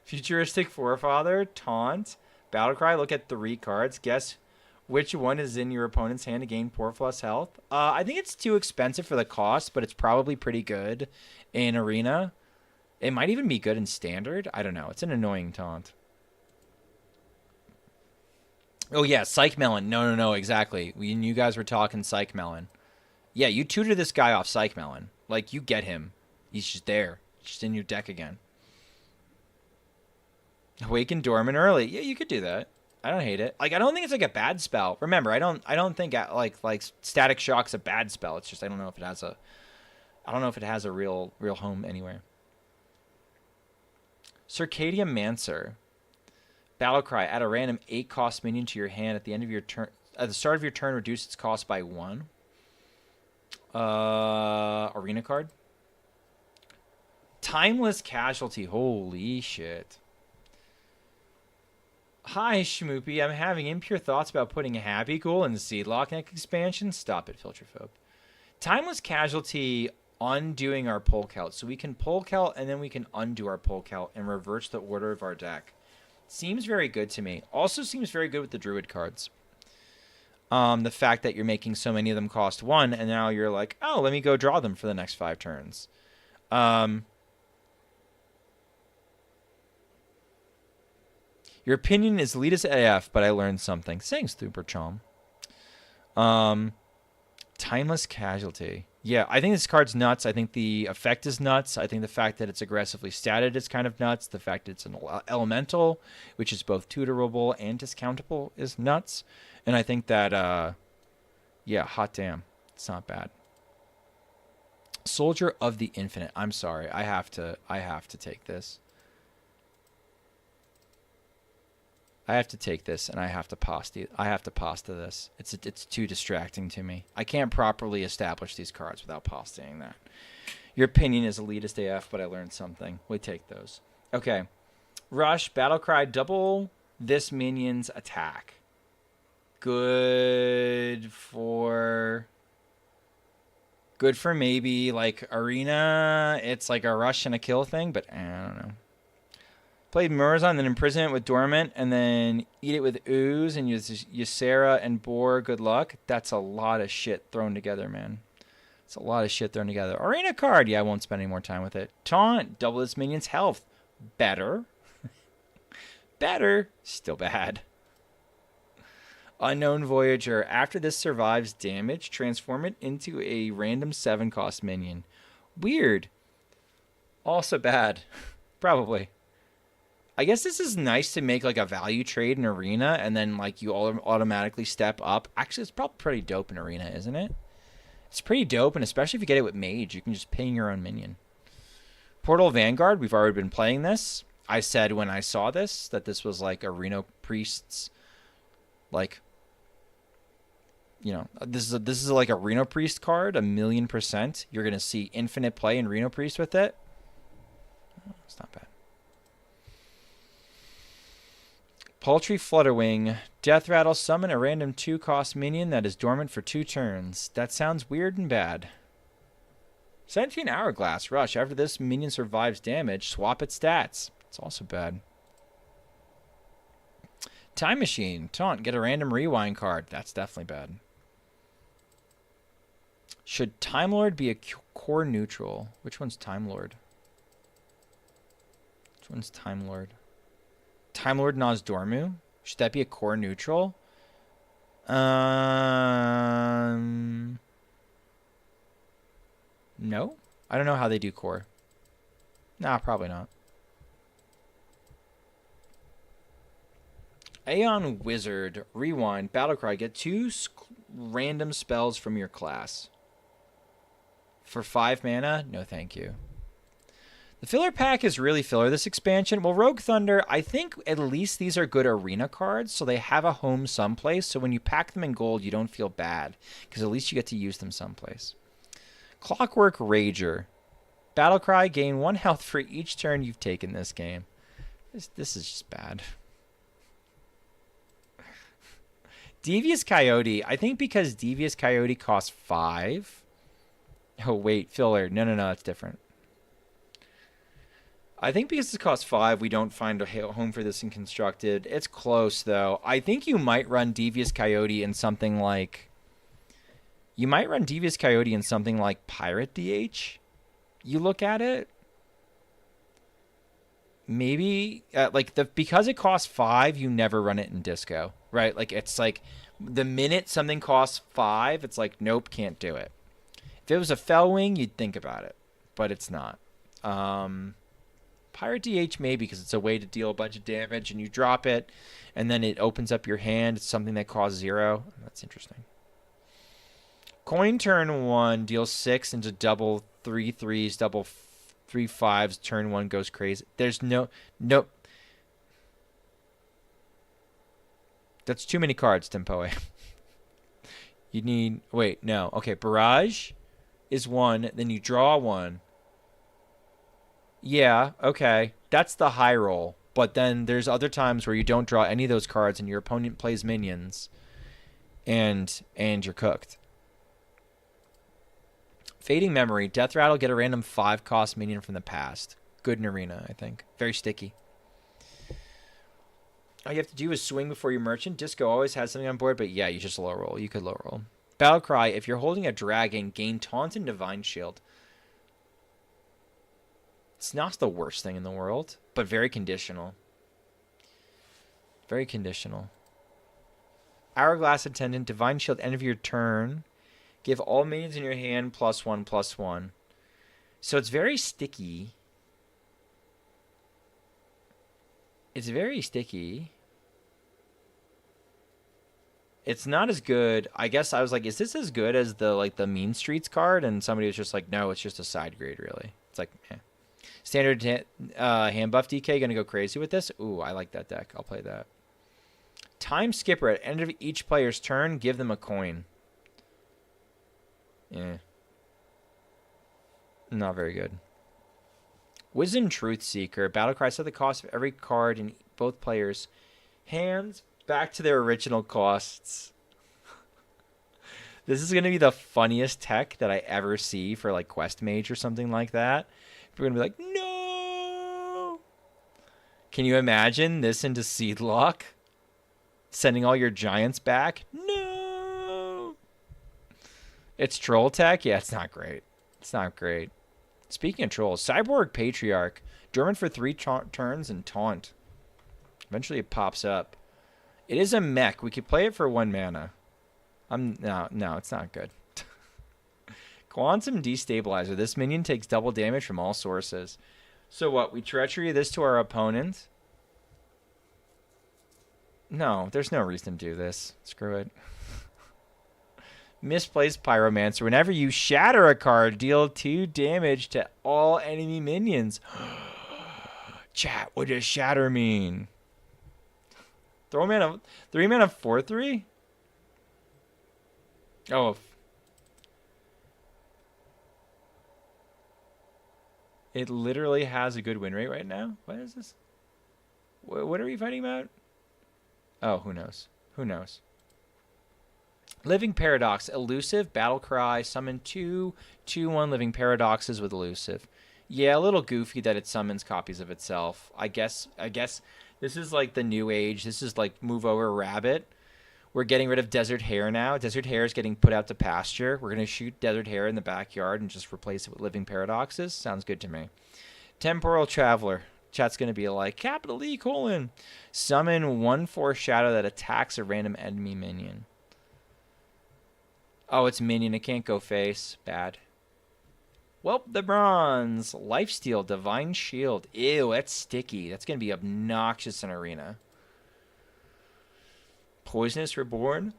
Futuristic Forefather, taunt. Battlecry, look at 3 cards. Guess which one is in your opponent's hand to gain 4+ health. I think it's too expensive for the cost, but it's probably pretty good in arena. It might even be good in standard. I don't know. It's an annoying taunt. Oh, yeah, Psych Melon. No, exactly. When you guys were talking Psych Melon. Yeah, you tutor this guy off Psych Melon. Like, you get him. He's just there. Just in your deck again. Awaken Dormant early. Yeah, you could do that. I don't hate it. Like, I don't think it's like a bad spell. Remember, I don't think like Static Shock's a bad spell. It's just I don't know if it has a real home anywhere. Circadia Mancer. Battlecry, add a random 8-cost minion to your hand at the end of your turn. At the start of your turn, reduce its cost by 1. Arena card. Timeless Casualty. Holy shit. Hi, Schmoopy. I'm having impure thoughts about putting a Happy Ghoul in the Seedlock next expansion. Stop it, Filterphobe. Timeless Casualty undoing our pull count. So we can pull count and then we can undo our pull count and reverse the order of our deck. Seems very good to me. Also seems very good with the Druid cards. The fact that you're making so many of them cost 1, and now you're like, oh, let me go draw them for the next 5 turns. Your opinion is elitist AF, but I learned something. Thanks, Super Chom. Timeless Casualty. Yeah, I think this card's nuts. I think the effect is nuts. I think the fact that it's aggressively statted is kind of nuts. The fact that it's an elemental, which is both tutorable and discountable, is nuts. And I think that, yeah, hot damn. It's not bad. Soldier of the Infinite. I'm sorry. I have to take this. I have to take this, and I have to pasta this. It's too distracting to me. I can't properly establish these cards without pastaing that. Your opinion is elitist AF, but I learned something. We take those. Okay. Rush, Battlecry, double this minion's attack. Good for maybe, like, arena. It's like a rush and a kill thing, but I don't know. Played Murazon, then imprison it with Dormant, and then eat it with Ooze, and use Ysera and Boar. Good luck. That's a lot of shit thrown together, man. It's a lot of shit thrown together. Arena card. Yeah, I won't spend any more time with it. Taunt. Double this minion's health. Better. Better. Still bad. Unknown Voyager. After this survives damage, transform it into a random 7-cost minion. Weird. Also bad. Probably. I guess this is nice to make like a value trade in arena, and then like you all automatically step up. Actually, it's probably pretty dope in arena, isn't it? It's pretty dope, and especially if you get it with Mage, you can just ping your own minion. Portal Vanguard, we've already been playing this. I said when I saw this that this was like a Reno Priest's, like, you know, this is like a Reno Priest card, 1,000,000%. You're gonna see infinite play in Reno Priest with it. It's not bad. Paltry Flutterwing. Death Rattle, summon a random 2-cost minion that is dormant for 2 turns. That sounds weird and bad. 17 Hourglass. Rush. After this minion survives damage, swap its stats. It's also bad. Time Machine. Taunt. Get a random rewind card. That's definitely bad. Should Time Lord be a core neutral? Which one's Time Lord? Which one's Time Lord? Time Lord Nozdormu? Should that be a core neutral? No. I don't know how they do core. Nah, probably not. Aeon Wizard. Rewind. Battlecry. Get 2 random spells from your class. For 5 mana? No, thank you. The filler pack is really filler this expansion. Well, Rogue Thunder, I think at least these are good arena cards, so they have a home someplace. So when you pack them in gold, you don't feel bad, because at least you get to use them someplace. Clockwork Rager. Battlecry, gain 1 health for each turn you've taken this game. This is just bad. Devious Coyote. I think because Devious Coyote costs 5. Oh, wait, filler. No, it's different. I think because it costs 5, we don't find a home for this in Constructed. It's close, though. I think you might run Devious Coyote in something like... You might run Devious Coyote in something like Pirate DH. You look at it. Maybe, because it costs 5, you never run it in Disco, right? Like, it's like, the minute something costs 5, it's like, nope, can't do it. If it was a Fellwing, you'd think about it, but it's not. Pirate DH maybe, because it's a way to deal a bunch of damage, and you drop it, and then it opens up your hand. It's something that costs 0. That's interesting. Coin turn 1 deals 6 into double 3 3s, double 3 5s. Turn 1 goes crazy. There's nope. That's too many cards, Tempoe. You need... Wait, no. Okay, Barrage is 1, then you draw 1. Yeah, okay. That's the high roll. But then there's other times where you don't draw any of those cards and your opponent plays minions and you're cooked. Fading Memory. Death Rattle, get a random 5-cost minion from the past. Good in Arena, I think. Very sticky. All you have to do is swing before your merchant. Disco always has something on board, but yeah, you just low roll. You could low roll. Battlecry. If you're holding a dragon, gain Taunt and Divine Shield. It's not the worst thing in the world, but very conditional. Very conditional. Hourglass Attendant, Divine Shield, end of your turn. Give all minions in your hand +1/+1. So it's very sticky. It's very sticky. It's not as good. I guess I was like, is this as good as the Mean Streets card? And somebody was just like, no, it's just a side grade, really. It's like, eh. Standard hand buff DK, gonna go crazy with this. Ooh, I like that deck. I'll play that. Time Skipper. At end of each player's turn, give them a coin. Yeah. Not very good. Wisdom Truth Seeker. Battlecry, set the cost of every card in both players' hands back to their original costs. This is going to be the funniest tech that I ever see for like Quest Mage or something like that. We're going to be like, no! Can you imagine this into Seedlock? Sending all your giants back? No! It's troll tech? Yeah, it's not great. It's not great. Speaking of trolls, Cyborg Patriarch. Dormant for 3 turns and taunt. Eventually it pops up. It is a mech. We could play it for 1 mana. No, it's not good. Quantum Destabilizer. This minion takes double damage from all sources. So what? We treachery this to our opponent? No, there's no reason to do this. Screw it. Misplaced Pyromancer. Whenever you shatter a card, deal 2 damage to all enemy minions. Chat, what does shatter mean? 3 mana 4/3? Oh. It literally has a good win rate right now? What is this? What are we fighting about? Oh, who knows? Who knows? Living Paradox. Elusive. Battlecry. Summon 2/2/1 Living Paradoxes with Elusive. Yeah, a little goofy that it summons copies of itself. I guess this is like the new age. This is like move over rabbit. We're getting rid of Desert Hare now. Desert Hare is getting put out to pasture. We're going to shoot Desert Hare in the backyard and just replace it with Living Paradoxes. Sounds good to me. Temporal Traveler. Chat's going to be like, capital E : summon 1/4 shadow that attacks a random enemy minion. Oh, it's minion. It can't go face. Bad. Well, the bronze. Lifesteal. Divine Shield. Ew, that's sticky. That's going to be obnoxious in Arena. Poisonous Reborn.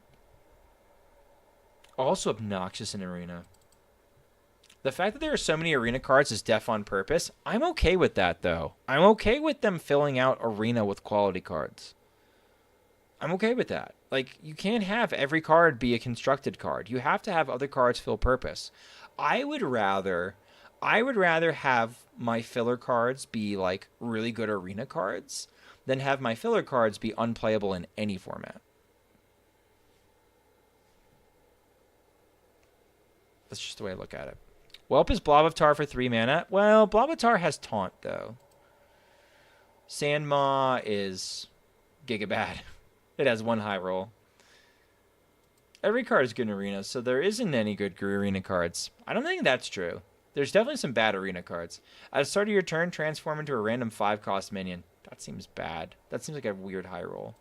Also obnoxious in Arena. The fact that there are so many arena cards is def on purpose. I'm okay with that, though. I'm okay with them filling out arena with quality cards. I'm okay with that. Like, you can't have every card be a constructed card. You have to have other cards fill purpose. I would rather have my filler cards be like really good arena cards than have my filler cards be unplayable in any format. That's just the way I look at it. Welp is Blob of Tar for 3 mana. Well, Blob of Tar has Taunt, though. Sandmaw is Gigabad. It has 1 high roll. Every card is good in Arena, so there isn't any good Arena cards. I don't think that's true. There's definitely some bad Arena cards. At the start of your turn, transform into a random 5-cost minion. That seems bad. That seems like a weird high roll.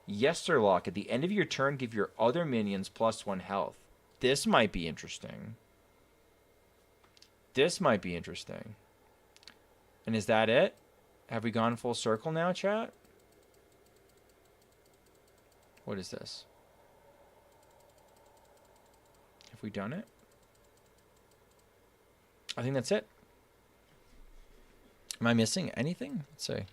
Yesterlock. At the end of your turn, give your other minions +1 health. This might be interesting. This might be interesting. And is that it? Have we gone full circle now, chat? What is this? Have we done it? I think that's it. Am I missing anything? Let's see.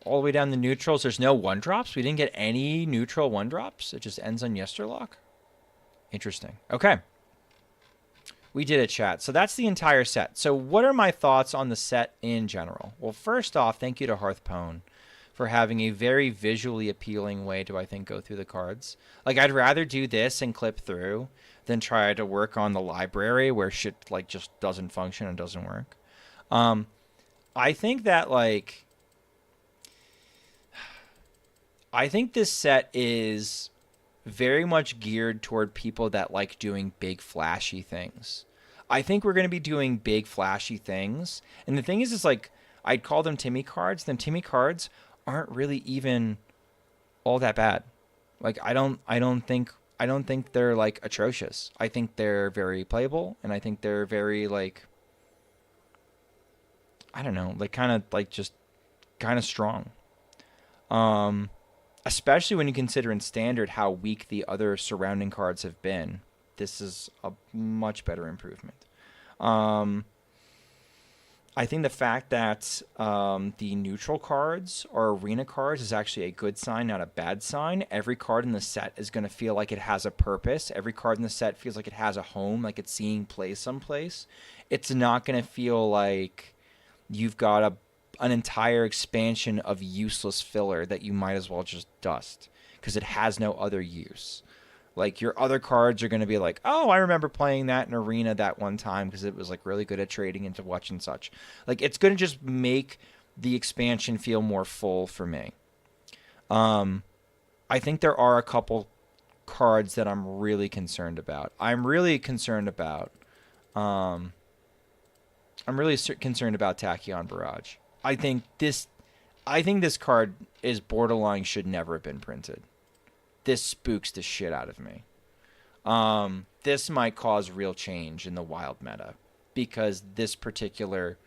All the way down the neutrals, there's no 1-drops? We didn't get any neutral 1-drops? It just ends on Yesterlock? Interesting. Okay. We did it, chat. So that's the entire set. So what are my thoughts on the set in general? Well, first off, thank you to Hearthpone for having a very visually appealing way to, I think, go through the cards. Like, I'd rather do this and clip through than try to work on the library where shit, like, just doesn't function and doesn't work. I think that, like... I think this set is very much geared toward people that like doing big flashy things. I think we're going to be doing big flashy things. And the thing is like, I'd call them Timmy cards. Them Timmy cards aren't really even all that bad. Like, I don't think they're like atrocious. I think they're very playable. And I think they're very like, I don't know, like kind of like just kind of strong. Especially when you consider in Standard how weak the other surrounding cards have been. This is a much better improvement. I think the fact that the neutral cards are arena cards is actually a good sign, not a bad sign. Every card in the set is going to feel like it has a purpose. Every card in the set feels like it has a home, like it's seeing play someplace. It's not going to feel like you've got an entire expansion of useless filler that you might as well just dust because it has no other use. Like, your other cards are going to be like, oh, I remember playing that in Arena that one time because it was like really good at trading into watch and such. Like, it's going to just make the expansion feel more full for me. I think there are a couple cards that I'm really concerned about. I'm really concerned about Tachyon Barrage. I think this card is borderline should never have been printed. This spooks the shit out of me. This might cause real change in the wild meta because this particular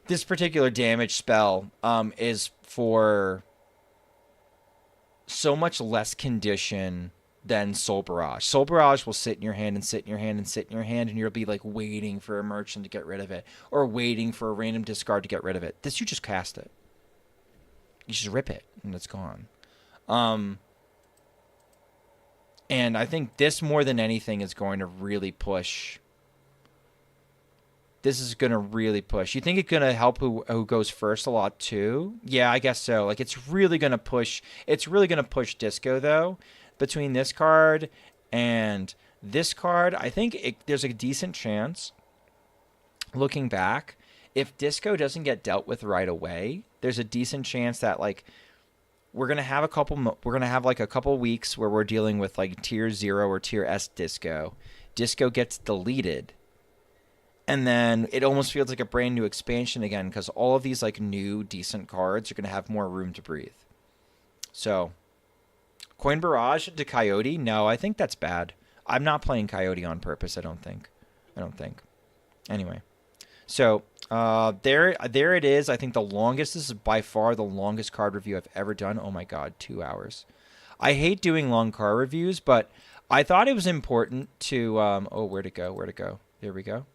damage spell is for so much less condition than Soul Barrage. Soul Barrage will sit in your hand and sit in your hand and sit in your hand, and you'll be like waiting for a merchant to get rid of it or waiting for a random discard to get rid of it. This, you just cast it. You just rip it and it's gone. And I think this more than anything is going to really push. This is going to really push. You think it's going to help who goes first a lot too? Yeah, I guess so. Like, it's really going to push. It's really going to push Disco though. Between this card and this card, I think there's a decent chance, looking back, if Disco doesn't get dealt with right away, there's a decent chance that, like, we're going to have a couple weeks where we're dealing with, like, Tier 0 or Tier S Disco. Disco gets deleted. And then it almost feels like a brand new expansion again because all of these, like, new decent cards are going to have more room to breathe. So... Coin Barrage to Coyote? No, I think that's bad. I'm not playing Coyote on purpose, I don't think. Anyway. So, there it is. I think this is by far the longest card review I've ever done. Oh my god, 2 hours. I hate doing long card reviews, but I thought it was important to oh, where'd it go? Where'd it go? There we go.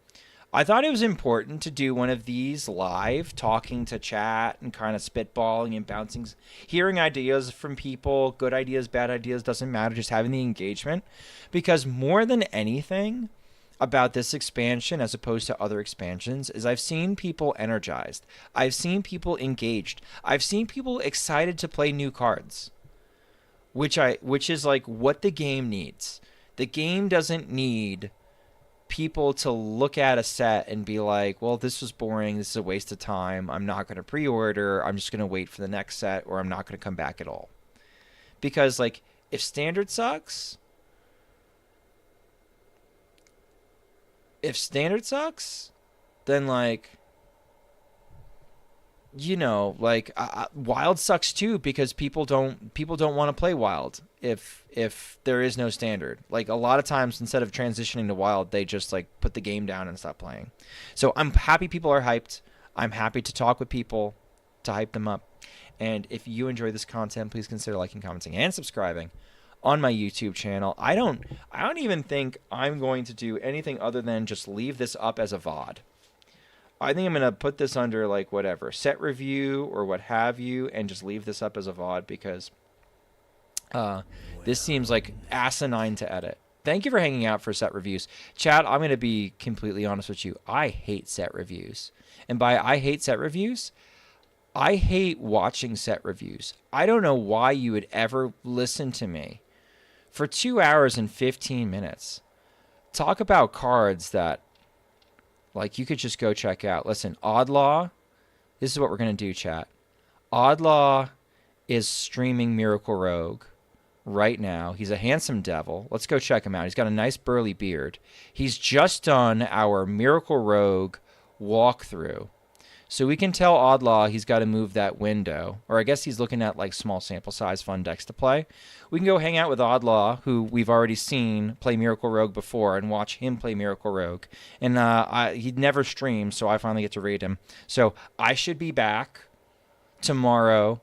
I thought it was important to do one of these live, talking to chat and kind of spitballing and bouncing, hearing ideas from people, good ideas, bad ideas, doesn't matter, just having the engagement. Because more than anything about this expansion as opposed to other expansions is I've seen people energized. I've seen people engaged. I've seen people excited to play new cards, which is like what the game needs. The game doesn't need people to look at a set and be like, well, this was boring, this is a waste of time, I'm not going to pre-order, I'm just going to wait for the next set, or I'm not going to come back at all. Because, like, if standard sucks, then, like, you know, like wild sucks too, because people don't want to play wild if there is no standard. Like, a lot of times, instead of transitioning to wild, they just like put the game down and stop playing. So I'm happy people are hyped. I'm happy to talk with people to hype them up. And if you enjoy this content, please consider liking, commenting, and subscribing on my YouTube channel. I don't even think I'm going to do anything other than just leave this up as a VOD. I think I'm going to put this under, like, whatever, set review or what have you, and just leave this up as a VOD, because this seems like asinine to edit. Thank you for hanging out for set reviews. Chad, I'm going to be completely honest with you. I hate set reviews. And by I hate set reviews, I hate watching set reviews. I don't know why you would ever listen to me for 2 hours and 15 minutes talk about cards that, like, you could just go check out. Listen, Oddlaw, this is what we're going to do, chat. Oddlaw is streaming Miracle Rogue right now. He's a handsome devil. Let's go check him out. He's got a nice burly beard. He's just done our Miracle Rogue walkthrough. So we can tell Oddlaw he's got to move that window. Or I guess he's looking at, like, small sample size fun decks to play. We can go hang out with Oddlaw, who we've already seen play Miracle Rogue before, and watch him play Miracle Rogue. And he'd never streamed, so I finally get to raid him. So I should be back tomorrow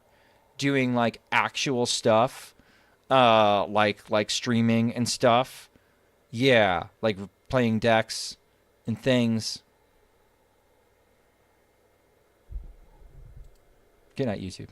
doing, like, actual stuff, like streaming and stuff. Yeah, like playing decks and things. Good night, YouTube.